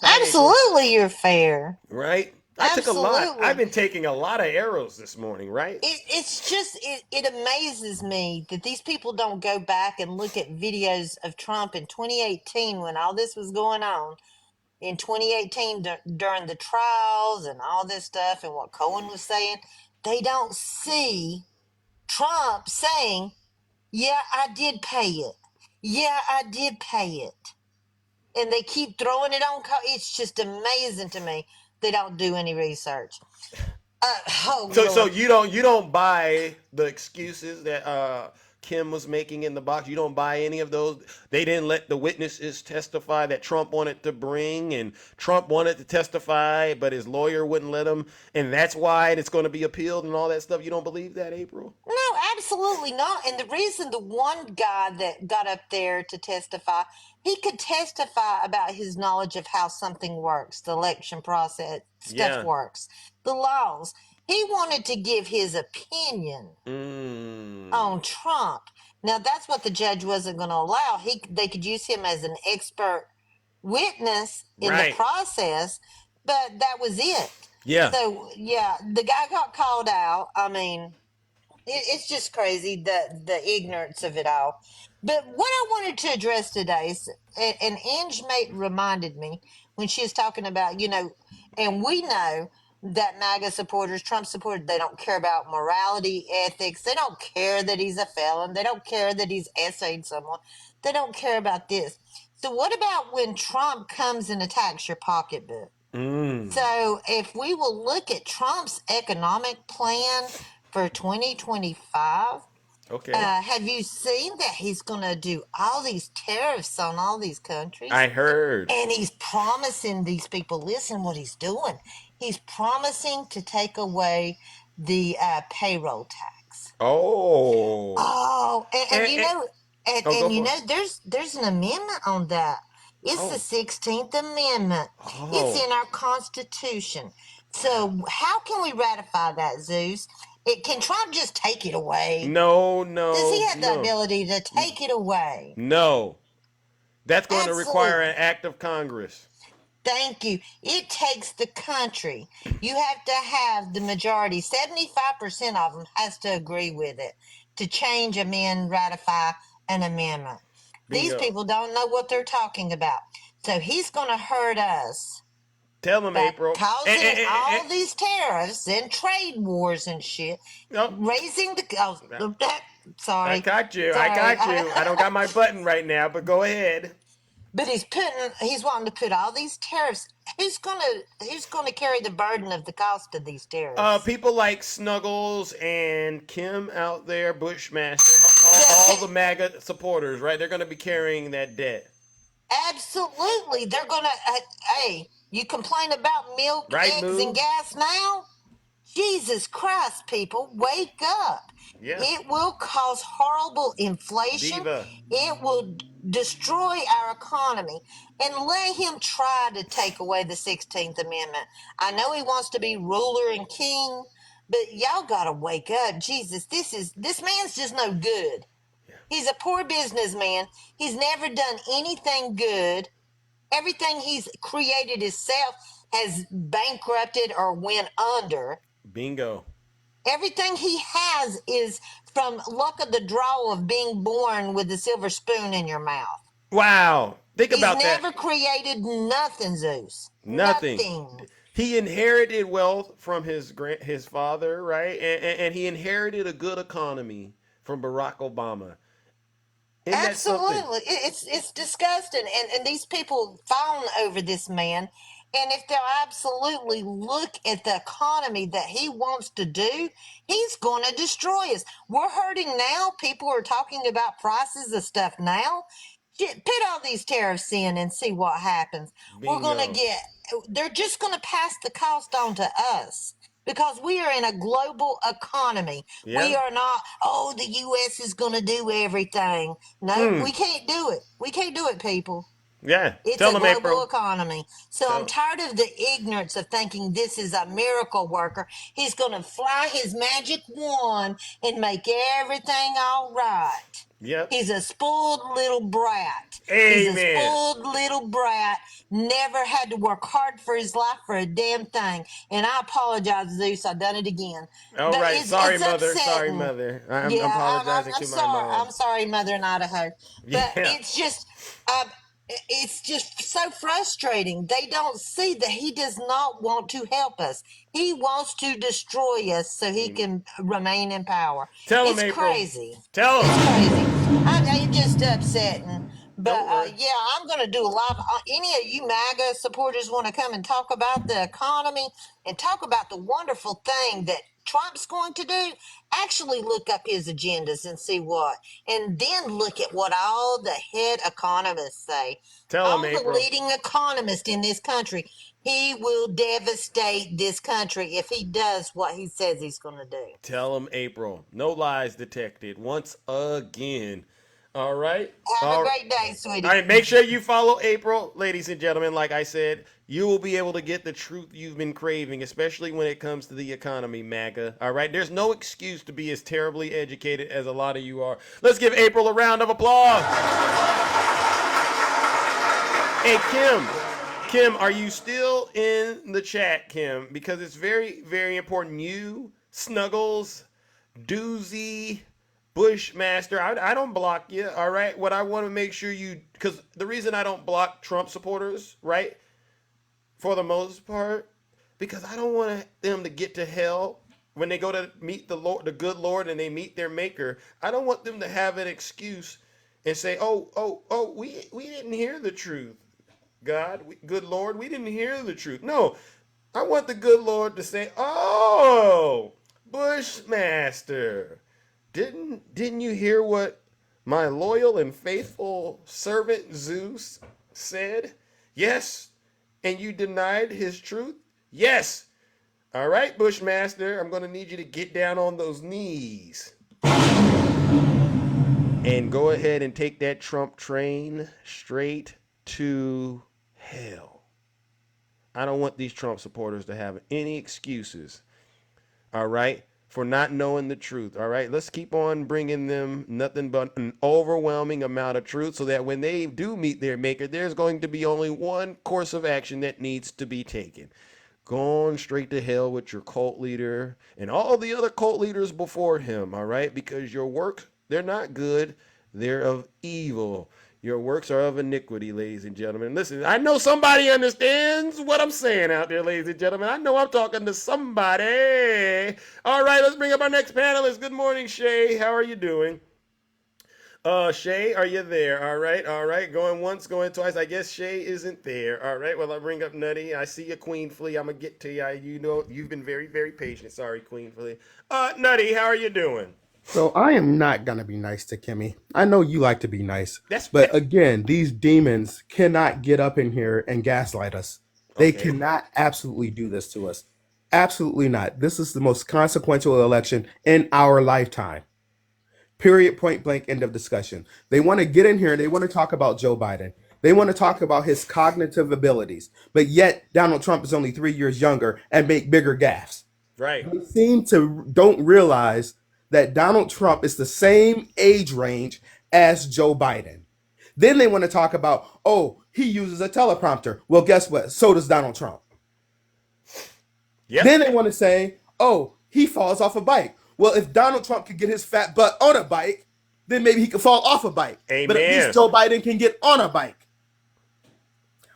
Hi, April. Absolutely, you're fair. Right? I took a lot. I've Absolutely. been taking a lot of arrows this morning, right? It's just, it amazes me that these people don't go back and look at videos of Trump in 2018 when all this was going on. In 2018, during the trials and all this stuff and what Cohen was saying, they don't see Trump saying, yeah, I did pay it. Yeah, I did pay it. And they keep throwing it on. It's just amazing to me. They don't do any research. Oh So Lord. you don't buy the excuses that Kim was making in the box. You don't buy any of those. They didn't let the witnesses testify that Trump wanted to bring, and Trump wanted to testify, but his lawyer wouldn't let him, and that's why it's going to be appealed and all that stuff. You don't believe that, April? No, absolutely not. And the reason the one guy that got up there to testify, he could testify about his knowledge of how something works, the election process, stuff Yeah. works, the laws. He wanted to give his opinion on Trump. Now that's what the judge wasn't going to allow. They could use him as an expert witness in the Right. process, but that was it. Yeah. So yeah, the guy got called out. I mean, it's just crazy the ignorance of it all. But what I wanted to address today is, and Ange mate reminded me when she was talking about, and we know that MAGA supporters, Trump supporters, they don't care about morality, ethics. They don't care that he's a felon. They don't care that he's essayed someone. They don't care about this. So what about when Trump comes and attacks your pocketbook? So if we will look at Trump's economic plan for 2025, Okay. have you seen that he's going to do all these tariffs on all these countries? I heard. And he's promising these people, listen what he's doing. He's promising to take away the payroll tax. Oh. Oh, and And, you and- know, and, oh, go and you for it. know, there's an amendment on that. It's the Oh. 16th Amendment. It's Oh. in our Constitution. So how can we ratify that, Zeus? Can Trump just take it away? No, Does he no, have the no. ability to take it away? No. That's going to require Absolutely. an act of Congress. Thank you. It takes the country. You have to have the majority. 75% of them has to agree with it to change, amend, ratify an amendment. These Bingo. people don't know what they're talking about. So he's going to hurt us Tell them, by April. causing all these tariffs and trade wars and shit, Nope. raising the. Oh, I sorry. got you. I Sorry. got you. I don't got my button right now, but go ahead. But he's wanting to put all these tariffs. Who's gonna carry the burden of the cost of these tariffs? People like Snuggles and Kim out there, Bushmaster, all the MAGA supporters, right? They're going to be carrying that debt. Absolutely, they're gonna. Hey, you complain about milk, Right, eggs, and Moo? gas now? Jesus Christ, people, wake up. Yeah. It will cause horrible inflation. Diva. It will destroy our economy. And let him try to take away the 16th Amendment. I know he wants to be ruler and king, but y'all gotta wake up. Jesus, this man's just no good. He's a poor businessman. He's never done anything good. Everything he's created himself has bankrupted or went under. Bingo. Everything he has is from luck of the draw of being born with a silver spoon in your mouth. Wow. Think He's about that. never created nothing, Zeus. Nothing. Nothing. He inherited wealth from his father, right? And he inherited a good economy from Barack Obama. Isn't that something? Absolutely. It's disgusting. And these people fawn over this man. And if they'll absolutely look at the economy that he wants to do, he's going to destroy us. We're hurting now. People are talking about prices of stuff now. Shit, put all these tariffs in and see what happens. We're going to Bingo. they're just going to pass the cost on to us because we are in a global economy. We Yeah. are not, oh, the U.S. is going to do everything. No, we can't do it. We can't do it, people. Yeah. It's Tell a them, global April. economy. So I'm Tell. tired of the ignorance of thinking this is a miracle worker. He's going to fly his magic wand and make everything all right. Yep. He's a spoiled little brat. He's a Amen. spoiled little brat, never had to work hard for his life for a damn thing. And I apologize, Zeus, I done it again. All But right. Sorry, it's mother. Sorry, upsetting. mother. I'm Yeah, apologizing I'm to my sorry. mom. I'm sorry, Mother in Idaho. But Yeah. uh, it's just so frustrating. They don't see that he does not want to help us. He wants to destroy us so he can remain in power. Tell them, It's April. crazy. Tell It's them. crazy. It's just upsetting. But Don't worry. yeah, I'm going to do a live. Any of you MAGA supporters want to come and talk about the economy and talk about the wonderful thing that Trump's going to do? Actually, look up his agendas and see what, and then look at what all the head economists say. Tell them, All the April. leading economists in this country. He will devastate this country if he does what he says he's going to do. Tell them, April. No lies detected once again. All right. Have a All great day, All sweetie. right, make sure you follow April, ladies and gentlemen. Like I said, you will be able to get the truth you've been craving, especially when it comes to the economy, MAGA. All right, there's no excuse to be as terribly educated as a lot of you are. Let's give April a round of applause. Hey, Kim, are you still in the chat, Kim? Because it's very, very important. You, Snuggles, Doozy, Bushmaster, I don't block you, all right? What I want to make sure you, because the reason I don't block Trump supporters, right, for the most part, because I don't want them to get to hell when they go to meet the Lord, the good Lord, and they meet their Maker. I don't want them to have an excuse and say, we didn't hear the truth. God, good Lord, we didn't hear the truth. No, I want the good Lord to say, oh, Bushmaster, didn't you hear what my loyal and faithful servant Zeus said? Yes. And you denied his truth? Yes. All right, Bushmaster, I'm going to need you to get down on those knees and go ahead and take that Trump train straight to hell. I don't want these Trump supporters to have any excuses, all right, for not knowing the truth, all right? Let's keep on bringing them nothing but an overwhelming amount of truth so that when they do meet their maker, there's going to be only one course of action that needs to be taken. Gone straight to hell with your cult leader and all the other cult leaders before him, all right? Because your works, they're not good, they're of evil. Your works are of iniquity, ladies and gentlemen. Listen, I know somebody understands what I'm saying out there, ladies and gentlemen. I know I'm talking to somebody. All right, let's bring up our next panelist. Good morning, Shay. How are you doing? Shay, are you there? All right. Going once, going twice. I guess Shay isn't there. All right. Well, I'll bring up Nutty. I see you, Queen Flea. I'm gonna get to you. You know, you've been very, very patient. Sorry, Queen Flea. Nutty, how are you doing? So I am not gonna be nice to Kimmy. I know you like to be nice, That's but again, these demons cannot get up in here and gaslight us. They Okay. cannot absolutely do this to us. Absolutely not. This is the most consequential election in our lifetime. Period, point blank, end of discussion. They want to get in here and they want to talk about Joe Biden. They want to talk about his cognitive abilities, but yet Donald Trump is only 3 years younger and make bigger gaffes. Right. They seem to don't realize that Donald Trump is the same age range as Joe Biden. Then they want to talk about, oh, he uses a teleprompter. Well, guess what? So does Donald Trump. Yep. Then they want to say, oh, he falls off a bike. Well, if Donald Trump could get his fat butt on a bike, then maybe he could fall off a bike. Amen. But at least Joe Biden can get on a bike.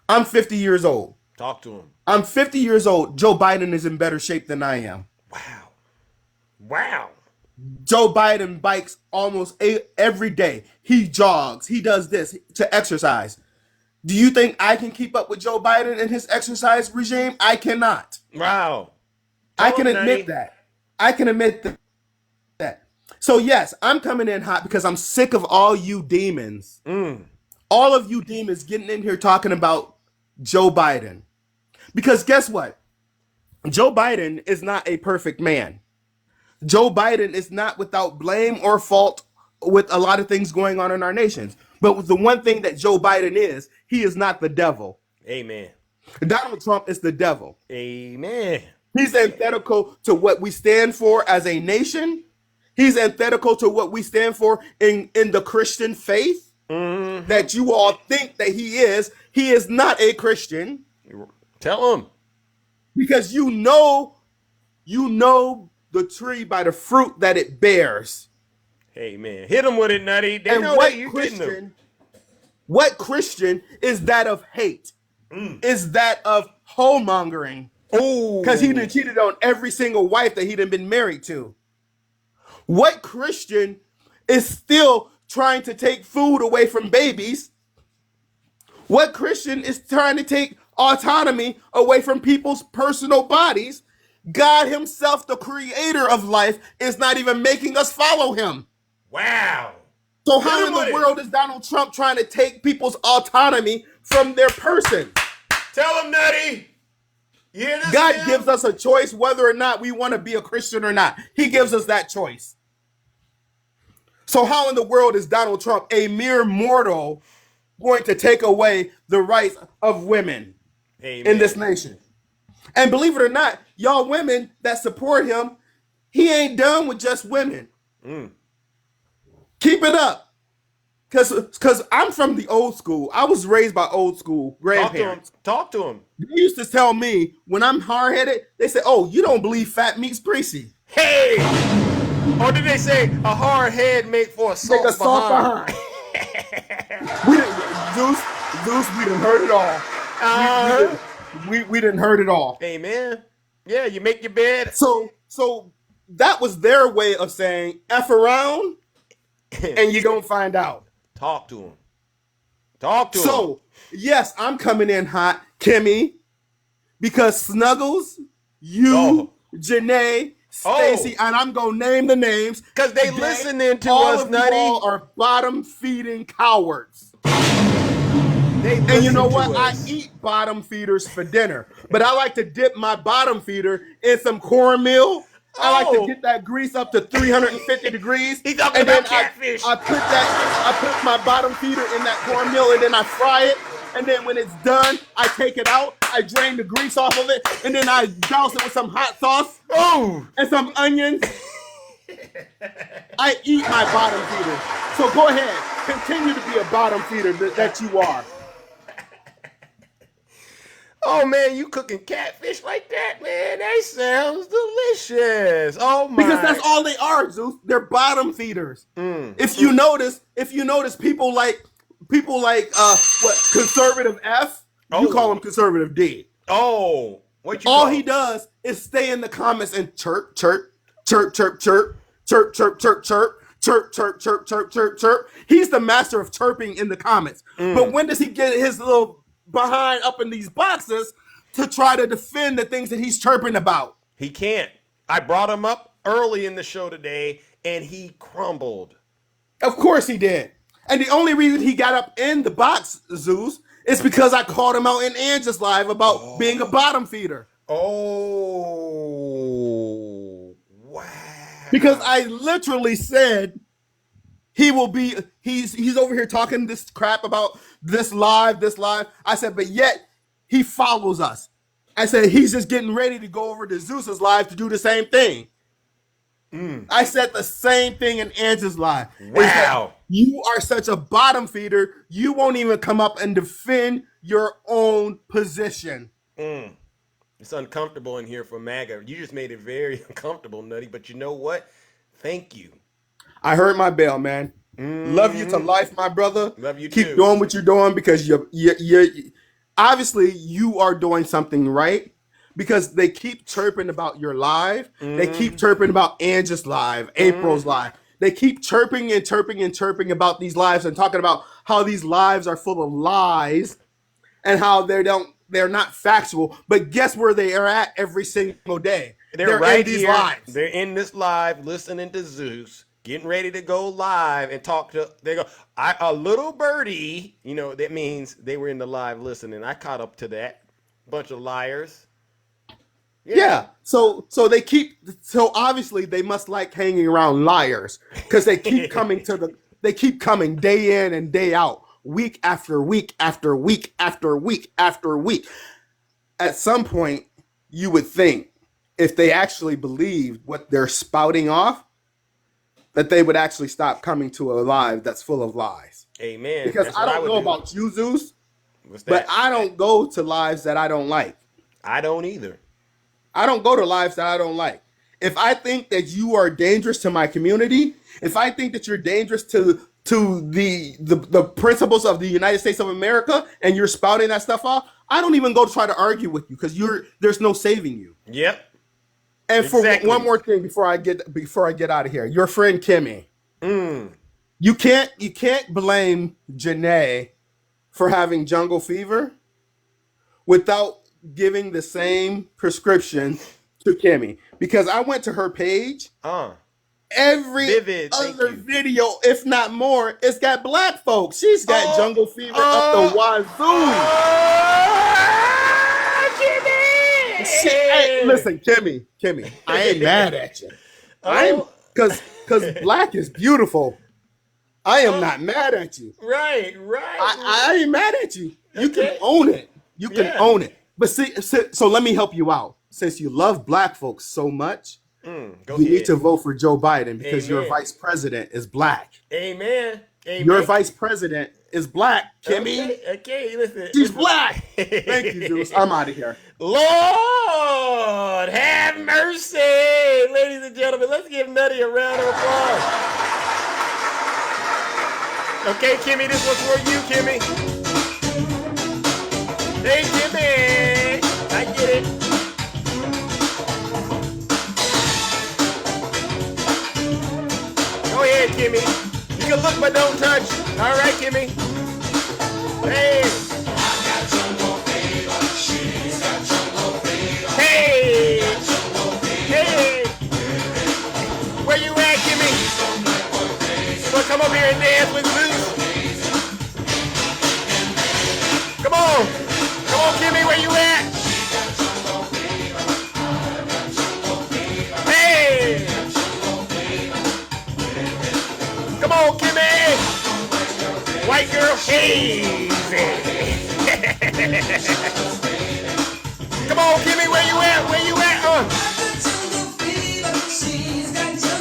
I'm 50 years old. Talk to him. I'm 50 years old. Joe Biden is in better shape than I am. Wow. Joe Biden bikes almost every day. He jogs. He does this to exercise. Do you think I can keep up with Joe Biden and his exercise regime? I cannot. Wow. I can admit that. I can admit that. So yes, I'm coming in hot because I'm sick of all you demons. All of you demons getting in here talking about Joe Biden. Because guess what? Joe Biden is not a perfect man. Joe Biden is not without blame or fault with a lot of things going on in our nations. But the one thing that Joe Biden is, he is not the devil. Amen. Donald Trump is the devil. Amen. He's antithetical to what we stand for as a nation. He's antithetical to what we stand for in the Christian faith that you all think that he is. He is not a Christian. Tell him. Because you know the tree by the fruit that it bears. Amen. Hit him with it, Nutty. They And know that you're getting them. What Christian is that of hate? Is that of homongering? Oh, because he done cheated on every single wife that he done been married to. What Christian is still trying to take food away from babies? What Christian is trying to take autonomy away from people's personal bodies? God himself, the creator of life, is not even making us follow him. Wow. So how in the world is Donald Trump trying to take people's autonomy from their person? Tell him, Nutty. You hear this, God gives us a choice whether or not we want to be a Christian or not. He gives us that choice. So how in the world is Donald Trump, a mere mortal, going to take away the rights of women in this nation? And believe it or not, y'all women that support him, he ain't done with just women. Keep it up. Because I'm from the old school. I was raised by old school grandparents. Talk to him. They used to tell me when I'm hard-headed, they say, "Oh, you don't believe fat meat's greasy." Hey! Or did they say a hard head make for a soft behind? Zeus, we done heard it all. We done heard it all. Amen. Yeah, you make your bed. So that was their way of saying F around and you gonna find out. Talk to him. Talk to him. So, yes, I'm coming in hot, Kimmy, because Snuggles, you, Janae, Stacy, and I'm going to name the names. Because they listening to all us, of Nutty. You all are bottom-feeding cowards. And you know what? I eat bottom feeders for dinner. But I like to dip my bottom feeder in some cornmeal. I like to get that grease up to 350 degrees. He's talking about catfish. I put my bottom feeder in that cornmeal and then I fry it. And then when it's done, I take it out. I drain the grease off of it. And then I douse it with some hot sauce. And some onions. I eat my bottom feeder. So go ahead. Continue to be a bottom feeder that you are. Oh, man, you cooking catfish like that, man? That sounds delicious. Oh, my. Because that's all they are, Zeus. They're bottom feeders. If you notice, people like what, conservative F, you call him conservative D. Oh, what you all call he does is stay in the comments and chirp, chirp, chirp, chirp, chirp, chirp, chirp, chirp, chirp. Chirp, chirp, chirp, chirp, chirp, chirp. He's the master of chirping in the comments. But when does he get his little behind up in these boxes to try to defend the things that he's chirping about? He can't. I brought him up early in the show today, and he crumbled. Of course he did. And the only reason he got up in the box, Zeus, is because I called him out in Angela's live about being a bottom feeder. Oh, wow. Because I literally said he's over here talking this crap about this live. I said, but yet he follows us. I said, he's just getting ready to go over to Zeus's live to do the same thing. I said the same thing in Angela's live. Wow. You are such a bottom feeder, you won't even come up and defend your own position. It's uncomfortable in here for MAGA. You just made it very uncomfortable, Nutty. But you know what? Thank you. I heard my bell, man. Love you to life, my brother. Love you Keep too. doing what you're doing because you obviously you are doing something right because they keep chirping about your live. They keep chirping about Angie's live, April's live. They keep chirping and chirping and chirping about these lives and talking about how these lives are full of lies and how they're not factual. But guess where they are at every single day? They're right in these here. lives. They're in this live, listening to Zeus, getting ready to go live and talk to. They go, a little birdie. You know that means they were in the live listening. I caught up to that. Bunch of liars. Yeah. So obviously they must like hanging around liars because they keep coming to They keep coming day in and day out, week after week after week after week after week. At some point, you would think if they actually believed what they're spouting off, that they would actually stop coming to a live that's full of lies. Amen. Because That's I what I don't would know do. about you, Zeus, What's but that? I don't go to lives that I don't like. I don't either. I don't go to lives that I don't like. If I think that you are dangerous to my community, if I think that you're dangerous to the principles of the United States of America, and you're spouting that stuff off, I don't even go to try to argue with you because there's no saving you. Yep. And Exactly. for one more thing before I get out of here, your friend Kimmy, you can't blame Janae for having jungle fever without giving the same prescription to Kimmy, because I went to her page. Every Vivid, other video, if not more, it's got black folks. She's got jungle fever up the wazoo. Hey, listen, Kimmy, I ain't mad at you. I'm because black is beautiful. I am not mad at you. Right. I ain't mad at you. You can own it. You can own it. But see, so let me help you out. Since you love black folks so much, you need to vote for Joe Biden because your vice president is black. Amen. Your vice president is black, Kimmy. Okay, listen. She's black. Thank you, Zeus. I'm out of here. Lord, have mercy. Ladies and gentlemen, let's give Nutty a round of applause. Okay, Kimmy, this one's for you, Kimmy. Hey, Kimmy. I get it. Go ahead, Kimmy. You can look but don't touch. All right, Kimmy. Hey. Hey. Hey. Where you at, Kimmy? Well, come up here and dance with Zeus. Come on. Come on, Kimmy, where you at? Hey. Come on, Kimmy. White girl, hazy. Come on, Kimmy, where you at? Where you at?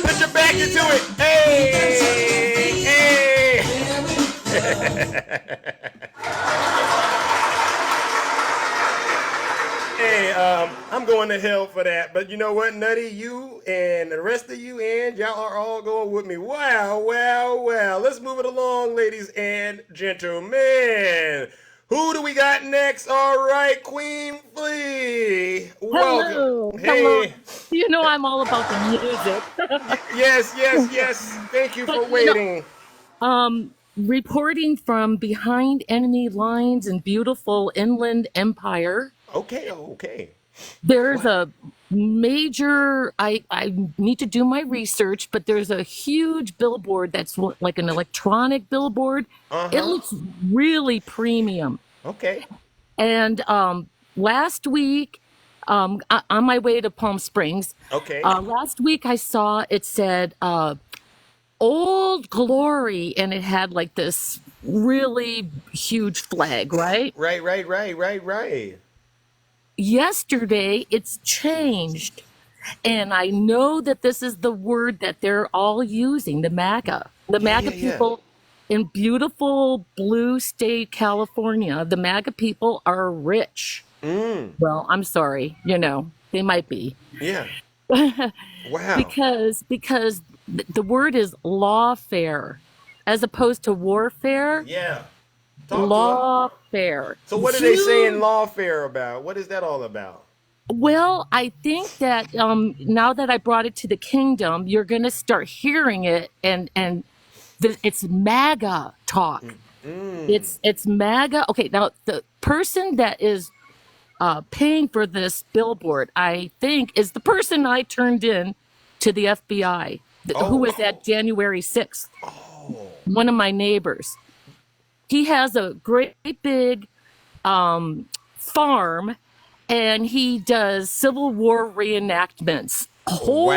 Put your back into it. Hey, hey. Hey, I'm going to hell for that. But you know what, Nutty? You and the rest of you and y'all are all going with me. Wow. Let's move it along, ladies and gentlemen. Who do we got next? All right, Queen Flea. Hello. Welcome. Hello. Hey. You know I'm all about the music. Yes. Thank you for waiting. Reporting from behind enemy lines in beautiful inland empire. Okay. There's a major, I need to do my research, but there's a huge billboard that's like an electronic billboard. It looks really premium. Okay. And last week, on my way to Palm Springs, last week I saw it said Old Glory, and it had like this really huge flag, right? Right. Yesterday, it's changed. And I know that this is the word that they're all using, the MAGA. The MAGA people in beautiful blue state, California, the MAGA people are rich. Well, I'm sorry, they might be. Yeah. Wow. Because the word is lawfare as opposed to warfare. Yeah. Lawfare. So what are they saying lawfare about? What is that all about? Well, I think that now that I brought it to the kingdom, you're going to start hearing it, and it's MAGA talk. It's MAGA. Okay, now the person that is paying for this billboard, I think, is the person I turned in to the FBI, who was at January 6th. One of my neighbors. He has a great big farm, and he does Civil War reenactments. Holy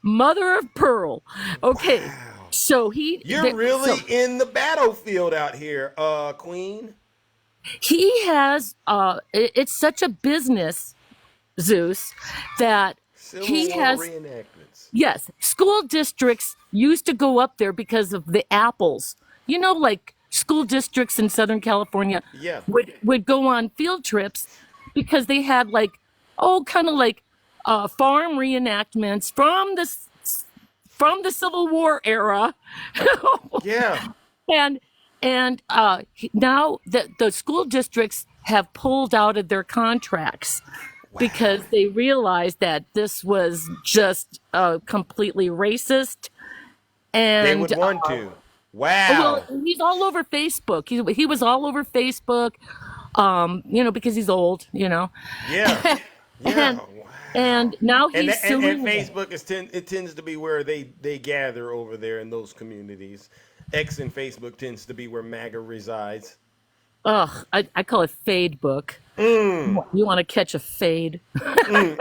Mother of pearl. Okay. Wow. So You're really in the battlefield out here, Queen. he has it's such a business, Zeus, that Civil he War has, reenactments. yes, school districts used to go up there because of the apples. You know, like school districts in Southern California Yeah. would go on field trips because they had like, kind of like farm reenactments from the Civil War era. Yeah. And now the school districts have pulled out of their contracts because they realized that this was just completely racist. They And would want to. well, Wow. he's all over Facebook. He was all over Facebook, because he's old, Yeah. Yeah. and and now And he's and suing them. Facebook it tends to be where they gather over there in those communities. X and Facebook tends to be where MAGA resides. Ugh, I call it fade book. You want to catch a fade?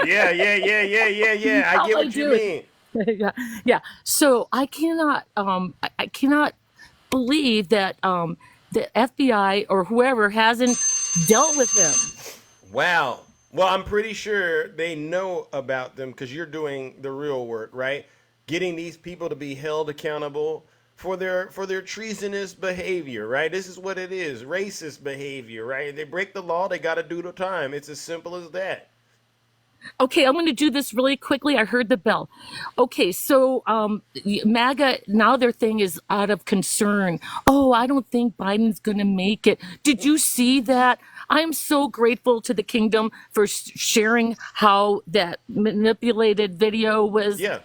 Yeah. I All get I what you do is mean. yeah. So I cannot believe that the FBI or whoever hasn't dealt with him. Wow. Well, I'm pretty sure they know about them because you're doing the real work, right? Getting these people to be held accountable for their treasonous behavior, right? This is what it is, racist behavior, right? They break the law, they got to do the time. It's as simple as that. Okay, I'm going to do this really quickly. I heard the bell. Okay, so MAGA, now their thing is out of concern. Oh, I don't think Biden's going to make it. Did you see that? I'm so grateful to the kingdom for sharing how that manipulated video was, Yeah.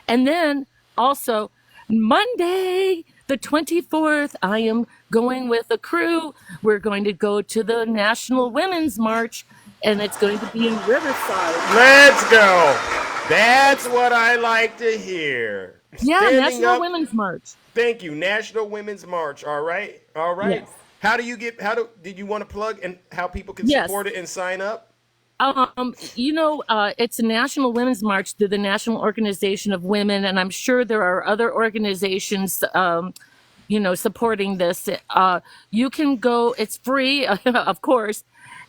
And then also Monday, the 24th, I am going with a crew. We're going to go to the National Women's March, and it's going to be in Riverside. Let's go. That's what I like to hear. Yeah, Standing National up. Women's March. Thank you. National Women's March. All right. All right. Yes. Did you want to plug and how people can Yes. support it and sign up? It's a National Women's March through the National Organization of Women, and I'm sure there are other organizations, supporting this. You can go; it's free, of course,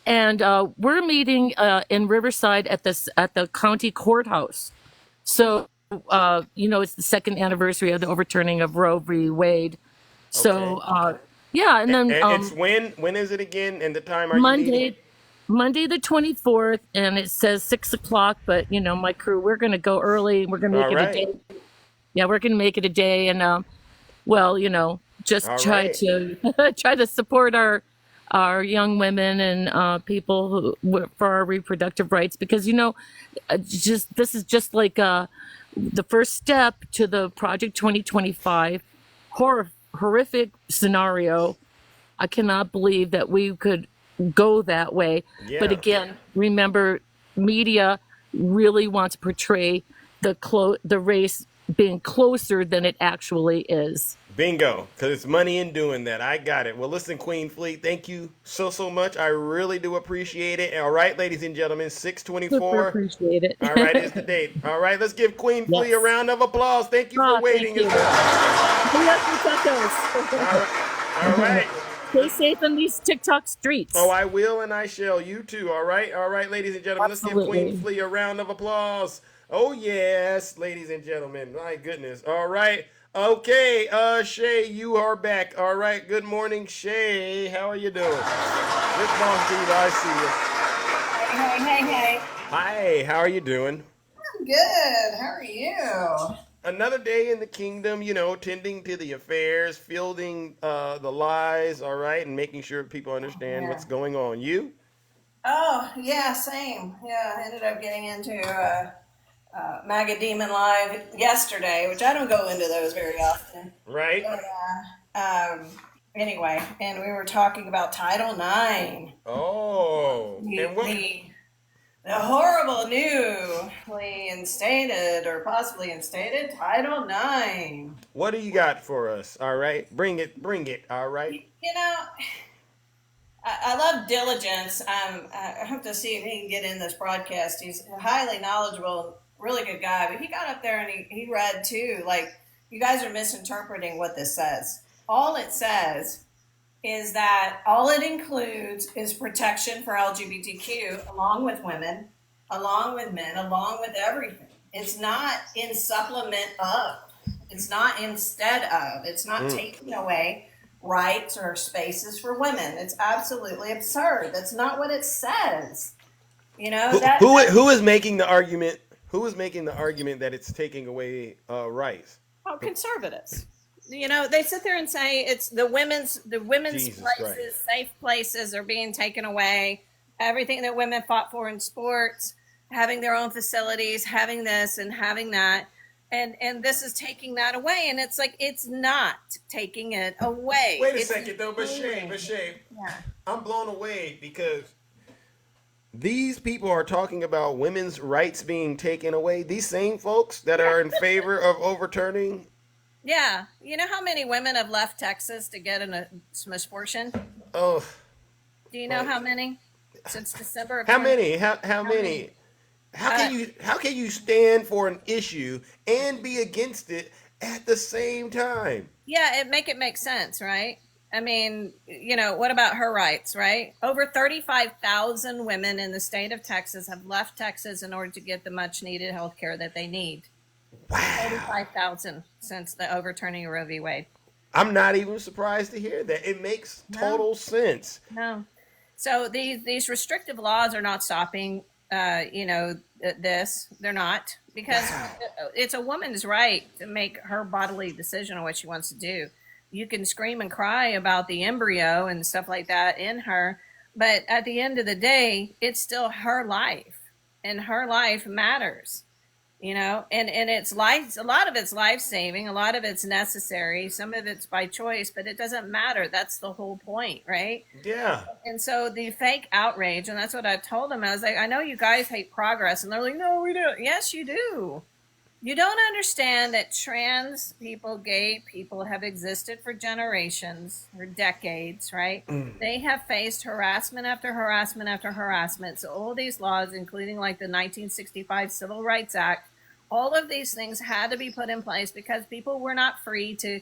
and we're meeting in Riverside at the county courthouse. So, it's the second anniversary of the overturning of Roe v. Wade. So, yeah, and then And it's when is it again? And the time are you meeting? Monday the 24th, and it says 6:00. But my crew, we're going to go early. We're going to make All it right. a day. Yeah, we're going to make it a day, and just All try right. to try to support our young women and people for our reproductive rights, because this is just like the first step to the Project 2025 horrific scenario. I cannot believe that we could go that way. Yeah. But again, remember, media really wants to portray the race being closer than it actually is. Bingo, because it's money in doing that. I got it. Well, listen, Queen Fleet, thank you so much. I really do appreciate it. All right, ladies and gentlemen, Super 624. appreciate it. All right, is the date. All right, let's give Queen Flea a Yes. round of applause. Thank you for waiting Thank as you. well. Yes, All right. Stay safe in these TikTok streets. Oh, I will and I shall. You too. All right, ladies and gentlemen. Let's give Absolutely. Queen Flea a round of applause. Oh, yes, ladies and gentlemen. My goodness. All right. Okay, Shay, you are back. All right. Good morning, Shay. How are you doing? Good morning, Steve. I see you. Hey. Hi, how are you doing? I'm good. How are you? Another day in the kingdom, tending to the affairs, fielding the lies, all right, and making sure people understand what's going on. You? Oh, yeah, same. Yeah, I ended up getting into MAGA Demon Live yesterday, which I don't go into those very often. Right. But, anyway, and we were talking about Title IX. Oh. And what? The horrible newly instated or possibly instated Title IX. What do you got for us? All right. Bring it. All right. I love diligence. I hope to see if he can get in this broadcast. He's highly knowledgeable really good guy, but he got up there and he read too. Like, you guys are misinterpreting what this says. All it says is that all it includes is protection for LGBTQ, along with women, along with men, along with everything. It's not in supplement of. It's not instead of. It's not taking away rights or spaces for women. It's absolutely absurd. That's not what it says. You know Who is making the argument? Who is making the argument that it's taking away rights? Oh, conservatives. You know, they sit there and say it's the women's Jesus places, Christ. safe places are being taken away. Everything that women fought for in sports, having their own facilities, having this and having that. And this is taking that away. And it's like, it's not taking it away. Wait a It's second though, but including. Shay, Yeah. I'm blown away because these people are talking about women's rights being taken away. These same folks that are in favor of overturning. Yeah. You know how many women have left Texas to get a abortion? Oh. Do you know how many? Since December of How many? How many? How can you stand for an issue and be against it at the same time? Yeah, it make sense, right? I mean, you know, what about her rights, right? Over 35,000 women in the state of Texas have left Texas in order to get the much needed health care that they need. Wow. 35,000 since the overturning of Roe v. Wade. I'm not even surprised to hear that. It makes total sense. No. So these restrictive laws are not stopping, this. They're not, because it's a woman's right to make her bodily decision on what she wants to do. You can scream and cry about the embryo and stuff like that in her, but at the end of the day, it's still her life, and her life matters. You know, and it's life, a lot of it's life saving, a lot of it's necessary, some of it's by choice, but it doesn't matter. That's the whole point, right? Yeah. And so the fake outrage, and that's what I told them. I was like, I know you guys hate progress, and they're like, no, we don't. Yes, you do. You don't understand that trans people, gay people have existed for generations, for decades, right? They have faced harassment after harassment after harassment. So all these laws, including like the 1965 Civil Rights Act, all of these things had to be put in place because people were not free to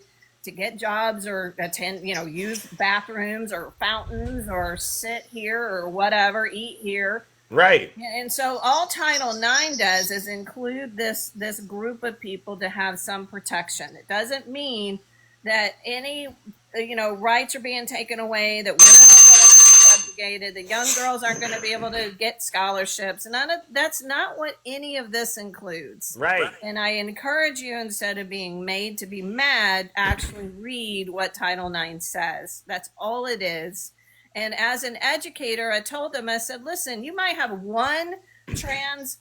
get jobs or attend, use bathrooms or fountains or sit here or whatever, eat here. Right. And so all Title IX does is include this group of people to have some protection. It doesn't mean that any rights are being taken away, that women are going to be subjugated, that young girls aren't going to be able to get scholarships. That's not what any of this includes. Right. And I encourage you, instead of being made to be mad, actually read what Title IX says. That's all it is. And as an educator, I told them, I said, listen, you might have one trans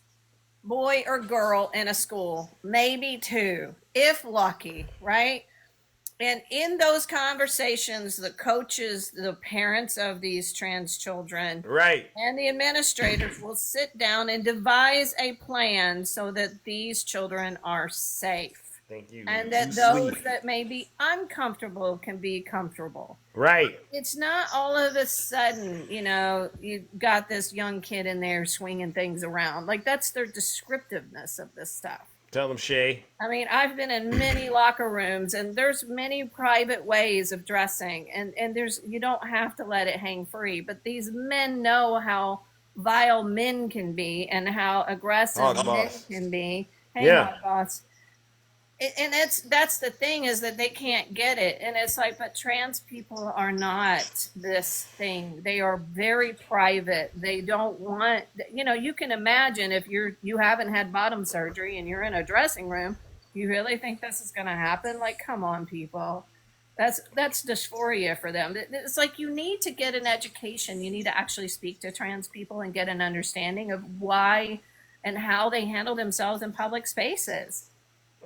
boy or girl in a school, maybe two, if lucky, right? And in those conversations, the coaches, the parents of these trans children, right, and the administrators will sit down and devise a plan so that these children are safe. Thank you. And that those that may be uncomfortable can be comfortable. Right. It's not all of a sudden, you got this young kid in there swinging things around. Like, that's their descriptiveness of this stuff. Tell them, Shay. I mean, I've been in many locker rooms, and there's many private ways of dressing, and you don't have to let it hang free. But these men know how vile men can be and how aggressive men can be. Hey, yeah. boss. And that's the thing, is that they can't get it. And it's like, but trans people are not this thing. They are very private. They don't want, you can imagine if you haven't had bottom surgery and you're in a dressing room, you really think this is going to happen? Like, come on, people. That's dysphoria for them. It's like, you need to get an education. You need to actually speak to trans people and get an understanding of why and how they handle themselves in public spaces.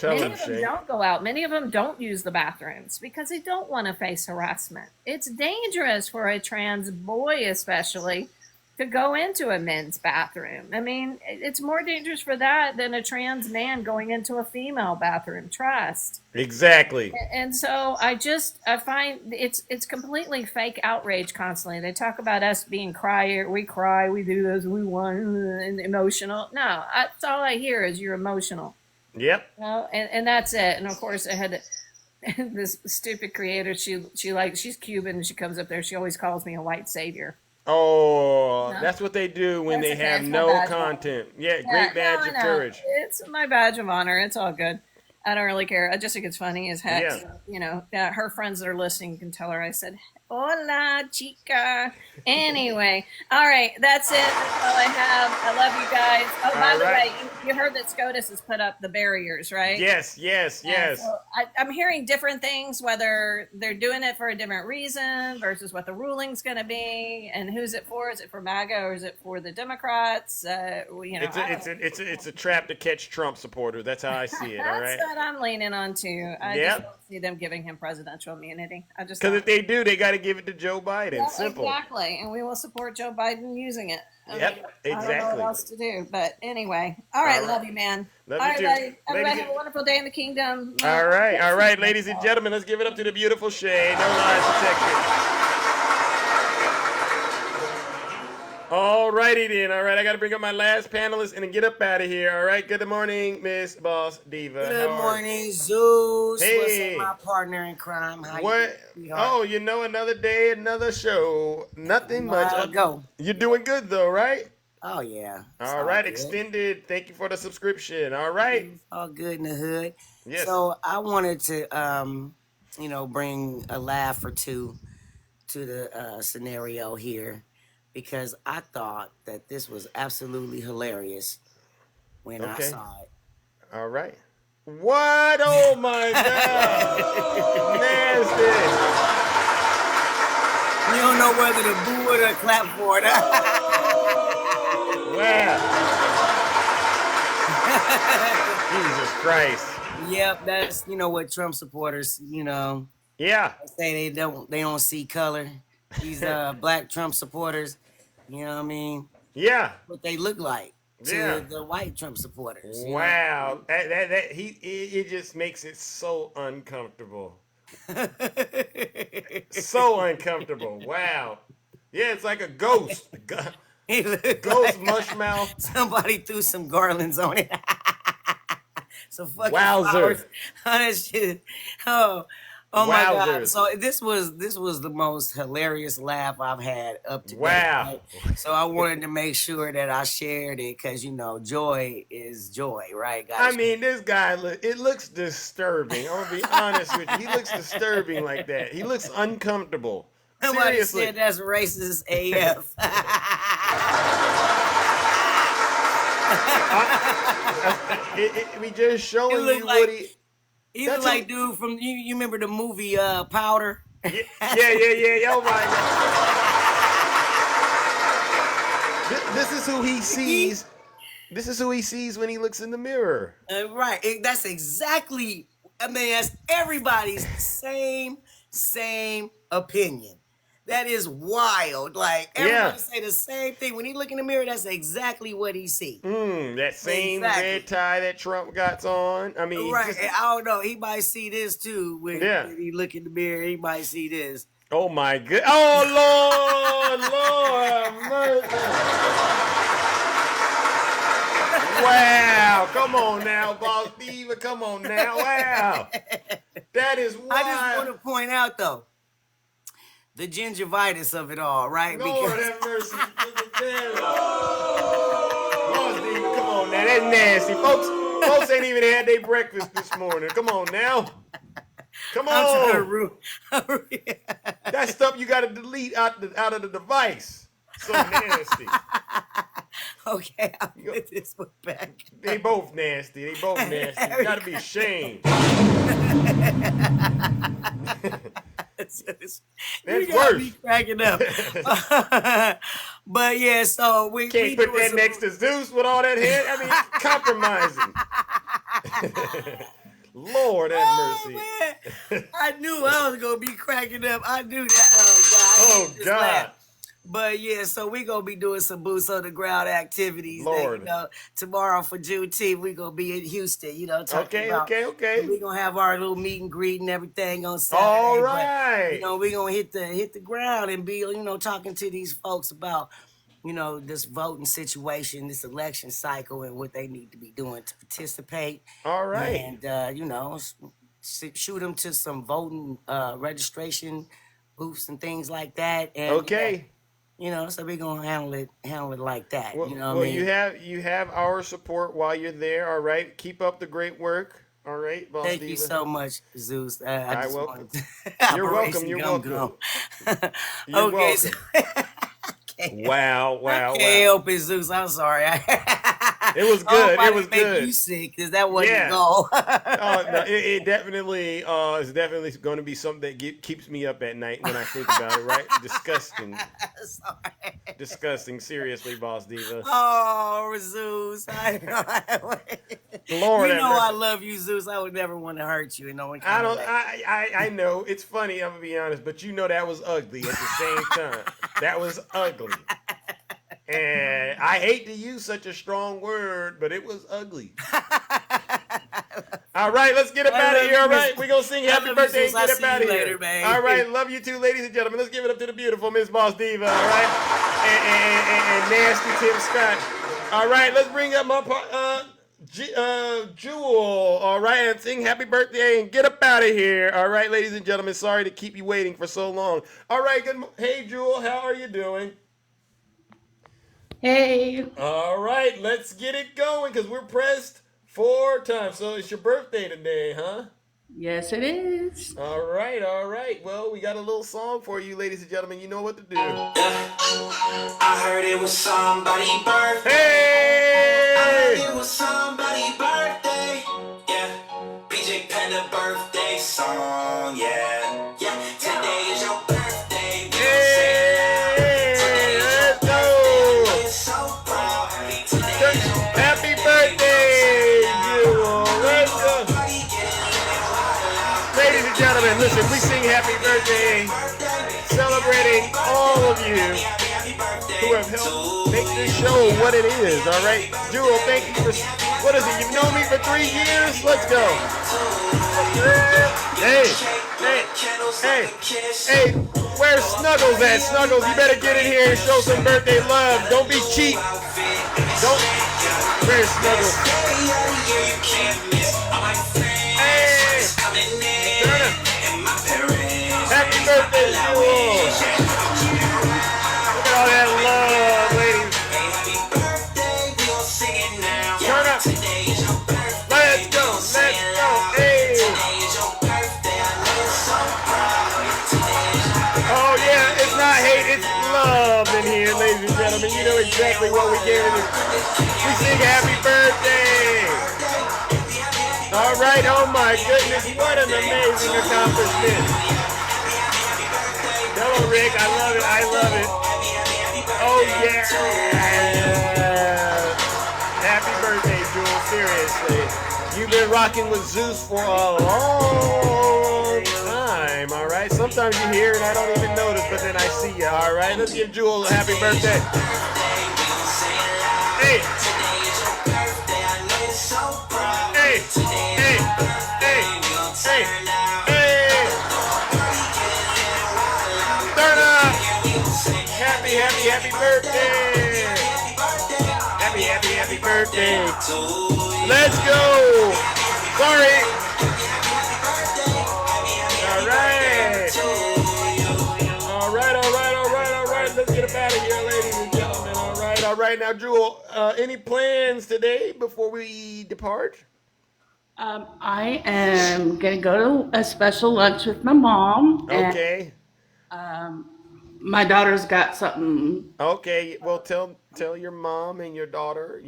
Many of them don't go out. Many of them don't use the bathrooms because they don't want to face harassment. It's dangerous for a trans boy, especially, to go into a men's bathroom. I mean, it's more dangerous for that than a trans man going into a female bathroom. Trust. Exactly. And so I find it's completely fake outrage constantly. They talk about us being we cry, we do this, we want, and emotional. No, that's all I hear is you're emotional. Yep. Well, and that's it. And of course, I had this stupid creator. She's Cuban and she comes up there. She always calls me a white savior. Oh, No. that's what they do when That's they okay. have It's my no badge of content. honor. Yeah, great badge no, of I know. courage. It's my badge of honor. It's all good. I don't really care. I just think it's funny as heck. Yeah. So, you know, her friends that are listening can tell her I said, "Hola, chica." Anyway, all right, that's it. That's all I have. I love you guys. Oh, by the way, you heard that SCOTUS has put up the barriers, right? Yes. So I'm hearing different things, whether they're doing it for a different reason versus what the ruling's going to be, and who's it for? Is it for MAGA or is it for the Democrats? You know, it's a trap to catch Trump supporters. That's how I see it. All right. That's what I'm leaning on too. I just don't see them giving him presidential immunity. I just because if they do, they got to give it to Joe Biden. Yeah, Simple. exactly, and we will support Joe Biden using it. Yep, I don't know what else to do, but anyway. All right, love you, man. Love all you right, too. everybody have a wonderful day in the kingdom. All right, ladies and gentlemen, let's give it up to the beautiful Shay. No lies detected. All righty then. All right, I got to bring up my last panelist and then get up out of here. All right, good morning, Miss Boss Diva. Good morning, Zeus. Hey. What's up, my partner in crime? How what? You Oh, you know, another day, another show. Nothing much. Go. You're doing good though, right? Oh yeah. All right, extended. Thank you for the subscription. All right. It's all good in the hood. Yes. So I wanted to, bring a laugh or two to the scenario here, because I thought that this was absolutely hilarious when I saw it. All right. What? Oh my God! Nasty. You don't know whether to boo it or clap for it. Wow. Jesus Christ. Yep, that's what Trump supporters, Yeah. Say they don't see color. These black Trump supporters, you know what I mean? Yeah. What they look like to the white Trump supporters. Wow. It just makes it so uncomfortable. So uncomfortable. Wow. Yeah, it's like a ghost. Ghost mushmouth. Somebody threw some garlands on it. Some fucking Wowzer. flowers on that shit. Oh my God! So this was the most hilarious laugh I've had up to date. Wow! Right? So I wanted to make sure that I shared it because joy is joy, right, guys? I mean, this guy it looks disturbing. I'm gonna be honest with you. He looks disturbing like that. He looks uncomfortable. Somebody Seriously. said that's racist AF. We just showing you what he. He look like dude from you remember the movie Powder? Yeah. Oh my God. This is who he sees. This is who he sees when he looks in the mirror. Right. That's exactly. I mean, that's everybody's same opinion. That is wild. Like everybody say the same thing. When he look in the mirror, that's exactly what he see. That same red tie that Trump got on. I mean, right. I don't know. He might see this too. When he look in the mirror, he might see this. Oh my God! Oh Lord, mercy! Wow! Come on now, Boss Diva. Come on now! Wow! That is wild. I just want to point out though, the gingivitis of it all, right? Lord have mercy. Boss Diva, come on now. That's nasty. Folks ain't even had their breakfast this morning. Come on now. Come on. That stuff you got to delete out of the device. So nasty. Okay, I'll put this one back. They both nasty. You got to be ashamed. That's worse. Be cracking up. But yeah, so we can't put that next to Zeus with all that head. I mean, compromising. Lord have mercy. Man. I knew I was gonna be cracking up. I knew that. Oh God. Oh God. But yeah, so we gonna be doing some boots on the ground activities that Lord. tomorrow for Juneteenth we gonna be in Houston. Talking Okay, about. okay, So okay. we gonna have our little meet and greet and everything on All Saturday. But right. we gonna hit the ground and be talking to these folks about this voting situation, this election cycle, and what they need to be doing to participate. All right. And shoot them to some voting registration booths and things like that. And Okay. so we're gonna handle it like that. Well, You know what I well, mean? you have our support while you're there. All right. Keep up the great work. All right, Boss Thank you Diva. so much, Zeus. I I just welcome. wanted You're welcome. Operation You're Gum welcome. Gum. You're Okay, welcome. Wow, I wow, can't wow. help it, Zeus. I'm sorry. It was I hope good. I It was didn't make good. you sick, because that wasn't the Yeah. goal. Oh no, it definitely is definitely going to be something that keeps me up at night when I think about it. Right? Disgusting. Sorry. Disgusting. Seriously, Boss Diva. Oh, Zeus. Lord have I mercy. love you, Zeus. I would never want to hurt you in no one I kind of don't. way. I know it's funny. I'm gonna be honest, but that was ugly at the same time. That was ugly, and I hate to use such a strong word, but it was ugly. All right, let's get up I out of love here. you, All Miss. right, we're gonna sing I happy love you, birthday Zeus. and I'll get up see out you of later, here. man. All right, love you too, ladies and gentlemen. Let's give it up to the beautiful Miss Boss Diva. All right, and nasty Tim Scott. All right, let's bring up my Jewel. All right, and sing happy birthday and get up out of here. All right, ladies and gentlemen. Sorry to keep you waiting for so long. All right, hey Jewel, how are you doing? Hey. All right, let's get it going because we're pressed for time. So it's your birthday today, huh? Yes, it is. All right, all right. Well, we got a little song for you, ladies and gentlemen. You know what to do. I heard it was somebody's birthday. Hey! I heard it was somebody's birthday. Yeah. BJ Panda birthday song. Yeah. Yeah. Today is your birthday. We gon' say it loud. Today is your birthday. I know you're so proud. Today is your Happy birthday, Jewel. Let's go. Ladies and gentlemen, listen, we sing happy birthday celebrating all of you who have helped make this show what it is, all right? Jewel, thank you for, what is it, you've known me for 3 years? Let's go. Hey, where's Snuggles at? Snuggles, you better get in here and show some birthday love. Don't be cheap. Where's Snuggles? Hey, happy birthday, Jewel. Look at all that love, ladies. Turn up. Let's go. Hey. Oh yeah, it's not hate, it's love in here, ladies and gentlemen. You know exactly what we gave it. We sing happy birthday. All right, oh my goodness, what an amazing accomplishment. Hello, Rick, I love it. Oh yeah. Happy birthday, Jewel, seriously. You've been rocking with Zeus for a long time, all right? Sometimes you hear and I don't even notice, but then I see you, all right? Let's give Jewel a happy birthday. Hey. Hey. Turn up. Happy birthday. Happy birthday. Let's go. Sorry. All right. Let's get up out of here, ladies and gentlemen. All right. Now, Jewel, any plans today before we depart? I am going to go to a special lunch with my mom. Okay. And my daughter's got something. Okay. Well, tell your mom and your daughter,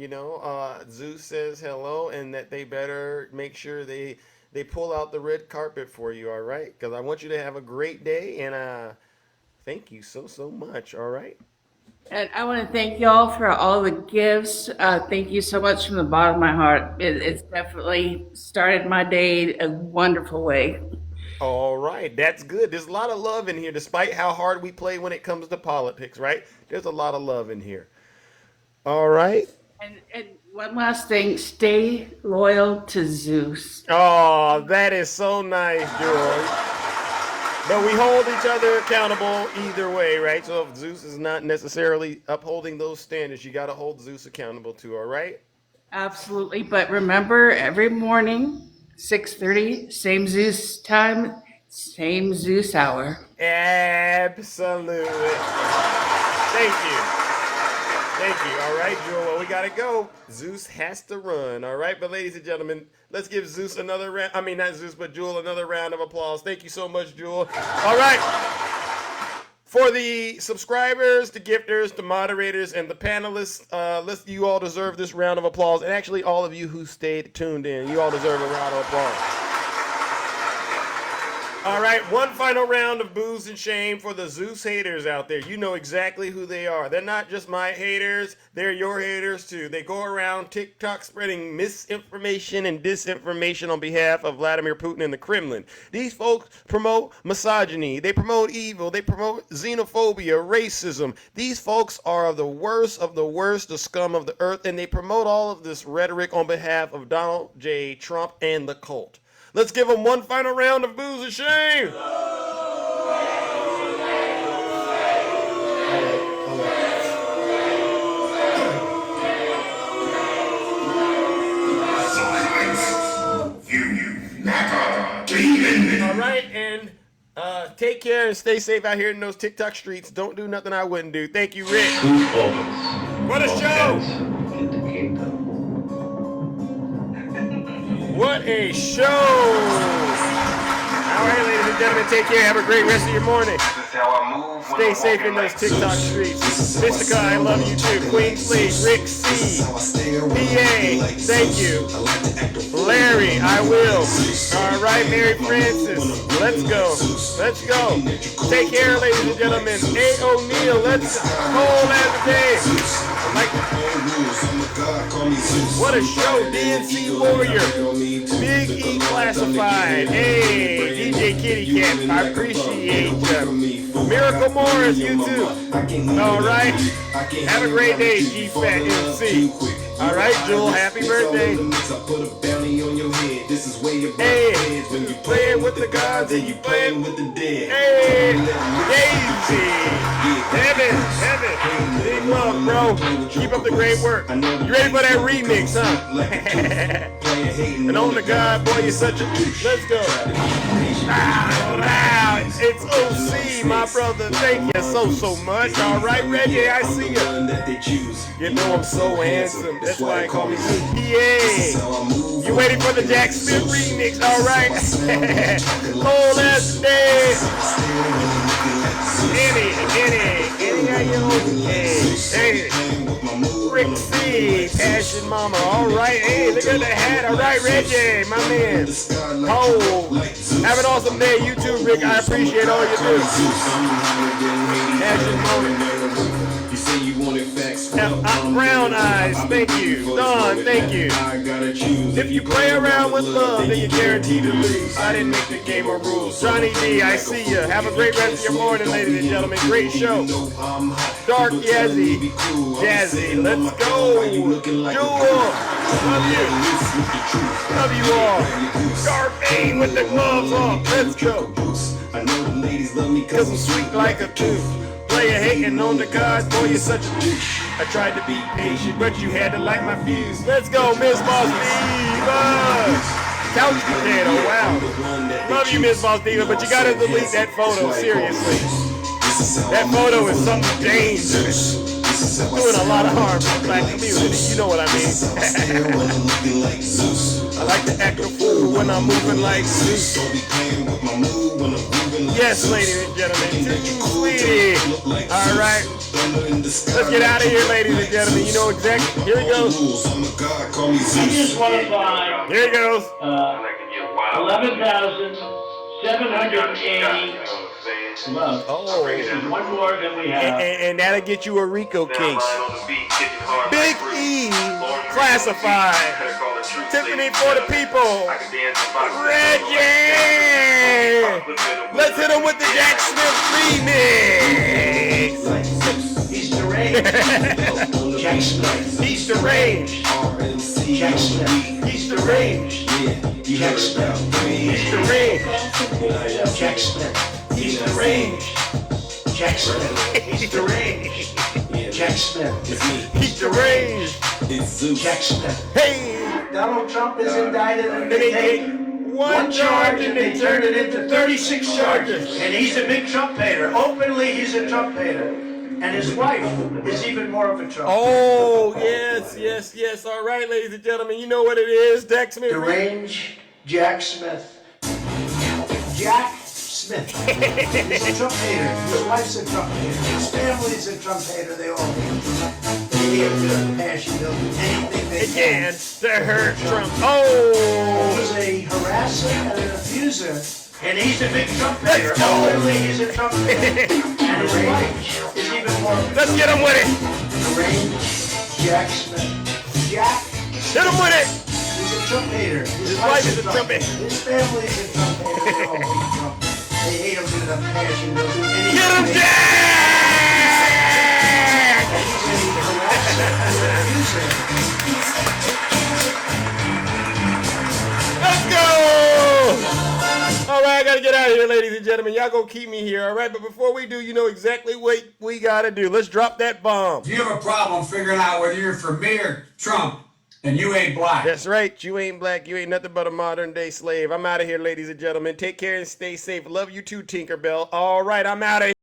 Zeus says hello and that they better make sure they pull out the red carpet for you, all right? Because I want you to have a great day, and thank you so much, all right? And I want to thank y'all for all the gifts. Thank you so much from the bottom of my heart. It's definitely started my day a wonderful way. All right, that's good. There's a lot of love in here, despite how hard we play when it comes to politics, right? There's a lot of love in here. All right. And one last thing, stay loyal to Zeus. Oh, that is so nice, Joy. But we hold each other accountable either way, right? So if Zeus is not necessarily upholding those standards, you got to hold Zeus accountable too, all right? Absolutely, but remember every morning, 6:30, same Zeus time, same Zeus hour. Absolutely. Thank you. Thank you. All right, Jewel. Well, we gotta go. Zeus has to run. All right, but ladies and gentlemen, let's give Zeus another round. I mean, not Zeus, but Jewel another round of applause. Thank you so much, Jewel. All right. For the subscribers, the gifters, the moderators, and the panelists, you all deserve this round of applause. And actually, all of you who stayed tuned in, you all deserve a round of applause. All right, one final round of booze and shame for the Zeus haters out there. You know exactly who they are. They're not just my haters, they're your haters too. They go around TikTok spreading misinformation and disinformation on behalf of Vladimir Putin and the Kremlin. These folks promote misogyny, they promote evil, they promote xenophobia, racism. These folks are the worst, the scum of the earth, and they promote all of this rhetoric on behalf of Donald J. Trump and the cult. Let's give them one final round of booze and shame. All right, and take care and stay safe out here in those TikTok streets. Don't do nothing I wouldn't do. Thank you, Rick. What a show! What a show! All right, ladies and gentlemen, take care. Have a great rest of your morning. Stay safe in those TikTok streets. Mystica, I love you too. Queen Fleet, Rick C, PA, thank you. Larry, I will. All right, Mary Francis, let's go. Let's go. Take care, ladies and gentlemen. A. O'Neill, let's hold as a day. What a show, DNC Warrior, Big E Classified, hey, DJ Kitty Cat, I appreciate you. Miracle Morris, you too. All right, have a great day, G-Fat MC. All right, Jewel, happy birthday. Hey, you playing with the gods and you playing with the dead. Hey, Daisy, Heaven, big love, bro. Keep up the great work. You ready for that remix, huh? And on the God, boy, you're such a... Let's go. Wow, it's OC, my brother. Thank you so much. All right, Reggie, I see you. You know I'm so handsome. That's why I call me PA. You waiting for the Jack Smith remix? All right. Oh, that's dead. Any, how you okay? Hey, Rick C, Passion Mama. All right, hey, look at the hat. All right, Reggie, my man. Oh, have an awesome day. You too, Rick. I appreciate all you do. Passion Mama. Brown Eyes, thank you. Don, thank you. If you play around with love, then you're guaranteed to lose. I didn't make the game of rules. Johnny D, I see you. Have a great rest of your morning, ladies and gentlemen. Great show. Dark Yazzie, let's go. Jewel, love you. Love you all. Scarface with the gloves off. Let's go. Cause I'm sweet like a tooth. Player hating on the gods, boy, you're such a douche. I tried to be patient, but you had to light my fuse. Let's go, Miss Boss Diva. Couch potato, wow. Love you, Miss Boss Diva, but you gotta delete that photo, seriously. That photo is something dangerous. Doing a lot of harm to the black community, you know what I mean. I like to act a fool when I'm moving like Zeus. Yes, ladies and gentlemen, sweetie. All right, let's get out of here, ladies and gentlemen. You know exactly. Here he goes. I just want to buy. Here he goes. 11,780 love. Oh, One more than we have. And that'll get you a RICO case. Big E Classified. Tiffany for the people. Reggie! Let's hit him with the Jack Smith remix. He's deranged. Jack Smith. He's deranged. Jack Smith. He's deranged. Jack Smith. He's deranged. Jack Smith. He's deranged. Jack Smith. He's deranged. Jack Smith. He's deranged. It's Zeus. Jack Smith. Hey! Donald Trump is indicted and they take one charge and they turn it into 36 charges. And he's a big Trump hater. Openly, he's a Trump hater. And his wife is even more of a Trump hater. Oh, yes. All right, ladies and gentlemen, you know what it is. Jack Smith. Deranged Jack Smith. Jack Smith. He's a Trump hater. His wife's a Trump hater. His family's a Trump hater. They all hate Trump. They hate him to the passion. They'll do anything they can to hurt Trump. Oh! He's a harasser and an abuser. And he's a big Trump hater. Openly, he's a Trump hater. And his wife is even more. Let's get him with it. Deranged Jack Smith. Jack. Hit him with it. He's a Trump hater. His wife is a Trump hater. His family is a Trump hater. They all hate Trump. They hate him to the passion. They'll do anything. Get him, Jack! And he's a harasser and an abuser. Let's go! All right, I gotta get out of here, ladies and gentlemen. Y'all gonna keep me here, all right? But before we do, you know exactly what we gotta do. Let's drop that bomb. If you have a problem figuring out whether you're for me or Trump, and you ain't black. That's right. You ain't black. You ain't nothing but a modern day slave. I'm out of here, ladies and gentlemen. Take care and stay safe. Love you too, Tinkerbell. All right, I'm out of here.